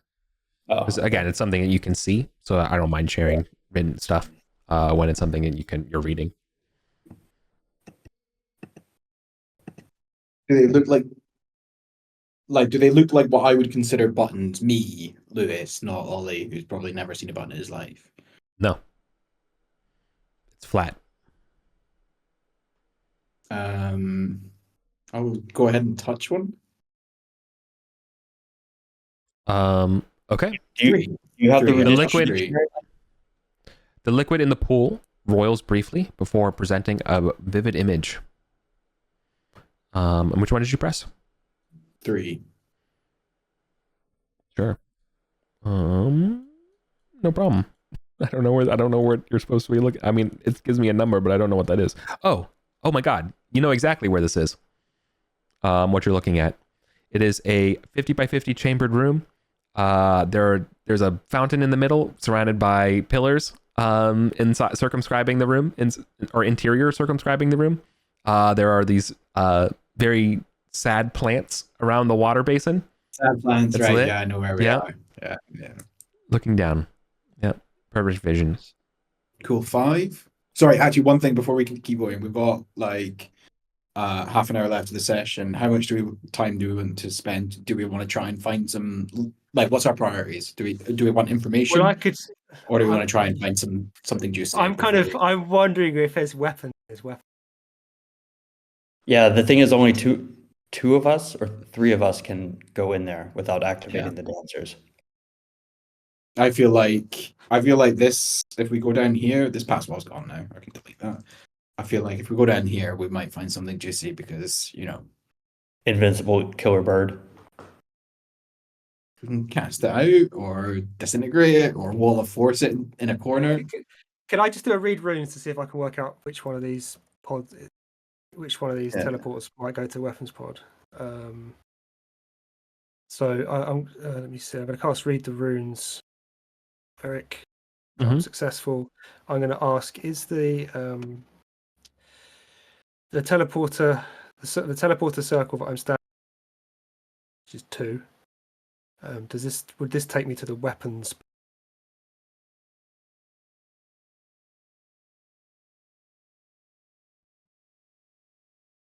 Again, it's something that you can see, so I don't mind sharing written stuff when it's something that you're reading. Do they look do they look like what I would consider buttons? Me, Lewis, not Ollie, who's probably never seen a button in his life. No. It's flat. I'll go ahead and touch one. Okay. Do you have the liquid? The liquid in the pool roils briefly before presenting a vivid image. And which one did you press? 3. Sure. No problem. I don't know where you're supposed to be looking. I mean, it gives me a number, but I don't know what that is. Oh my God. You know exactly where this is. What you're looking at. It is a 50 by 50 chambered room. There's a fountain in the middle surrounded by pillars inside circumscribing the room, or interior circumscribing the room. There are these very sad plants around the water basin. Sad plants, right? Lit. Yeah, I know where we are. Yeah. Looking down. Yeah. Perfect vision. Cool. 5. Sorry, actually, one thing before we can keep going. We've got like half an hour left of the session. How much time do we want to spend? Do we want to try and find some, like, what's our priorities? Do we want information? Well, or do we want to try and find something juicy? I'm wondering if there's weapons. Yeah, the thing is only two of us or 3 of us can go in there without activating the dancers. I feel like this, if we go down here, this password's gone now. I can delete that. I feel like if we go down here, we might find something juicy because, Invincible killer bird. We can cast it out or disintegrate it or wall of force it in a corner. Can I just do a read runes to see if I can work out which one of these teleporters might go to weapons pod? So let me see. I'm going to cast read the runes. Eric, I'm successful. I'm going to ask: is the teleporter the teleporter circle that I'm standing, which is 2. Would this take me to the weapons?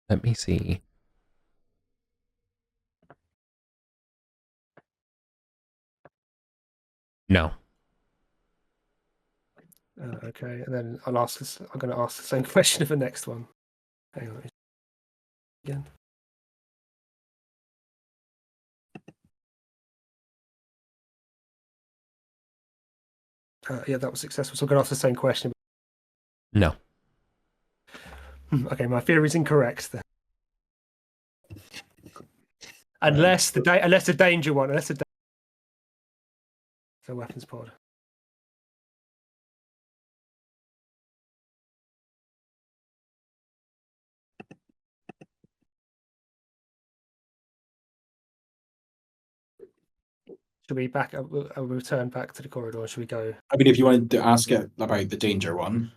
Let me see. No. Okay, and then I'm going to ask the same question of the next one. Hang on. Again. Yeah, that was successful. So I'm going to ask the same question. No. Okay, my theory is incorrect then. Unless the danger one, the weapons pod. Should we back up? We'll return back to the corridor. Or should we go? I mean, if you wanted to ask it about the danger one,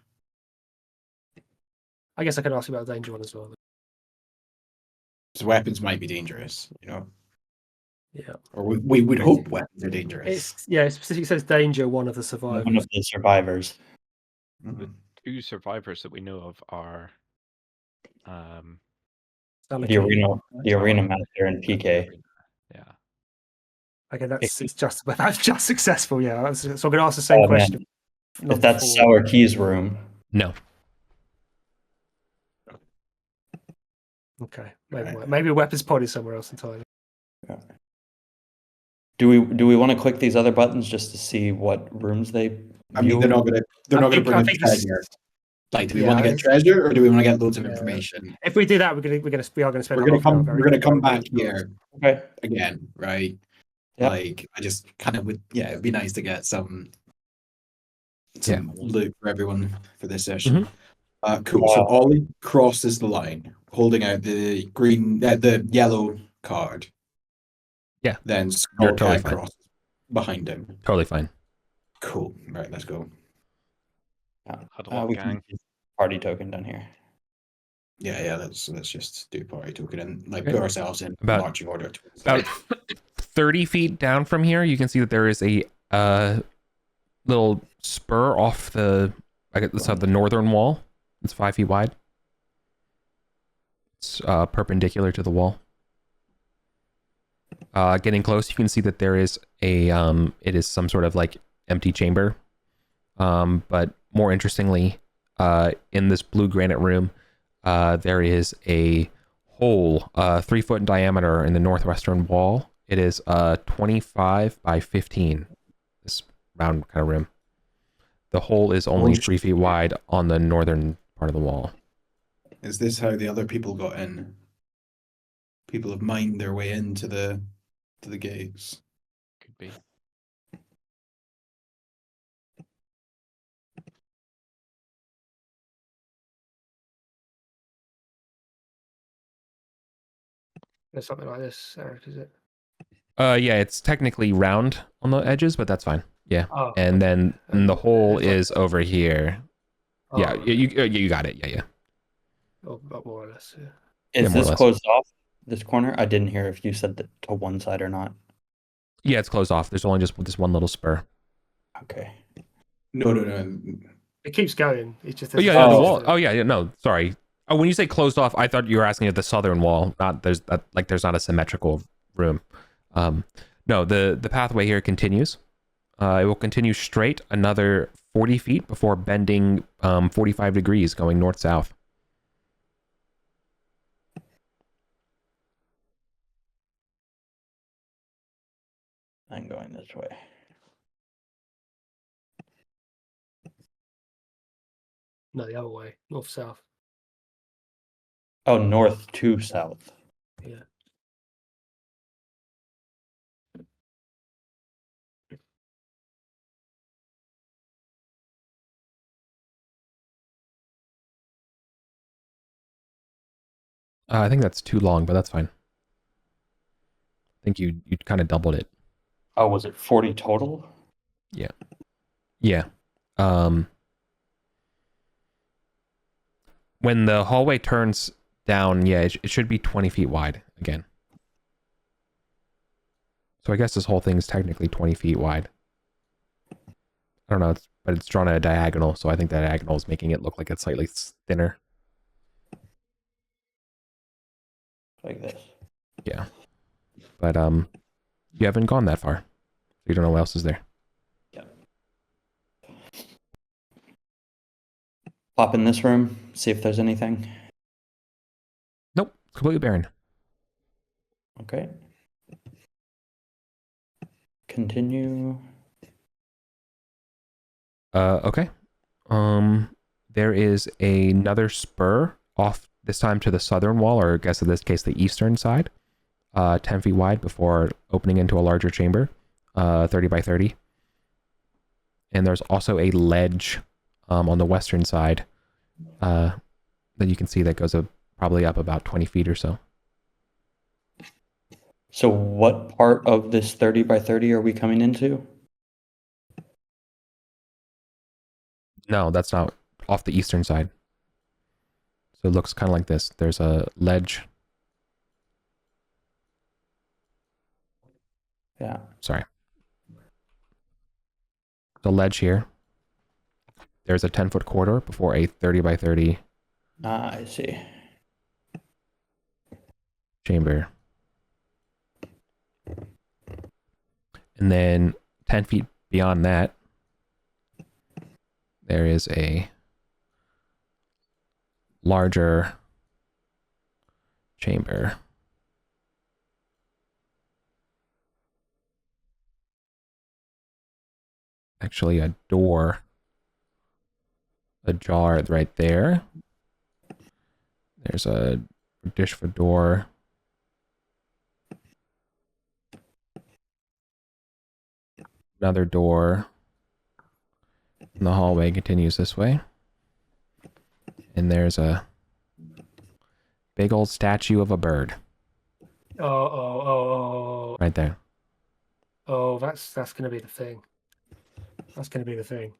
I guess I can ask you about the danger one as well. because weapons might be dangerous, you know. Yeah. Or we would hope weapons are dangerous. It specifically says danger one of the survivors. One of the survivors. Mhm. The 2 survivors that we know of are The arena master and PK. Yeah. Okay, that's just successful. Yeah, so I'm going to ask the same question. If that's Sour Key's room. No. Okay, maybe a weapons pod is somewhere else entirely. Yeah. Do we want to click these other buttons just to see what rooms they? I mean, they're not gonna bring in treasure. Like, do we want to get treasure, or do we want to get loads of information? If we do that, we are going to spend. We're gonna come back here Okay. again, right? Yep. Like, I just kind of would. Yeah, it'd be nice to get some loot for everyone for this session. Cool. So Ollie crosses the line, holding out the the yellow card. Yeah. Then You're totally fine. crosses behind him. Totally fine. Cool. Right, let's go. We can use party token down here. Yeah. Let's just do party token and Okay. put ourselves in About- marching order. About 30 feet down from here, you can see that there is a little spur off the northern wall. It's 5 feet wide. It's perpendicular to the wall. Getting close, you can see that there is it is some sort of like empty chamber. But more interestingly, in this blue granite room, there is a hole 3 foot in diameter in the northwestern wall. It is 25 by 15, this round kind of room. The hole is only 3 feet wide on the northern part of the wall. Is this how the other people got in? People have mined their way into the gates. Could be. There's something like this, Eric, is it? Yeah, it's technically round on the edges, but that's fine. Yeah. Oh, And then the hole it's like- is over here. Yeah, you got it. Yeah. Oh, more or less. Yeah. Is more or this less. closed off? This corner? I didn't hear if you said that to one side or not. Yeah, it's closed off. There's only just this one little spur. Okay. No. It keeps going. It's just. Oh yeah, the wall. Oh yeah, no, sorry. Oh, when you say closed off, I thought you were asking at the southern wall. Not there's not a symmetrical room. No, the pathway here continues. It will continue straight another 40 feet before bending 45 degrees, going north south. I'm going this way. No, the other way, north south. Oh, north to south. Yeah. I think that's too long, but that's fine. I think you kind of doubled it. Oh, was it 40 total? Yeah. When the hallway turns down, yeah, it should be 20 feet wide again. So I guess this whole thing is technically 20 feet wide. I don't know, but it's drawn at a diagonal, so I think that diagonal is making it look like it's slightly thinner. Like this. Yeah. But you haven't gone that far. You don't know what else is there. Yeah. Pop in this room, see if there's anything. Nope, it's completely barren. Okay. Continue. Okay. There is another spur off, this time to the southern wall, or I guess in this case the eastern side, 10 feet wide before opening into a larger chamber, 30 by 30. And there's also a ledge on the western side that you can see that goes probably up about 20 feet or so. So what part of this 30 by 30 are we coming into? No, that's not off the eastern side. So it looks kind of like this. There's a ledge. Yeah. Sorry. The ledge here. There's a 10-foot corridor before a 30 by 30 I see. chamber. And then 10 feet beyond that, there is a larger chamber. Actually, a door ajar right there. There's a dish for door. Another door. And the hallway continues this way. And there's a big old statue of a bird Oh, right there. that's gonna be the thing. That's gonna be the thing.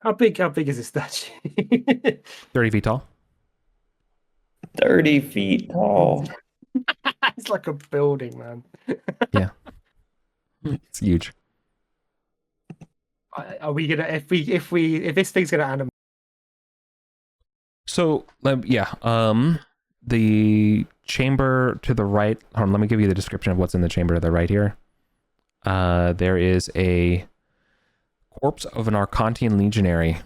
How big is this statue? 30 feet tall. 30 feet tall. It's like a building, man. It's huge. Are we gonna if this thing's gonna animate? So, the chamber to the right, hold on, let me give you the description of what's in the chamber to the right here. There is a corpse of an Arcantian legionary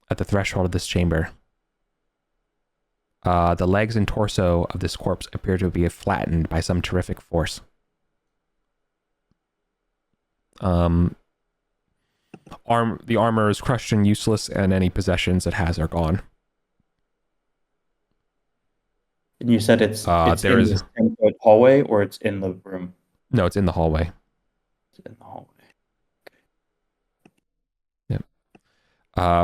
at the threshold of this chamber. The legs and torso of this corpse appear to be flattened by some terrific force. The armor is crushed and useless, and any possessions it has are gone. And you said it's there in is- this 10-foot hallway, or it's in the room? No, it's in the hallway. It's in the hallway.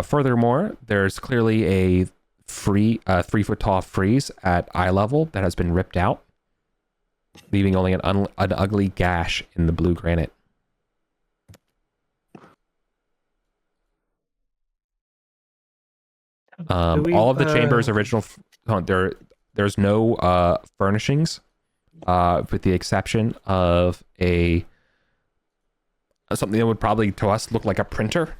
Furthermore, there's clearly a 3-foot tall frieze at eye level that has been ripped out, leaving only an ugly gash in the blue granite. All of the chamber's original, there's no furnishings, with the exception of something that would probably to us look like a printer.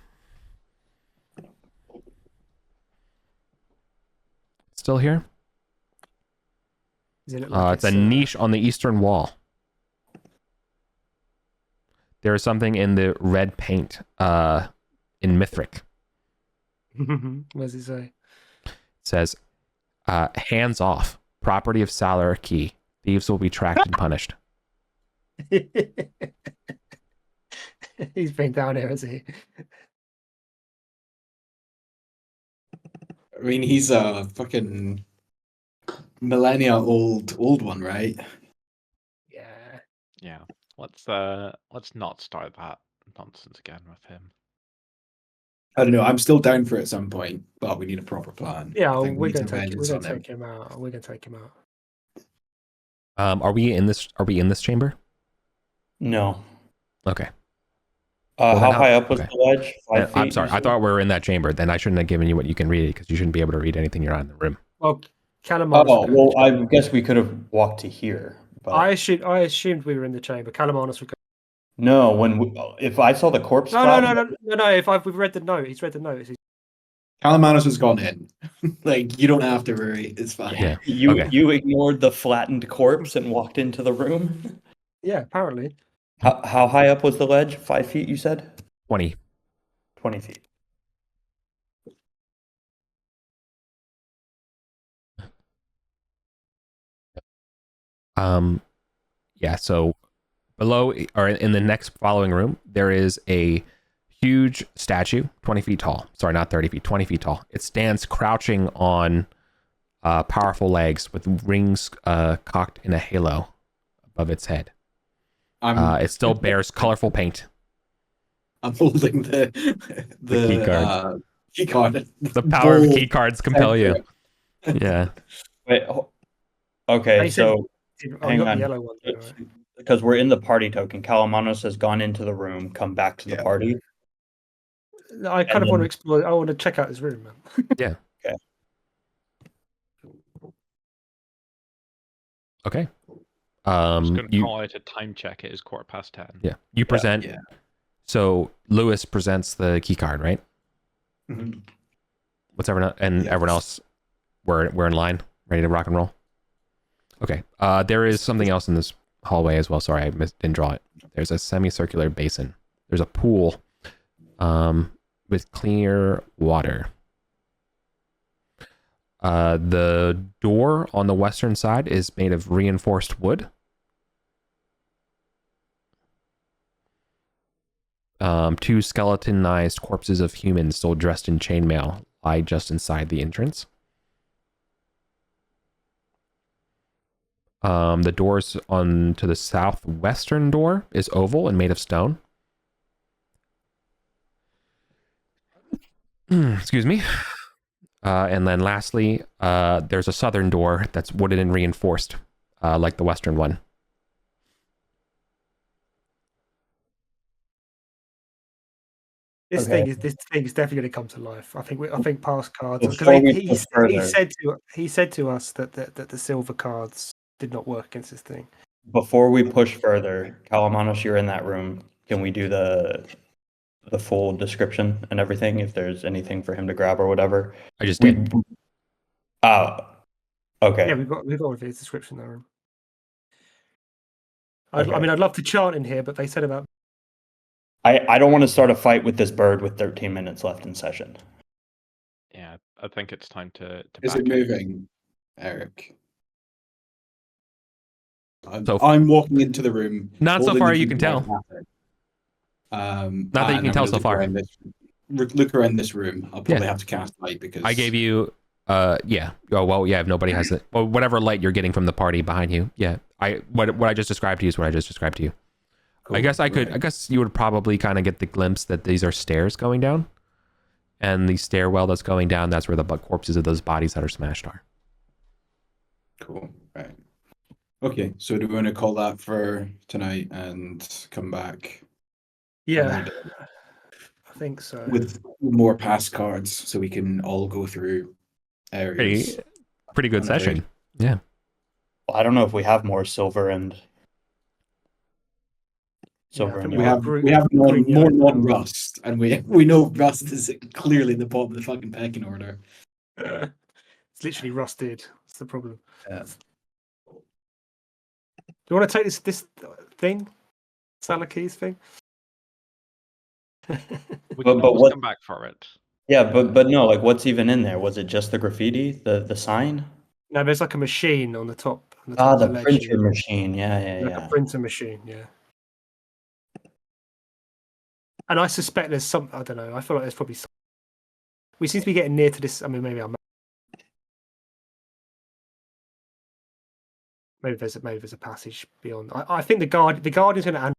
Still here? Does it look like It's a niche on the eastern wall. There is something in the red paint in Mithric. What does it say? It says, hands off. Property of Salar Key. Thieves will be tracked and punished. He's been down here, has he? I mean, he's a fucking millennia old one, right? Yeah. Yeah. Let's not start that nonsense again with him. I don't know. I'm still down for it at some point, but we need a proper plan. Yeah, I think we we're need gonna some vengeance on him. take him out. We're gonna take him out. Are we in this chamber? No. Okay. Well, How then high up was okay. the ledge? 5 feet. I'm sorry. you I said? thought we were in that chamber. Then I shouldn't have given you what you can read because you shouldn't be able to read anything you're not in the room. Well, Calamanus Oh would go in the well, I chamber. guess we could have walked to here, but I assumed we were in the chamber. Calamanus would go. no. If I saw the corpse No. We've read the note. He's read the note. Calamanos has gone in. Like, you don't have to worry. It's fine. Yeah. you Okay. you ignored the flattened corpse and walked into the room. Yeah, apparently. How high up was the ledge? 5 feet, you said? 20. 20 feet. Yeah. So below or in the next following room, there is a huge statue, 20 feet tall. Sorry, not 30 feet, 20 feet tall. It stands crouching on powerful legs with rings cocked in a halo above its head. It still bears colorful paint. I'm holding the key card. Key card. The power of Bold key cards compel you. Yeah. Wait. Okay, He said- so hang not on. the yellow one. Though, right? Because we're in the party token, Calamanos has gone into the room, come back to the Yeah. party. I kind of want to then- explore. I want to check out his room, man. Yeah. Okay. Okay. I'm just going to You, call out a time check. It is 10:15. yeah. You present. Yeah. So Lewis presents the key card, right? Mhm. What's everyone and Yes. everyone else? We're in line, ready to rock and roll. Okay. There is something else in this hallway as well. Sorry, I didn't draw it. There's a semicircular basin. There's a pool, with clear water. The door on the western side is made of reinforced wood. Two skeletonized corpses of humans still dressed in chainmail lie just inside the entrance. The doors on to the southwestern door is oval and made of stone. Excuse me. And then lastly, there's a southern door that's wooden and reinforced, like the western one. This Okay. thing is definitely going to come to life. I think past cards Before we because push further. he said to us that the silver cards did not work against this thing. Before we push further, Calamanos, you're in that room. Can we do the full description and everything? If there's anything for him to grab or whatever. I just did. Oh, okay. Yeah, we've got all of his description there. I Okay. mean, I'd love to chant in here, but they said about I don't want to start a fight with this bird with 13 minutes left in session. Yeah, I think it's time to Is back it in. moving, Eric? So- I'm walking into the room. Not so holding far the you key can card tell. pattern. Not that you and can I'm tell gonna so look far. look around this room. I'll probably have to cast light because I gave you, yeah. Oh well, yeah. If nobody has it, well, whatever light you're getting from the party behind you, yeah. What I just described to you is what I just described to you. Cool, I guess I could. right. I guess you would probably kind of get the glimpse that these are stairs going down, and the stairwell that's going down. That's where the corpses of those bodies that are smashed are. Cool. Right. Okay. So do we want to call that for tonight and come back yeah, I think so. with more pass cards so we can all go through areas? Pretty good on our session. Yeah. I don't know if we have more silver and silver I and think We yellow. have green- we have green, more yellow, non-rust, and we know rust is clearly the bottom of the fucking pecking order. It's literally rusted. That's the problem. Yeah. Do you want to take this thing, Salakis thing? We But can always what- come back for it. Yeah, but no, like what's even in there? Was it just the graffiti, the sign? No, there's like a machine on the top. On Ah, of the ledge, printer machine. Yeah. like a printer machine, yeah. And I suspect there's some. I don't know. I feel like there's probably some. We seem to be getting near to this. I mean, maybe there's a passage beyond. I think the guardian's going to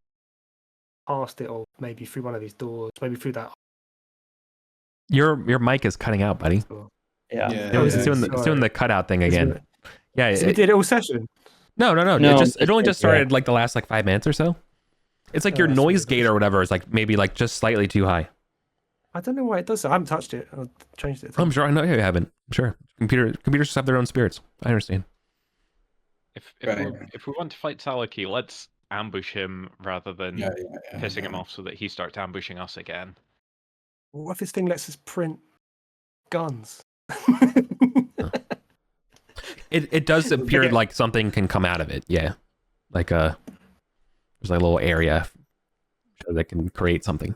past it, or maybe through one of these doors, maybe through that. Your mic is cutting out, buddy. door. Yeah. Yeah. It's doing sorry. the cutout thing again. Yeah. So we did it all session. No. No, It only just yeah. started like the last 5 minutes or so. It's like your that's noise weird. gate or whatever is like maybe like just slightly too high. I don't know why it does that. I haven't touched it. I've changed it. I'm sure. I know you haven't. I'm sure. Computers just have their own spirits. I understand. If we want to fight Salaki, let's ambush him rather than pissing him off so that he starts ambushing us again. What if this thing lets us print guns? It does appear like something can come out of it. Yeah, like there's like a little area that can create something.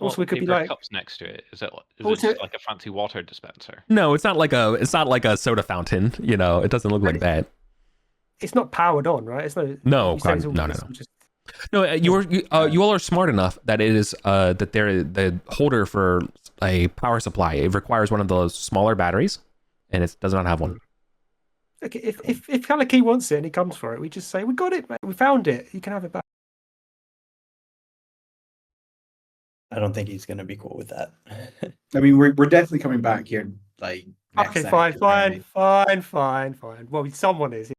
Also, we could be like cups next to it. Is it just like a fancy water dispenser? No, it's not like a soda fountain. You know, it doesn't look like that. It's not powered on, right? It's no. No. Just... No, you all are smart enough that it is that they're the holder for a power supply. It requires one of those smaller batteries, and it does not have one. Okay, if Kalaki wants it and he comes for it, we just say, "We got it, mate. We found it. You can have it back." I don't think he's going to be cool with that. I mean, we're definitely coming back here. Like, Okay, fine. Well, someone is.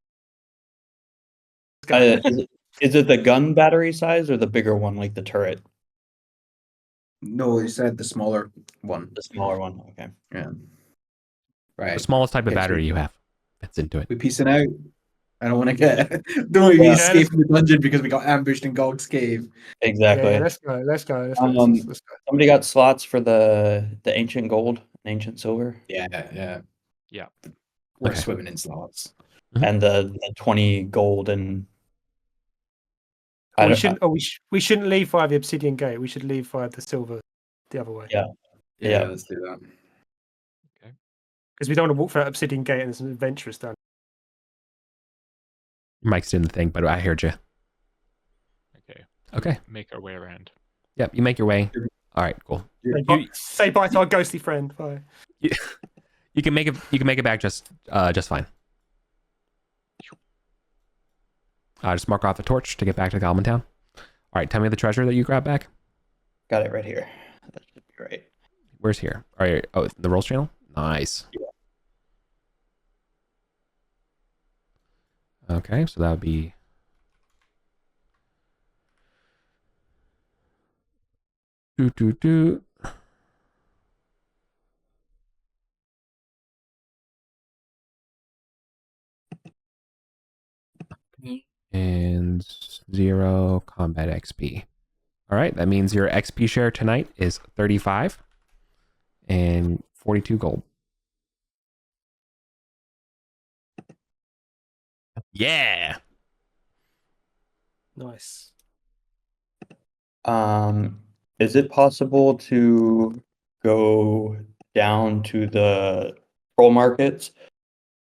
Is it the gun battery size or the bigger one, like the turret? No, you said the smaller one. The smaller one. Okay. Yeah. Right. The smallest type of battery you have. That's into it. We piecing out. I don't want to get. Don't want to be escaping the dungeon because we got ambushed in Gog's cave. Exactly. Yeah, let's go. Somebody got slots for the ancient gold and ancient silver. Yeah. Yeah. We're Okay. swimming in slots. And the 20 gold and. We shouldn't leave via the obsidian gate. We should leave via the silver, the other way. Yeah. Let's do that. Okay. Because we don't want to walk through that obsidian gate and it's adventurous down. Mike's doing the thing, but I heard you. Okay. Make our way around. Yep, you make your way. All right, cool. Say bye to our ghostly friend. Bye. You can make it back just fine. Just mark off the torch to get back to Galman Town. All right, tell me the treasure that you grabbed back. Got it right here. That should be right. Where's here? All right. Oh, the rolls channel. Nice. Yeah. Okay, so that would be. And 0 combat XP. All right, that means your XP share tonight is 35 and 42 gold. Yeah. Nice. Is it possible to go down to the troll markets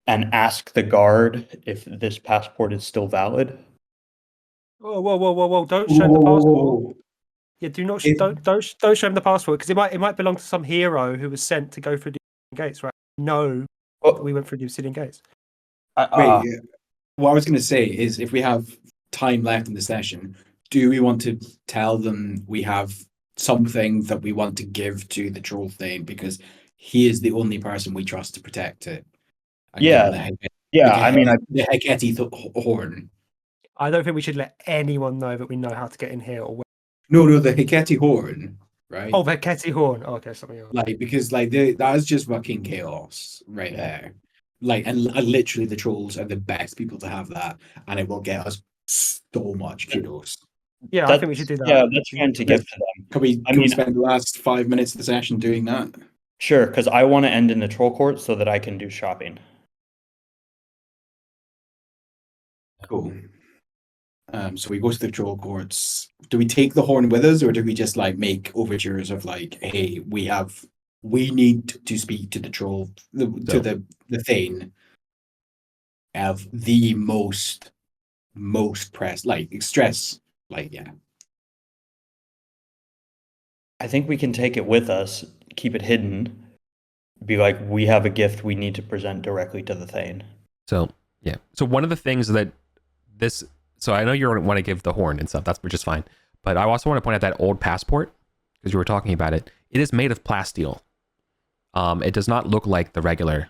and ask the guard if this passport is still valid? Whoa! Don't show him the passport. Yeah, don't show him the passport because it might belong to some hero who was sent to go through the gates, right? No, we went through the obsidian gates. What I was going to say is, if we have time left in the session, do we want to tell them we have something that we want to give to the troll thing because he is the only person we trust to protect it? The Hecate horn. I don't think we should let anyone know that we know how to get in here. Or No, the Hecate horn, right? Oh, the Hecate horn. Oh, okay, something else. Because that is just fucking chaos right there. And literally the trolls are the best people to have that, and it will get us so much kudos. Yeah, I think we should do that. Yeah, that's fine to give to them. Can we spend the last 5 minutes of the session doing that? Sure, because I want to end in the troll court so that I can do shopping. Cool. So we go to the troll courts. Do we take the horn with us, or do we just make overtures of hey, we need to speak to the troll, to the Thane of the most press, stress, yeah. I think we can take it with us, keep it hidden, be like, we have a gift we need to present directly to the Thane. So yeah. So one of the things that so I know you want to give the horn and stuff, that's which is fine. But I also want to point out that old passport, because you were talking about it. It is made of plasteel. It does not look like the regular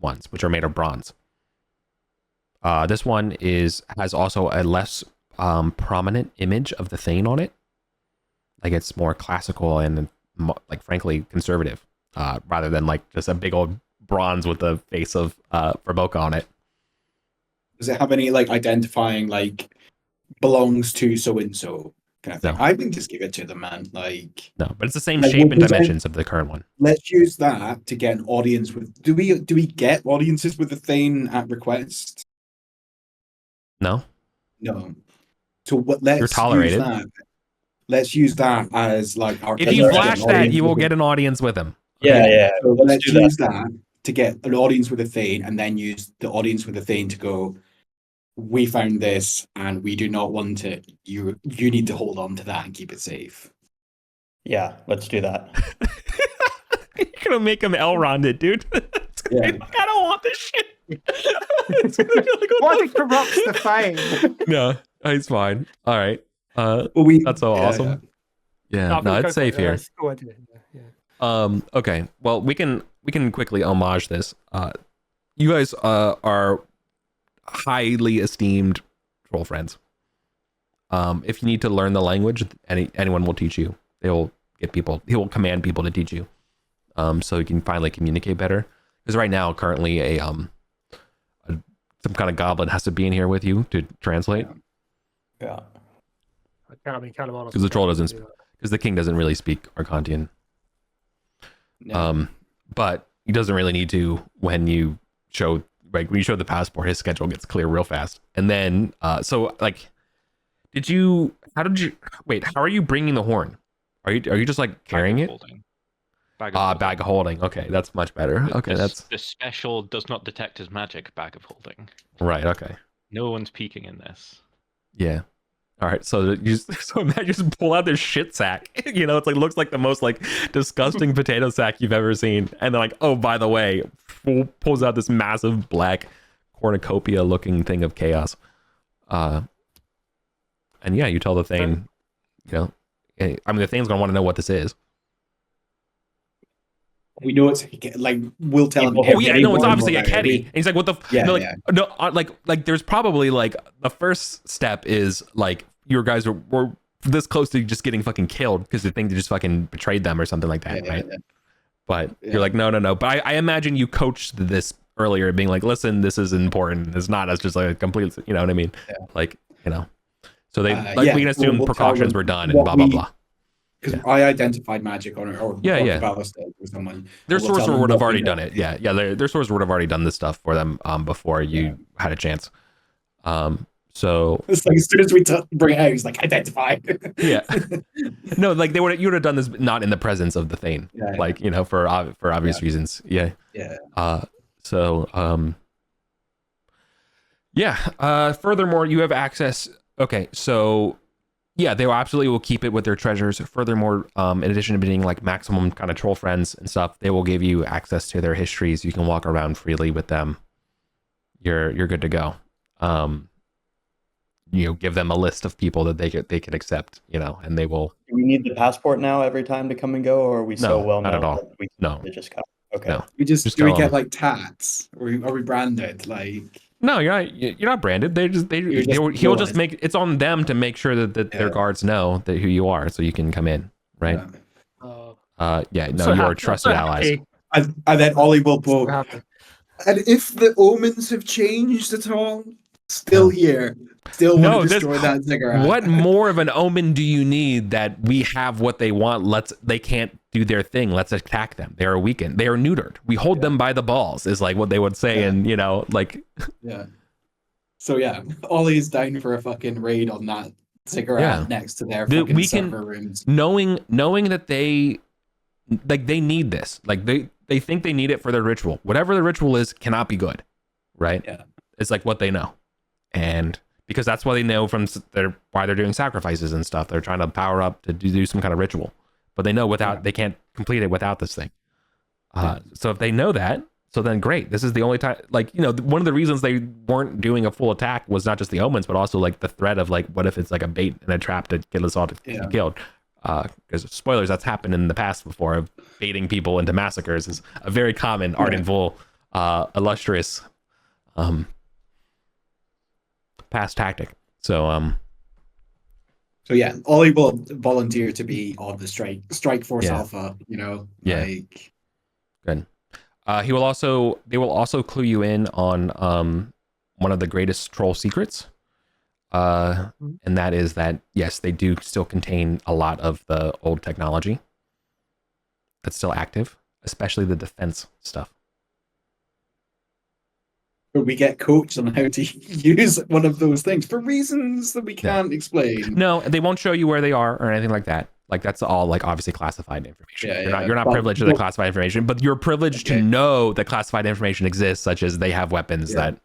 ones, which are made of bronze. This one has also a less prominent image of the Thane on it. Like it's more classical and like frankly conservative, rather than like just a big old bronze with the face of Raboka on it. Does it have any like identifying like belongs to so and so kind of thing? No. I think just give it to them, man. Like No, but it's the same Like, shape we'll and present- dimensions of the current one. let's use that to get an audience with. Do we get audiences with the Thane at request? No, No. So what? Let's You're tolerated. use that. Let's use that as like our. if you Right. flash that, you will get an audience with him. Yeah, yeah. So Let's let's do that. use that to get an audience with a Thane, and then use the audience with a Thane to go. We found this, and we do not want it. You need to hold on to that and keep it safe. Yeah, let's do that. You're gonna make him Elrond, dude. It's gonna be Yeah. like, I don't want this shit. It's gonna be like, What the it corrupts the fame? No, it's fine. All right. Well, That's so awesome. Yeah, no, it's safe here. That's a cool idea. Yeah. Okay. Well, we can quickly homage this. You guys are highly esteemed troll friends. If you need to learn the language, anyone will teach you. He will command people to teach you. So you can finally communicate better. Because right now, currently, some kind of goblin has to be in here with you to translate. Yeah. I mean, Calamar. Because the troll doesn't, because the king doesn't really speak Arcantian. No. But he doesn't really need to when you show, like when you show the passport, his schedule gets clear real fast. And then, so like, how are you bringing the horn? Are you just like carrying it? Bag of holding. Bag of holding. Okay, that's much better. Okay, that's the special does not detect as magic bag of holding. right. Okay, No one's peeking in this. yeah. All right, so imagine just pull out this shit sack. You know, it's like looks like the most like disgusting potato sack you've ever seen, and then like, oh, by the way, pulls out this massive black cornucopia looking thing of chaos. And yeah, you tell the Thane, you know, I mean, the Thane's gonna want to know what this is. We know it's like we'll tell him. Oh yeah, no, it's everyone obviously a about it. Keddy. And he's like, what the? Yeah, no, like, yeah. no, like there's probably like the first step is like your guys were this close to just getting fucking killed because the thing just fucking betrayed them or something like that, Yeah, right? yeah. But Yeah. you're like, no. But I imagine you coached this earlier, being like, listen, this is important. It's not as just like a complete, you know what I mean? Yeah. Like, you know. So they Yeah, we can assume we'll tell precautions them were done and what blah blah we- blah. Because I identified magic on it, or Yeah. Ballistic or someone. Their We'll tell sorcerer them would have what we already know. done it. Yeah. Their sorcerer would have already done this stuff for them before you had a chance. So It's like as soon as we bring it out, he's like identify. yeah, no, like you would have done this not in the presence of the Thane, Yeah, yeah. like you know for obvious reasons. Yeah. Yeah. Furthermore, you have access. Okay, so yeah, they absolutely will keep it with their treasures. Furthermore, in addition to being like maximum kind of troll friends and stuff, they will give you access to their histories. You can walk around freely with them. You're good to go. You know, give them a list of people that they can accept. You know, and they will. Do we need the passport now every time to come and go, or are we so well not known at all. that we No. can just come? Okay. No. We just Just do we tell get them. like tats? Or are we branded? Like No, you're not branded. He'll villainous. just make it's on them to make sure that their Yeah. guards know that who you are, so you can come in, right? yeah. No, you are trusted allies. And then Ollie will So put. happy. And if the omens have changed at all, still here. Still No, want to this- destroy that cigarette. What more of an omen do you need that we have what they want? They can't do their thing. Let's attack them. They are weakened. They are neutered. We hold them by the balls, is like what they would say, Yeah. and you know, like Yeah. So yeah, Ollie's down for a fucking raid on that cigarette Yeah. next to their The- fucking we can- server rooms. knowing that they need this. Like they think they need it for their ritual. Whatever the ritual is cannot be good, right? Yeah. It's like what they know, and because that's why they know why they're doing sacrifices and stuff. They're trying to power up to do some kind of ritual, but they know they can't complete it without this thing. So if they know that, so then great. This is the only time. Like, you know, one of the reasons they weren't doing a full attack was not just the omens, but also like the threat of like, what if it's like a bait and a trap to get us all to be killed? Because spoilers, that's happened in the past before. Of baiting people into massacres is a very common Arden Vul illustrious past tactic. So So yeah, Ollie will volunteer to be on the Strike Force Yeah. Alpha. You know, Yeah. like Good. They will also clue you in on one of the greatest troll secrets. And that is that yes, they do still contain a lot of the old technology that's still active, especially the defense stuff. we get coached on how to use one of those things for reasons that we can't explain. No, they won't show you where they are or anything like that. Like that's all like obviously classified information. Yeah, You're not but- privileged to the classified information, but you're privileged to know that classified information exists, such as they have weapons that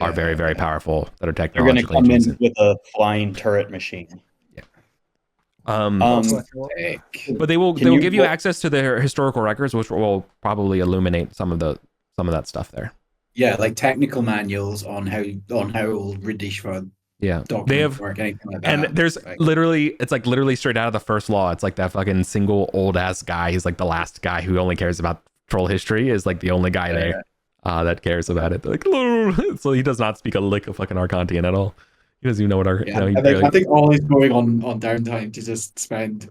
are very, very powerful that are They're going to technologically come in adjacent. with a flying turret machine. But they will give you access to their historical records, which will probably illuminate some of that stuff there. Yeah, like technical manuals on how old Radishva They have work, anything like that. And there's literally straight out of the first law. It's like that fucking single old ass guy. He's like the last guy who only cares about troll history, is like the only guy there that cares about it. They're like, so he does not speak a lick of fucking Arcantian at all. He doesn't even know what I think all he's going on downtime to just spend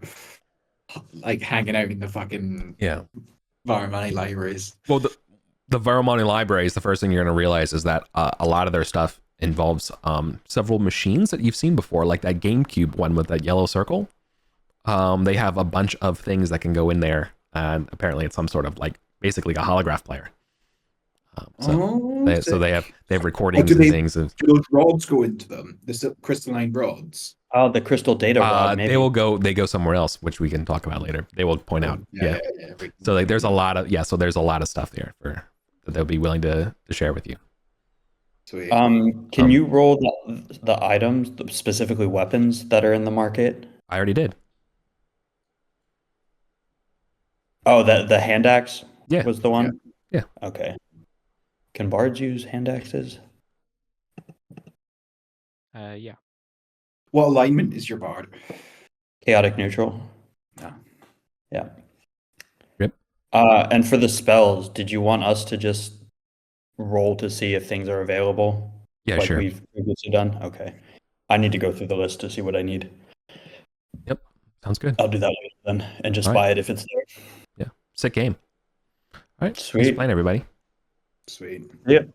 like hanging out in the fucking Varamani libraries. Well, the Varamani libraries, the first thing you're going to realize is that a lot of their stuff involves several machines that you've seen before, like that GameCube one with that yellow circle. They have a bunch of things that can go in there, and apparently it's some sort of like basically a holograph player. They have recordings and things. Do those rods go into them? The crystalline rods? Oh, the crystal data rod. Maybe. They go somewhere else, which we can talk about later. They will point out. So like there's a lot of stuff there that they'll be willing to share with you. Sweet. Can you roll the items, specifically weapons that are in the market? I already did. Oh, the hand axe was the one? Yeah. Okay. Can bards use hand axes? Yeah. What alignment is your bard? Chaotic neutral. No. Yeah. Yep. And for the spells, did you want us to just roll to see if things are available? Yeah, like sure. We've previously done? Okay. I need to go through the list to see what I need. Yep. Sounds good. I'll do that later then and just buy it if it's there. Yeah. Sick game. All right. Sweet. Thanks for playing, everybody. Sweet. Yep.